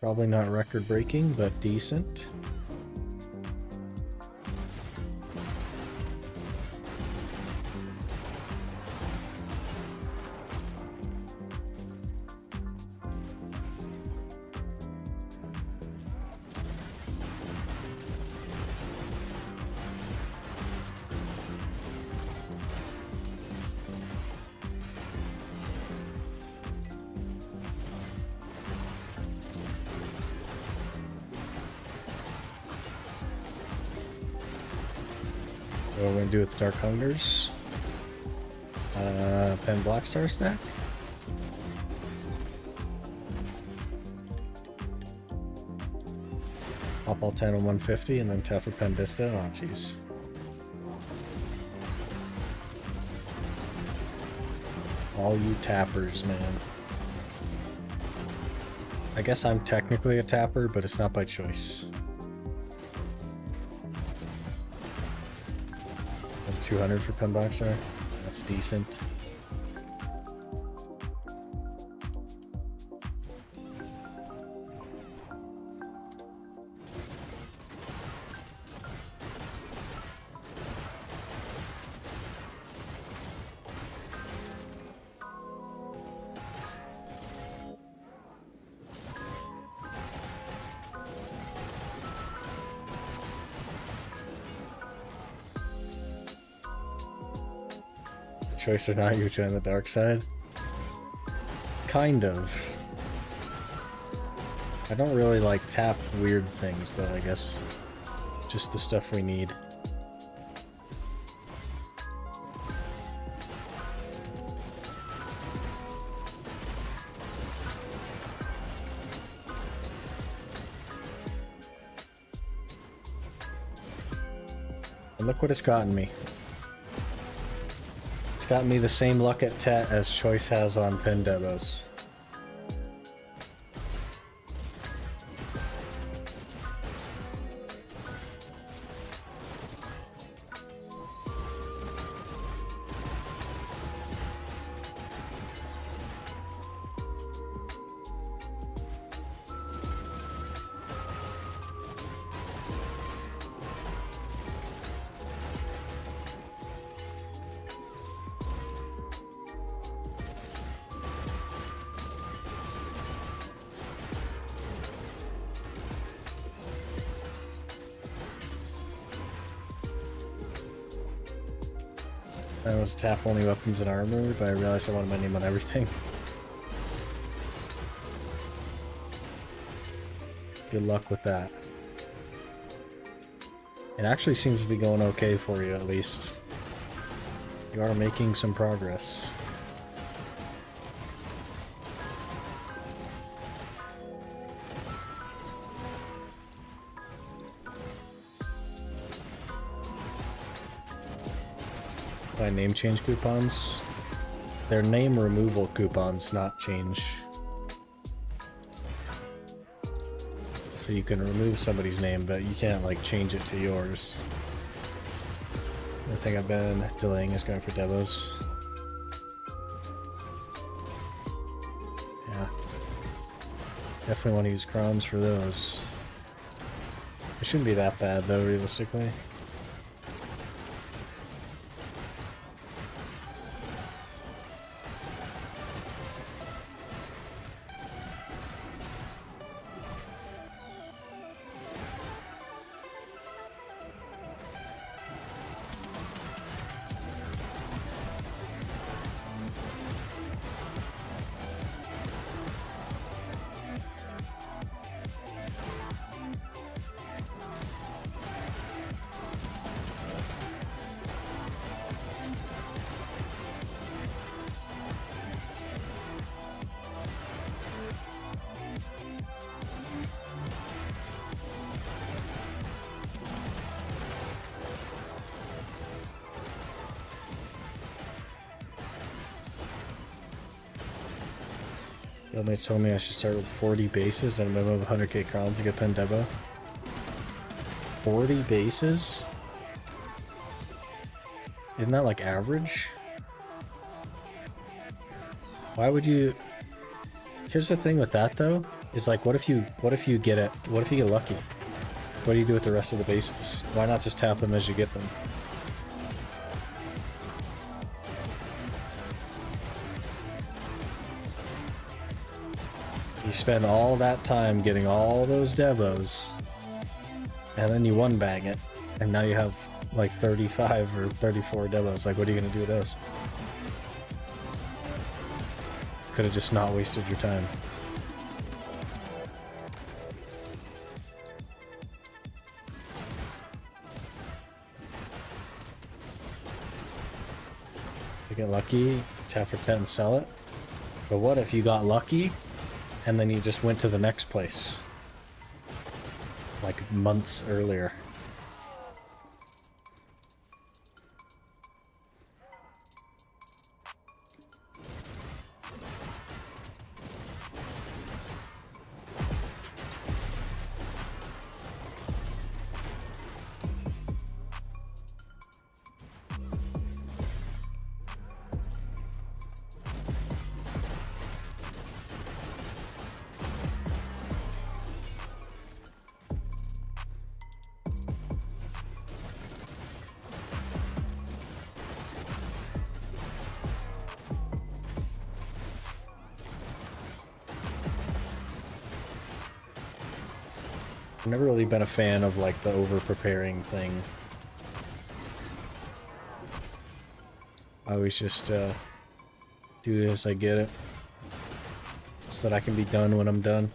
Speaker 1: Probably not record breaking, but decent. What we're gonna do with the Dark Hungers? Pen Black Star stack. Pop all 10 on 150 and then tap for Pen Dista. Oh jeez. All you tappers, man. I guess I'm technically a tapper, but it's not by choice. 200 for Pen Black Star. That's decent. Choice or not, you're on the dark side? Kind of. I don't really like tap weird things though, I guess. Just the stuff we need. And look what it's gotten me. It's got me the same luck at Tet as Choice has on Pin Debos. I was tap only weapons and armor, but I realized I wanted my name on everything. Good luck with that. It actually seems to be going okay for you, at least. You are making some progress. Buy name change coupons. They're name removal coupons, not change. So you can remove somebody's name, but you can't like change it to yours. The thing I've been delaying is going for devos. Yeah. Definitely want to use crons for those. It shouldn't be that bad though, realistically. Guildmates told me I should start with 40 bases and a minimum of 100k crowns to get pen devo. 40 bases? Isn't that like average? Why would you... Here's the thing with that though, is like what if you get it, what if you get lucky? What do you do with the rest of the bases? Why not just tap them as you get them? You spend all that time getting all those devos, and then you one bag it, and now you have like 35 or 34 devos. Like, what are you gonna do with those? Could have just not wasted your time. You get lucky, tap for 10 and sell it. But what if you got lucky and then you just went to the next place like months earlier? I've never really been a fan of like the over-preparing thing. I always just do it as I get it, so that I can be done when I'm done.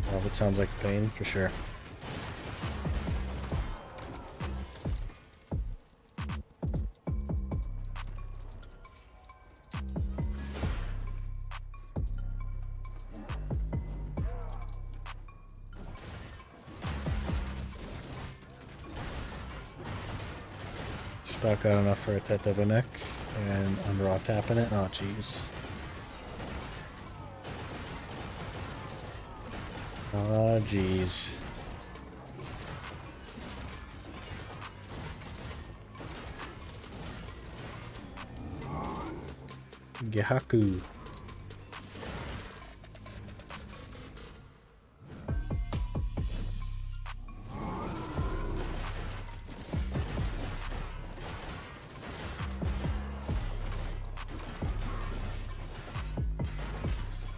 Speaker 1: Oh, that sounds like pain for sure. About got enough for a Teta neck, and I'm raw tapping it. Oh, jeez. Oh, jeez. Gehaku.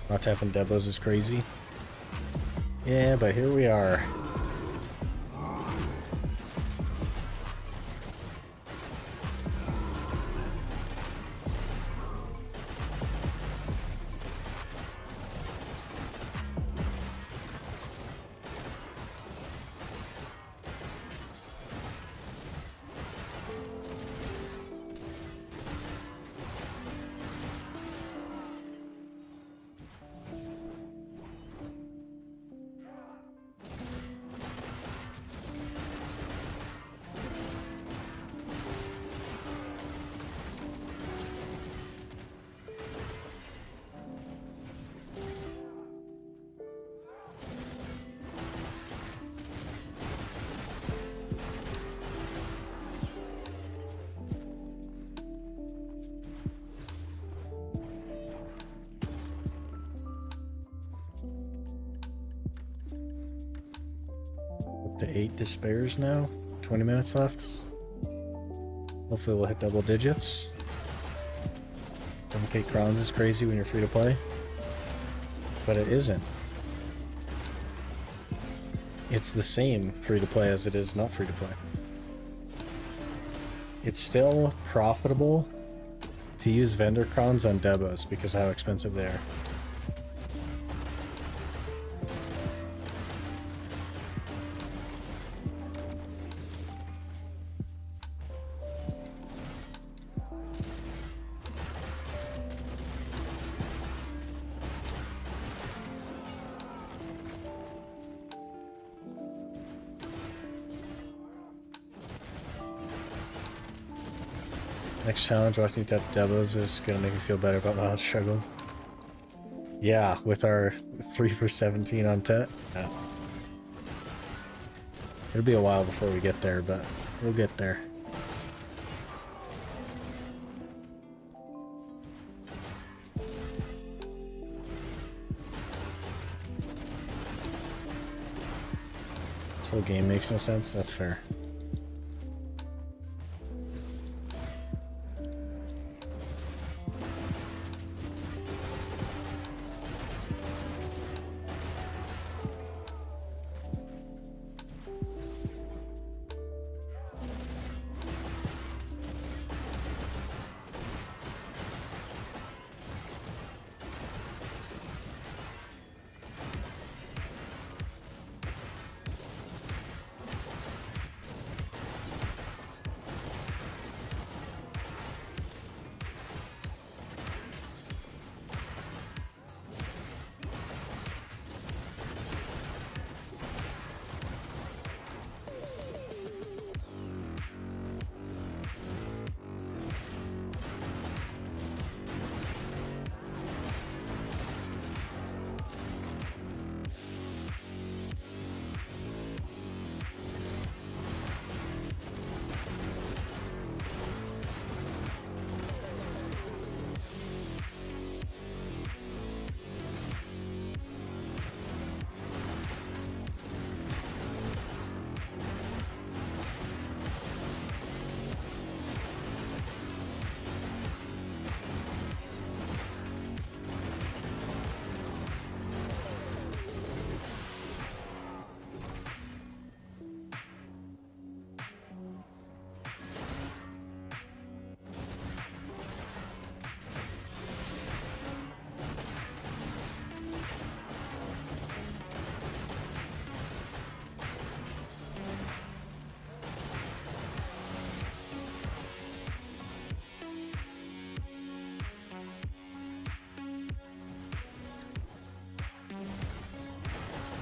Speaker 1: Not tapping Debos is crazy. Yeah, but here we are. to 8 despairs now. 20 minutes left. Hopefully we'll hit double digits. 10k crowns is crazy when you're free to play. But it isn't. It's the same free to play as it is not free to play. It's still profitable to use vendor crowns on debos because of how expensive they are. Next challenge, watching you tap debos is gonna make me feel better about my own struggles. Yeah, with our 3 for 17 on Tet. Yeah. It'll be a while before we get there, but we'll get there. This whole game makes no sense, that's fair.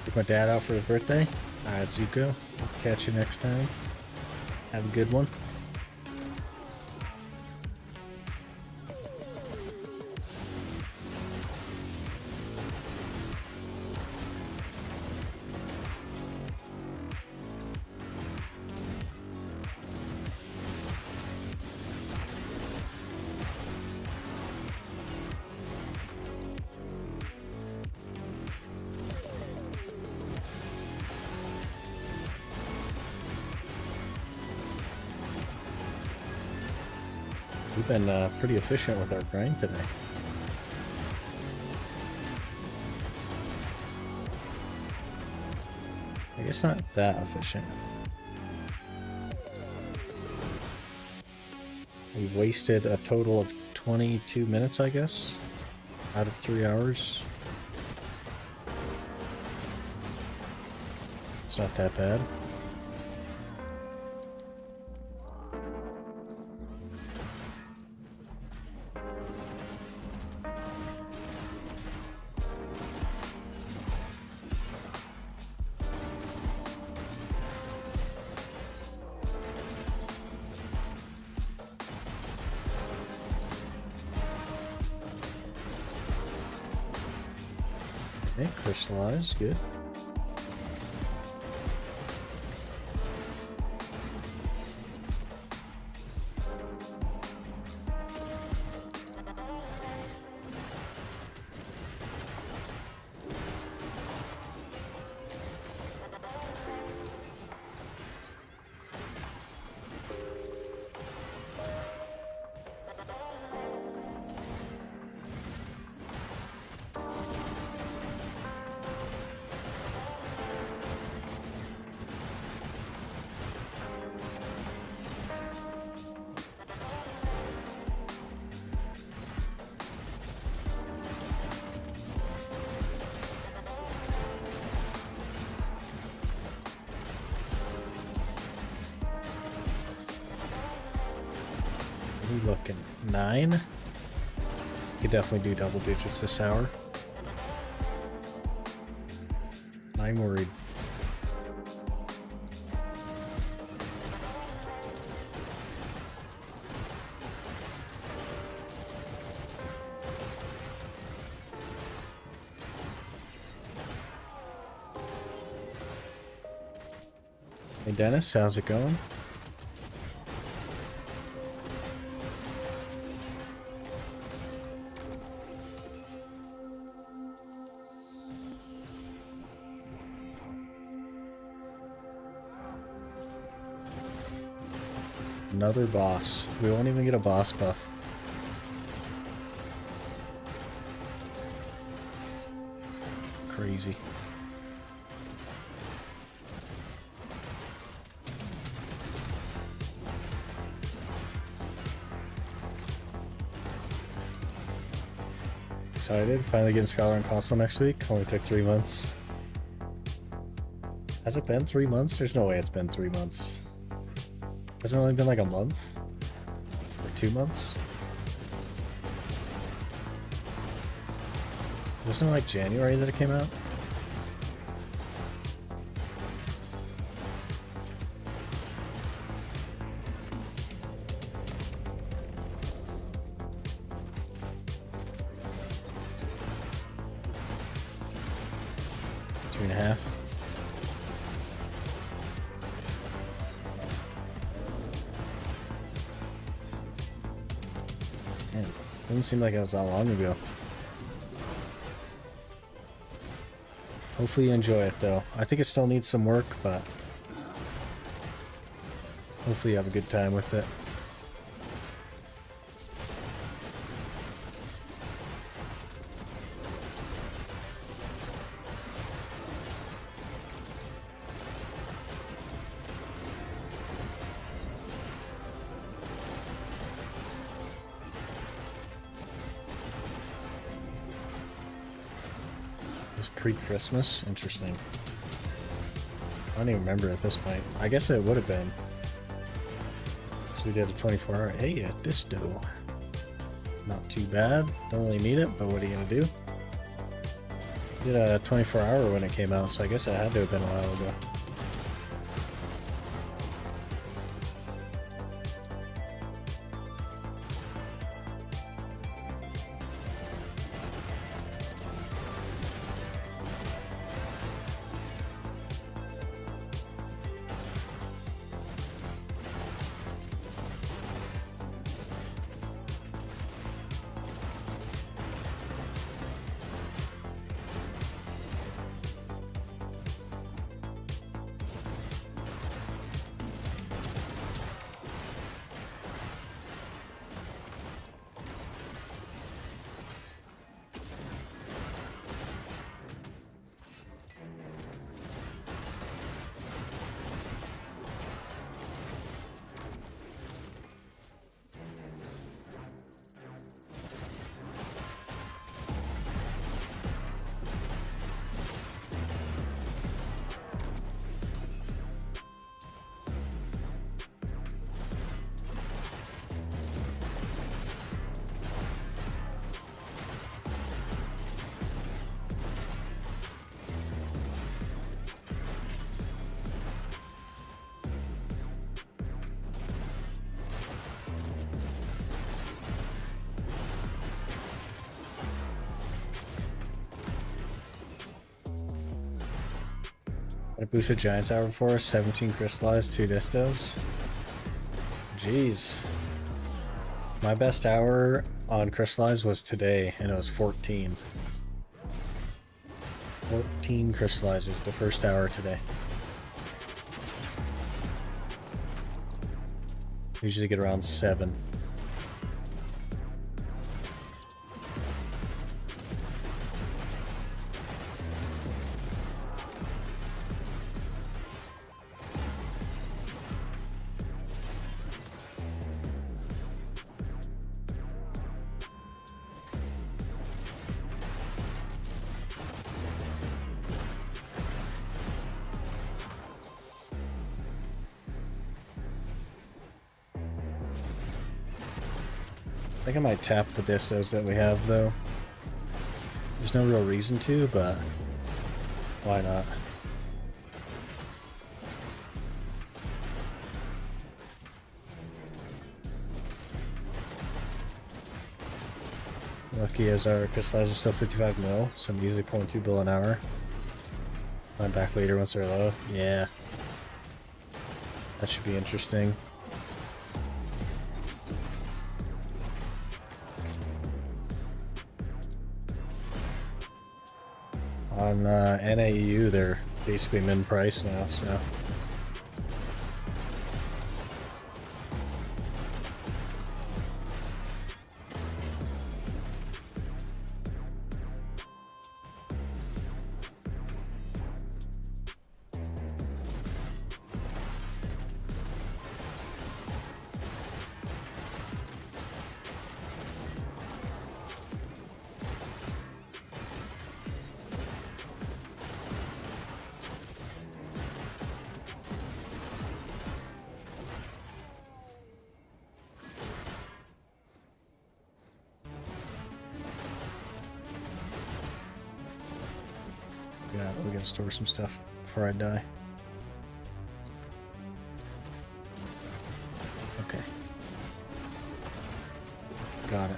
Speaker 1: Took my dad out for his birthday. Alright, Zuko. Catch you next time. Have a good one. We've been pretty efficient with our grind today. I guess not that efficient. We've wasted a total of 22 minutes, I guess, out of 3 hours. It's not that bad. Okay, crystallize, good. We looking 9. Could definitely do double digits this hour. I'm worried. Hey Dennis, how's it going? Another boss. We won't even get a boss buff. Crazy. Excited. Finally getting Scholar and Console next week. Only took 3 months. Has it been 3 months? There's no way it's been 3 months. Hasn't it only been like a month? Or 2 months? Wasn't it like January that it came out? Two and a half. Man, doesn't seem like it was that long ago. Hopefully you enjoy it though. I think it still needs some work, but hopefully you have a good time with it. Pre-Christmas? Interesting. I don't even remember at this point. I guess it would have been. So we did a 24-hour. Hey, a disto. Not too bad. Don't really need it, but what are you gonna do? Did a 24-hour when it came out, so I guess it had to have been a while ago. I boosted Giants hour before, 17 crystallized, 2 distos. Jeez. My best hour on crystallized was today, and it was 14. 14 crystallizers, the first hour today. Usually get around 7. I think I might tap the distos that we have, though. There's no real reason to, but why not? Lucky as our crystallizers still 55 mil, so I'm easily pulling 2 bill an hour. I'm back later once they're low. Yeah. That should be interesting. On NAU, they're basically min price now, so. Yeah, we gotta store some stuff before I die. Okay. Got it.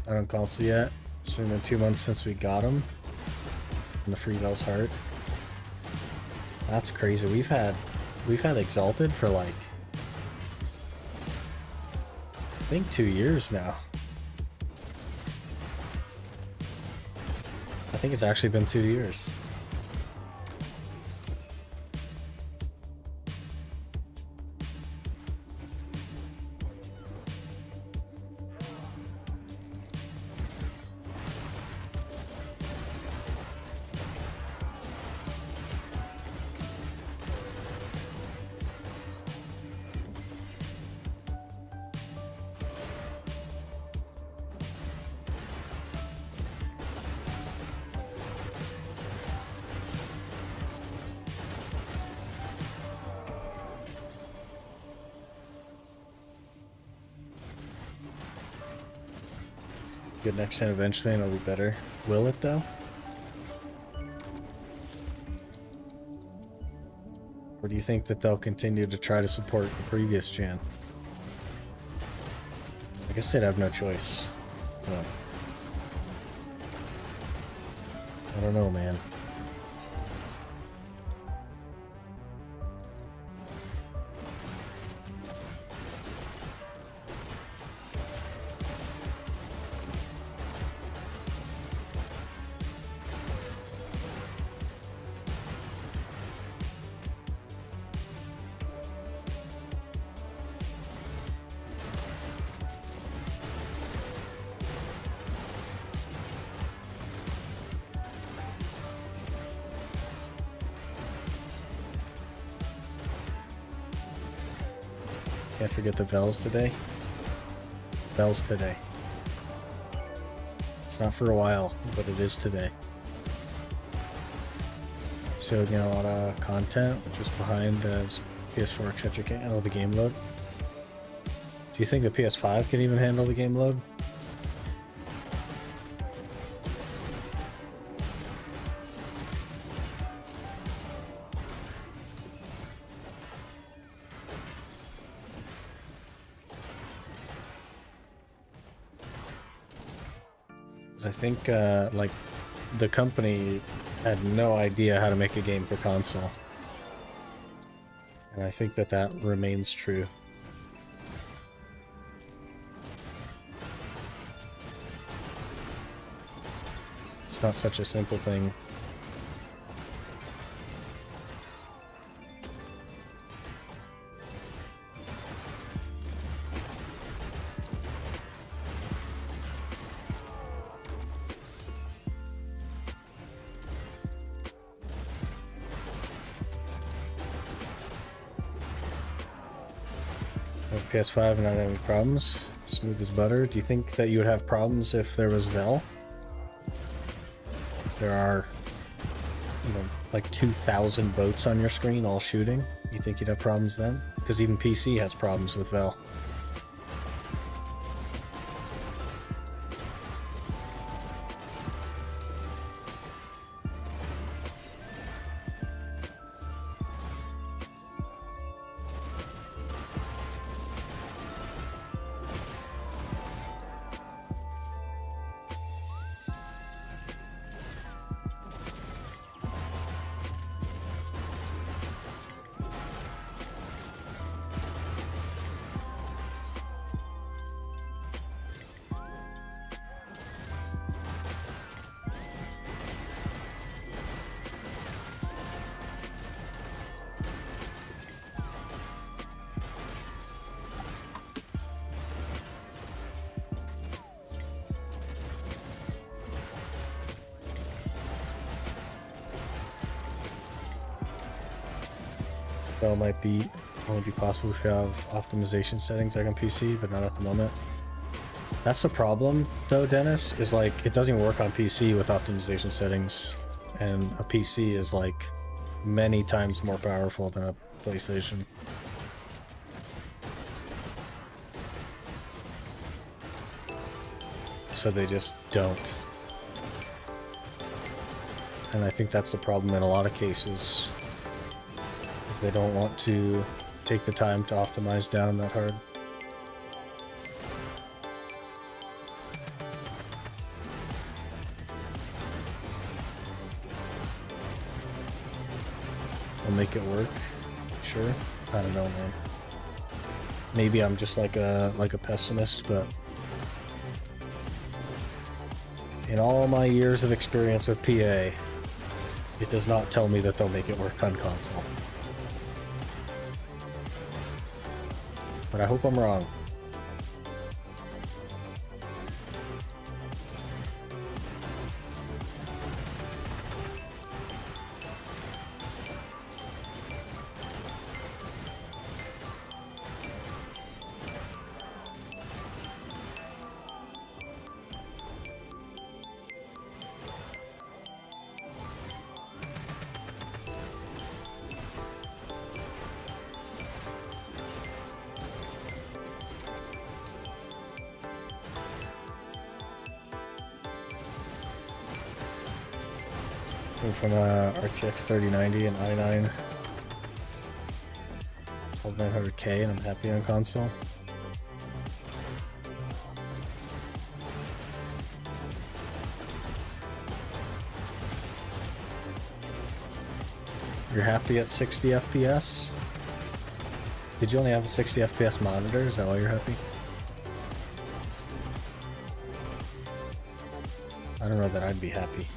Speaker 1: I don't console yet. It's been 2 months since we got him. And the free Vel's Heart. That's crazy. We've had Exalted for like I think 2 years now. I think it's actually been 2 years. Get next gen eventually and it'll be better. Will it though? Or do you think that they'll continue to try to support the previous gen? I guess they'd have no choice. But I don't know, man. Can't forget the Vels today. Vels today. It's not for a while, but it is today. So again, a lot of content, which is behind as PS4, etc. can't handle the game load. Do you think the PS5 can even handle the game load? I think like the company had no idea how to make a game for console, and I think that that remains true. It's not such a simple thing. PS5 and not have any problems. Smooth as butter. Do you think that you would have problems if there was Vel? Because there are you know, like 2,000 boats on your screen all shooting, you think you'd have problems then? Because even PC has problems with Vel. So it might be only be possible if you have optimization settings like on PC, but not at the moment. That's the problem though, Dennis, is like it doesn't even work on PC with optimization settings, and a PC is like many times more powerful than a PlayStation. So they just don't. And I think that's the problem in a lot of cases. They don't want to take the time to optimize down that hard. They'll make it work. Sure. I don't know, man. Maybe I'm just like a pessimist, but in all my years of experience with PA, it does not tell me that they'll make it work on console. But I hope I'm wrong. From RTX 3090 and i9 12900K, and I'm happy on console. You're happy at 60 FPS? Did you only have a 60 FPS monitor? Is that why you're happy? I don't know that I'd be happy.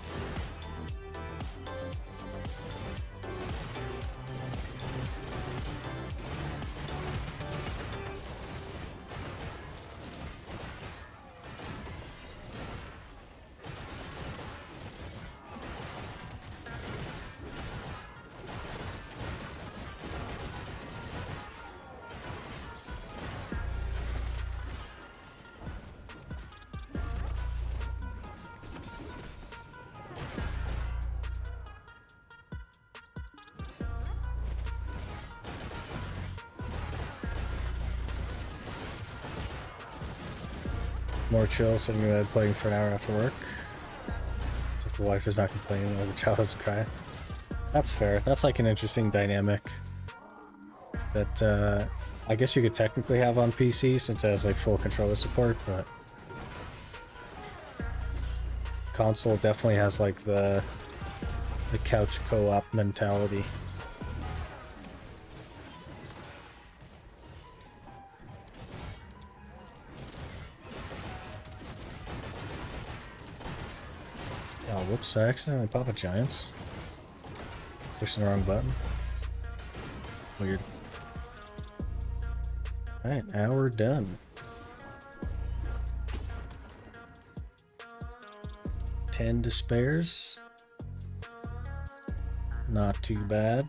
Speaker 1: More chill, sitting in bed playing for an hour after work. So if the wife is not complaining or the child doesn't cry. That's fair. That's like an interesting dynamic that I guess you could technically have on PC since it has like full controller support, but console definitely has like the couch co-op mentality. Oh, whoops, I accidentally popped a Giants. Pushing the wrong button. Weird. Alright, now we're done. Ten despairs. Not too bad.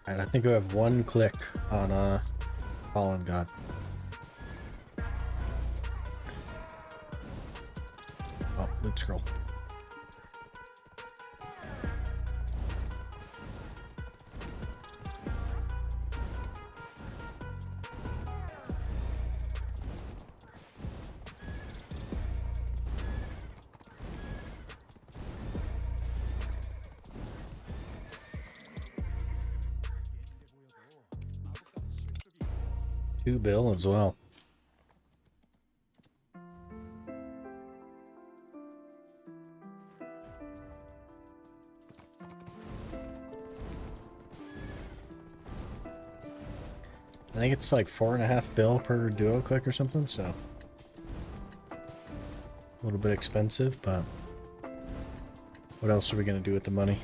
Speaker 1: Alright, I think we have one click on Fallen God. Oh, loot scroll. Two bill as well. I think it's like 4.5 bill per duo click or something, so a little bit expensive, but what else are we gonna do with the money?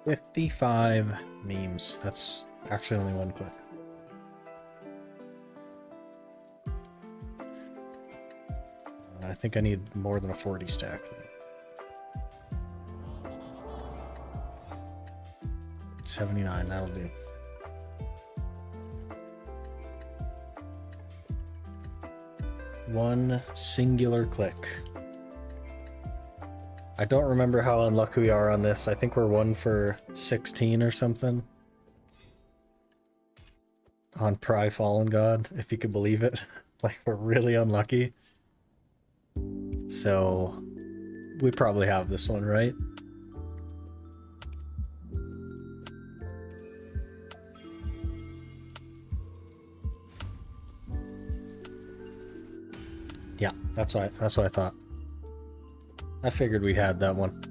Speaker 1: $55 memes. That's actually only one click. I think I need more than a 40 stack. 79, that'll do. One singular click. I don't remember how unlucky we are on this. I think we're 1 for 16 or something. On Pry Fallen God, if you could believe it. Like, we're really unlucky. So, we probably have this one, right? Yeah, that's what I thought. I figured we'd had that one.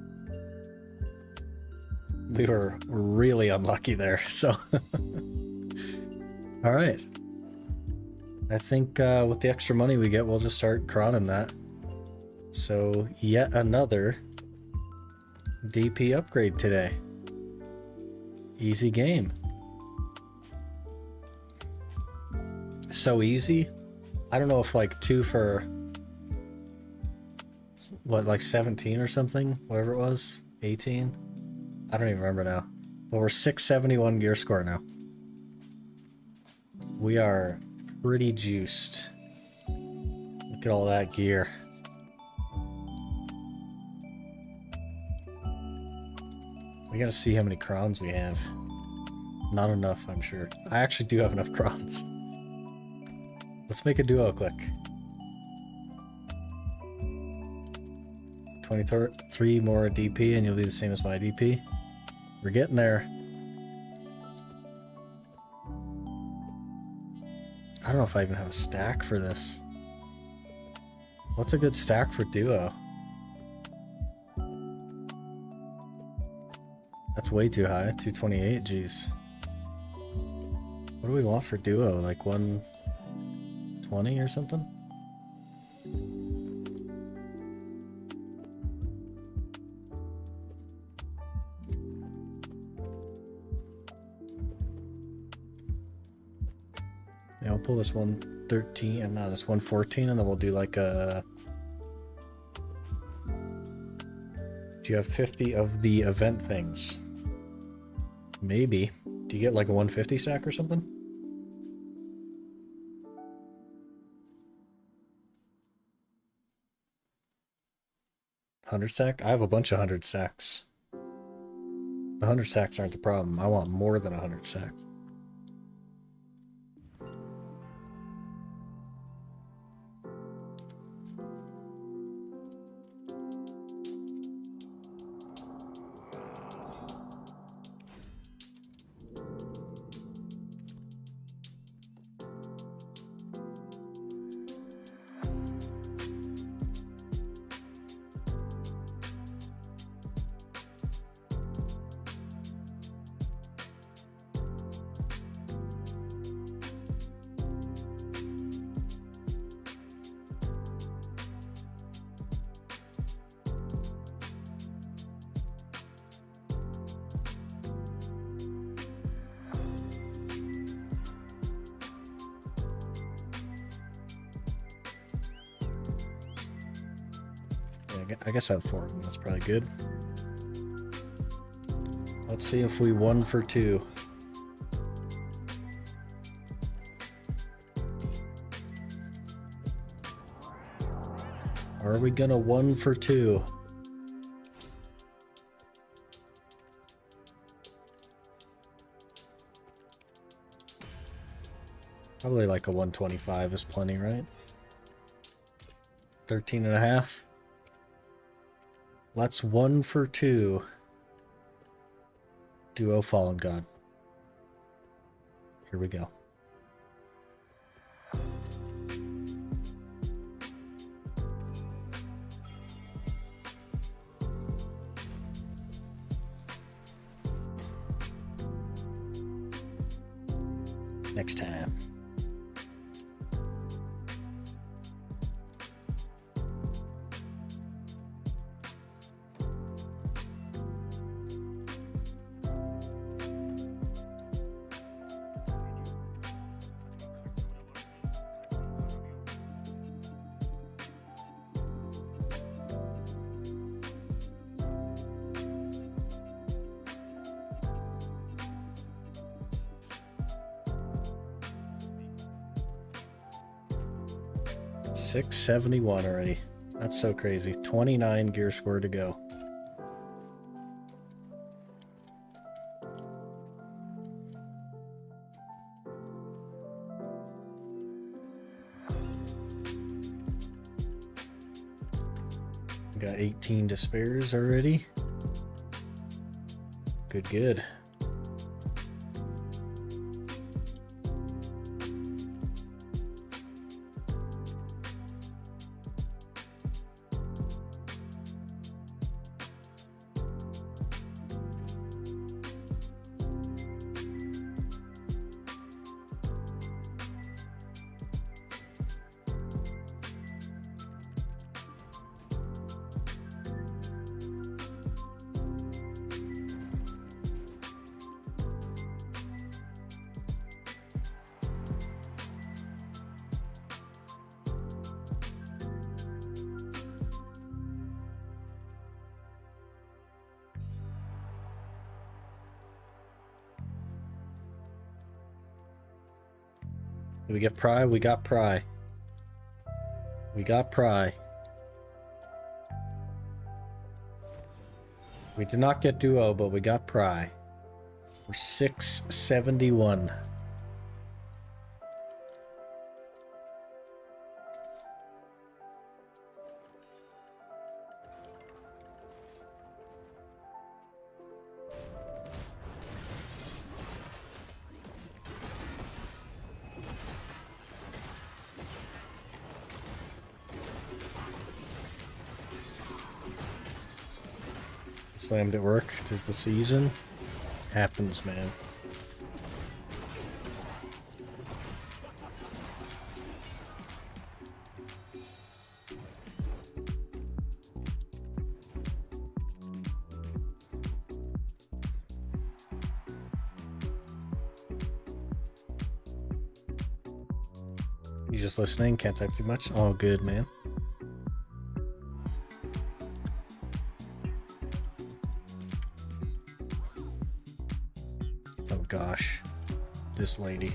Speaker 1: We were really unlucky there, so... Alright. I think with the extra money we get, we'll just start crawling that. So, yet another DP upgrade today. Easy game. So easy. I don't know if like 2 for... what, like 17 or something? Whatever it was? 18? I don't even remember now. But we're 671 gear score now. We are pretty juiced. Look at all that gear. We gotta see how many crowns we have. Not enough, I'm sure. I actually do have enough crowns. Let's make a duo click. 23 more DP and you'll be the same as my DP. We're getting there. I don't know if I even have a stack for this. What's a good stack for duo? That's way too high. 228, jeez. What do we want for duo? Like 120 or something? Yeah, I'll pull this 113 and now this 114 and then we'll do like a... Do you have 50 of the event things? Maybe. Do you get like a 150 stack or something? 100 stack? I have a bunch of 100 stacks. The 100 stacks aren't the problem. I want more than 100 stack. I guess I have 4 of them. That's probably good. Let's see if we 1 for 2. Are we gonna 1 for 2? Probably like a 125 is plenty, right? 13.5. Let's 1 for 2. Duo Fallen God. Here we go. Next time. $671 already. That's so crazy. 29 gear score to go. Got 18 despairs already. Good, good. Did we get pry? We got pry. We got pry. We did not get duo, but we got pry. For 671. Slammed at work. 'Tis the season. Happens, man. You just listening? Can't type too much? All good, man. Gosh, this lady.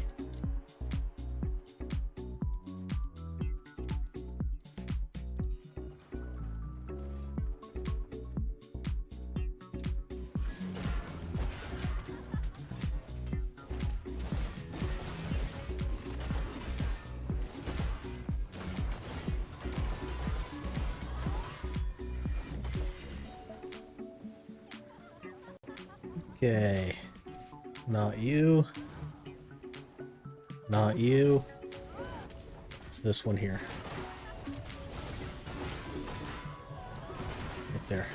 Speaker 1: Okay. Not you. Not you. It's this one here. Right there.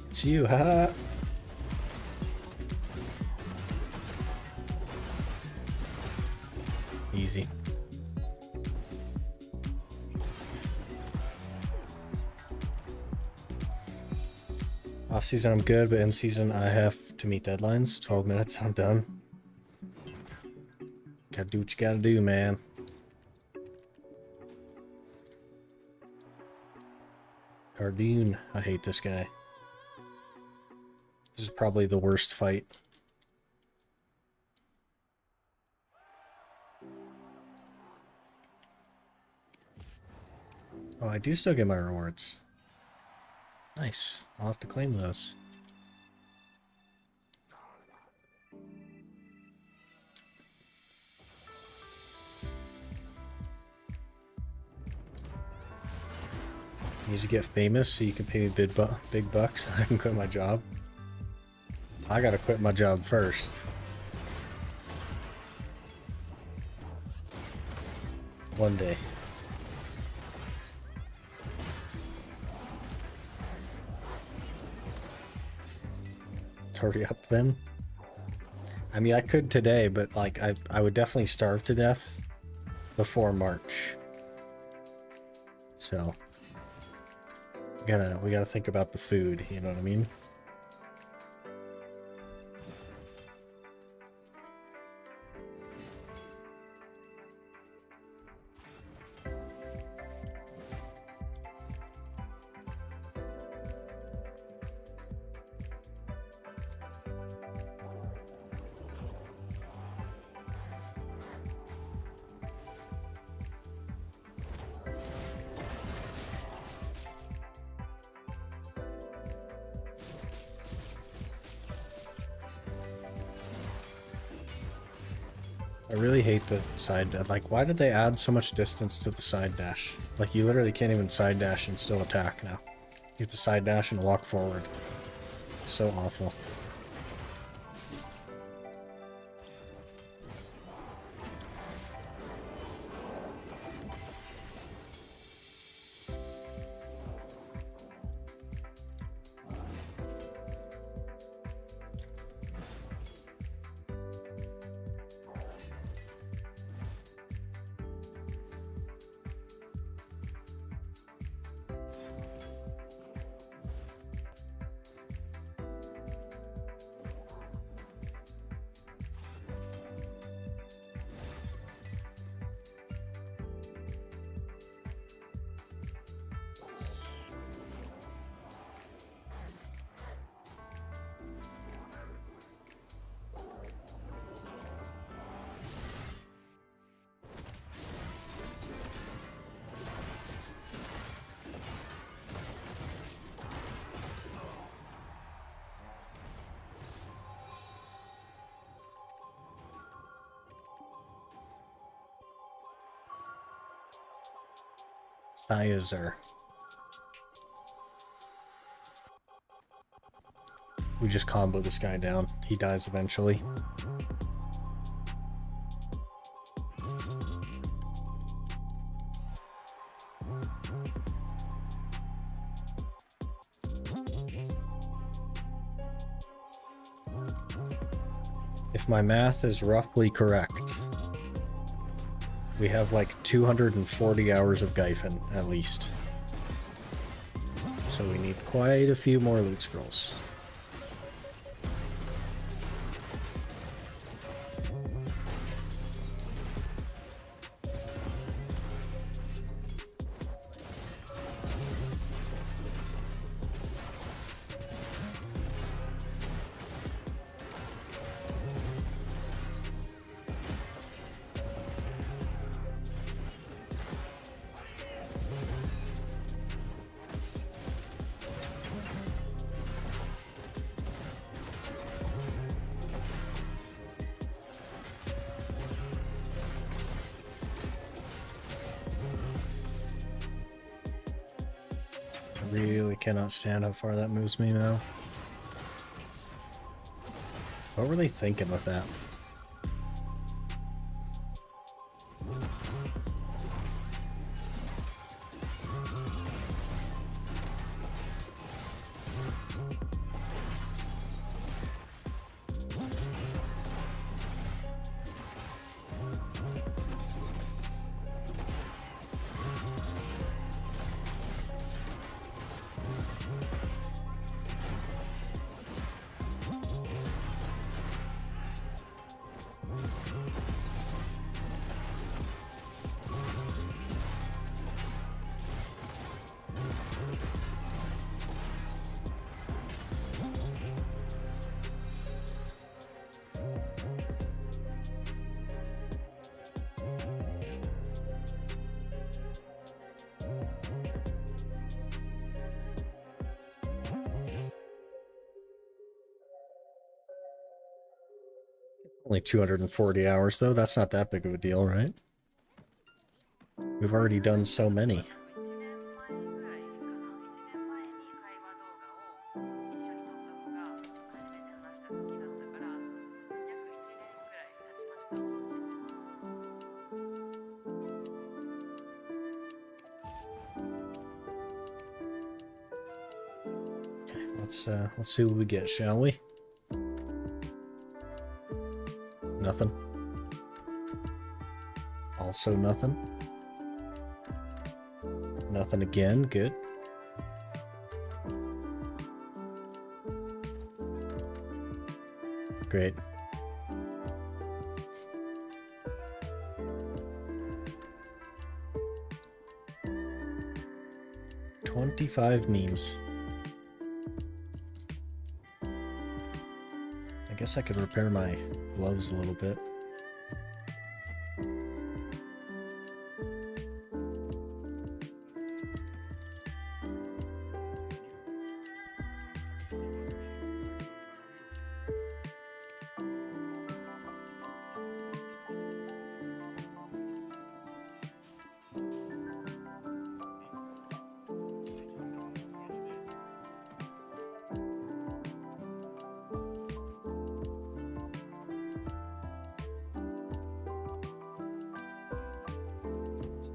Speaker 1: It's you, haha. Easy. Off season I'm good, but in season I have to meet deadlines. 12 minutes, I'm done. Gotta do what you gotta do, man. Cardoon, I hate this guy. This is probably the worst fight. Oh, I do still get my rewards. Nice. I'll have to claim those. You need to get famous so you can pay me big bucks and I can quit my job. I gotta quit my job first. One day. Hurry up then. I mean, I could today, but like I would definitely starve to death before March. So we gotta think about the food, you know what I mean? I really hate the side dash. Like, why did they add so much distance to the side dash? Like, you literally can't even side dash and still attack now. You have to side dash and walk forward. It's so awful. Thiazer. We just combo this guy down. He dies eventually. If my math is roughly correct, we have like 240 hours of Gyfin, at least. So we need quite a few more loot scrolls. really cannot stand how far that moves me now. What were they thinking with that? Only 240 hours though, that's not that big of a deal, right? We've already done so many. Okay, let's see what we get, shall we? Nothing. Also nothing. Nothing again, good. Great. $25 memes. I guess I could repair my gloves a little bit.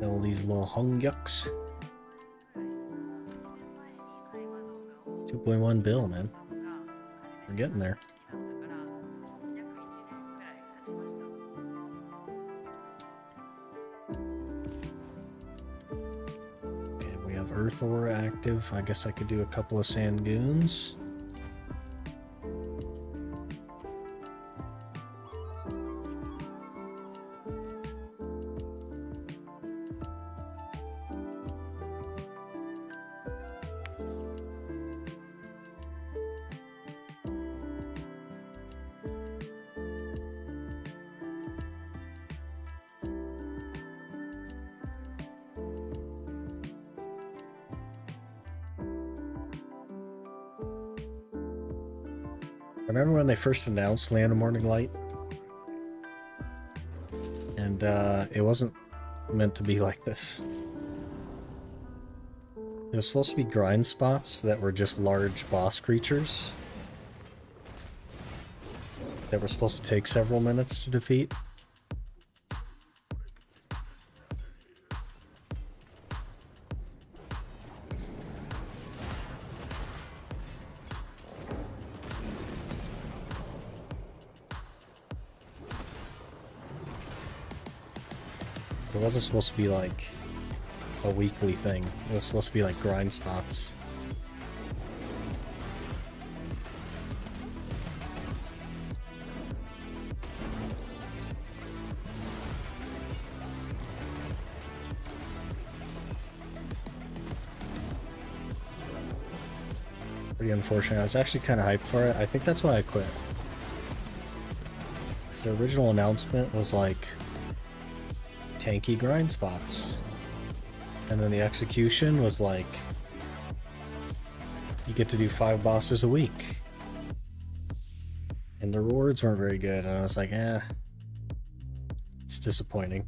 Speaker 1: All these little hung yucks. 2.1 bill, man. We're getting there. Okay, we have Earth Aura active. I guess I could do a couple of Sand Goons. Remember when they first announced Land of Morning Light? And it wasn't meant to be like this. It was supposed to be grind spots that were just large boss creatures that were supposed to take several minutes to defeat. It wasn't supposed to be like a weekly thing. It was supposed to be like grind spots. Pretty unfortunate. I was actually kind of hyped for it. I think that's why I quit. Because the original announcement was like tanky grind spots. And then the execution was like, you get to do 5 bosses a week. And the rewards weren't very good, and I was like, it's disappointing.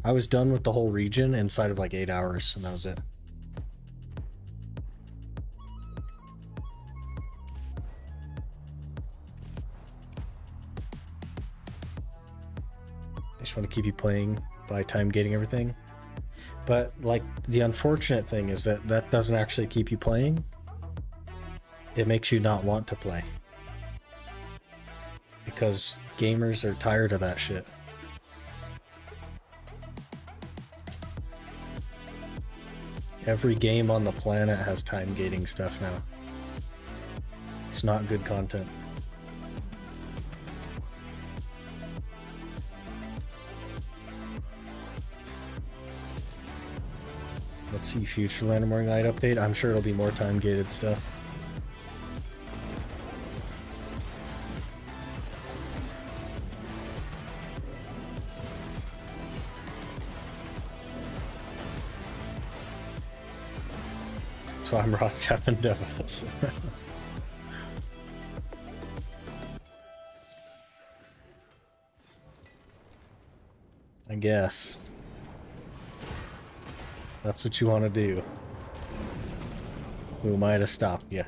Speaker 1: I was done with the whole region inside of like 8 hours, and that was it. They just want to keep you playing by time gating everything. But like the unfortunate thing is that that doesn't actually keep you playing. It makes you not want to play. Because gamers are tired of that shit. Every game on the planet has time gating stuff now. It's not good content. Let's see, future Land of Morning Light update. I'm sure it'll be more time gated stuff. That's why I'm raw tapping devils. I guess. That's what you want to do. Who am I to stop you?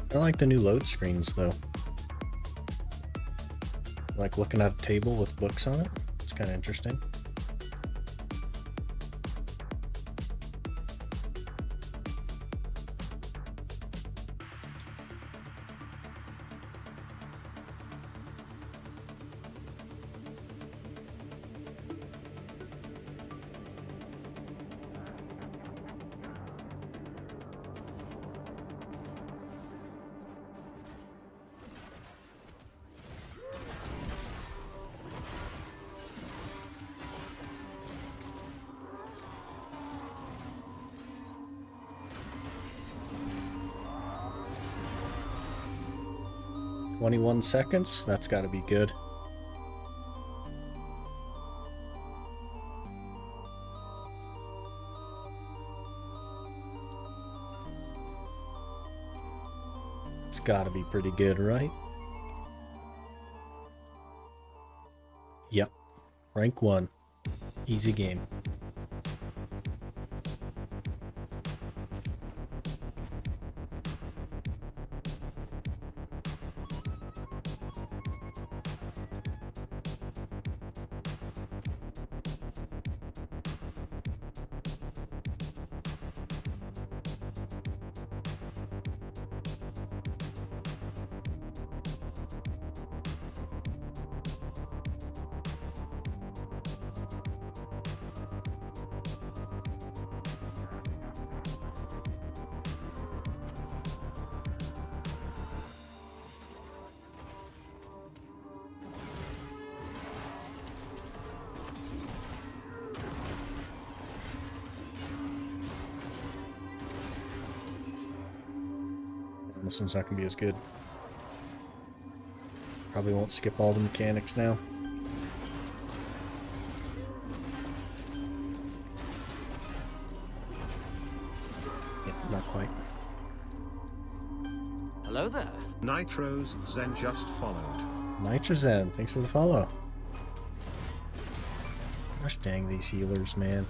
Speaker 1: I don't like the new load screens though. Like looking at a table with books on it. It's kind of interesting. "21 seconds? That's gotta be good. gotta be pretty good, right? Yep. Rank 1. Easy game. This one's not going to be as good. Probably won't skip all the mechanics now. Yeah, not quite.
Speaker 2: Hello there.
Speaker 3: Nitro's Zen just followed.
Speaker 1: Nitrozen, thanks for the follow. Gosh dang these healers, man.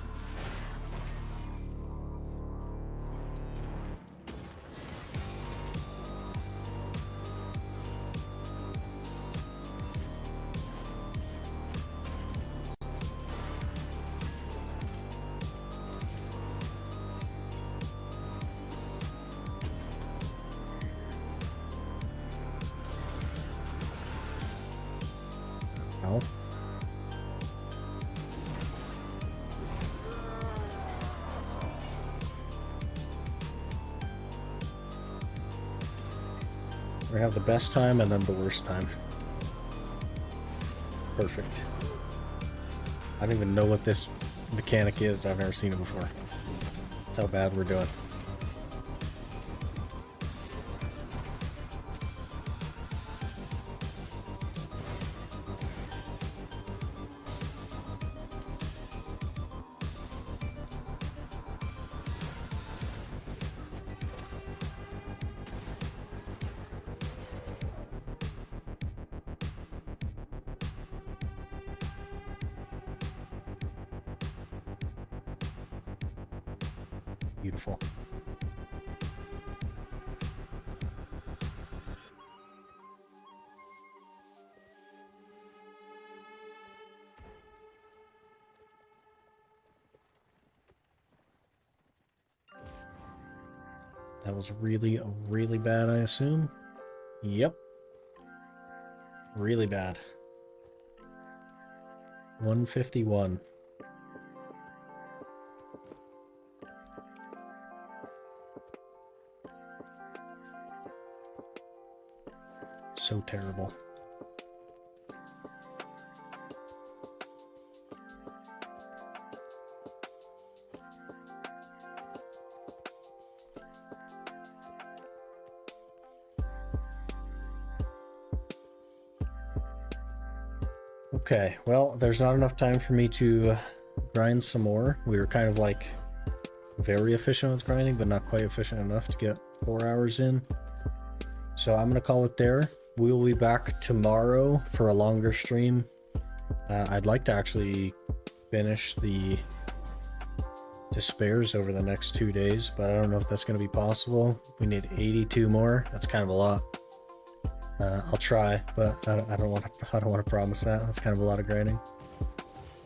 Speaker 1: Ow. We're gonna have the best time and then the worst time. Perfect. I don't even know what this mechanic is. I've never seen it before. That's how bad we're doing. Beautiful. That was really bad, I assume. Yep. Really bad. 151. So terrible. Okay, well, there's not enough time for me to grind some more. We were kind of like very efficient with grinding, but not quite efficient enough to get 4 hours in. So I'm gonna call it there. We will be back tomorrow for a longer stream. I'd like to actually finish the despairs over the next 2 days, but I don't know if that's going to be possible. We need 82 more. That's kind of a lot. I'll try, but I don't want to promise that. That's kind of a lot of grinding.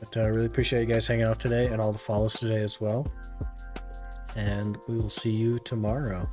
Speaker 1: But I really appreciate you guys hanging out today and all the follows today as well. And we will see you tomorrow.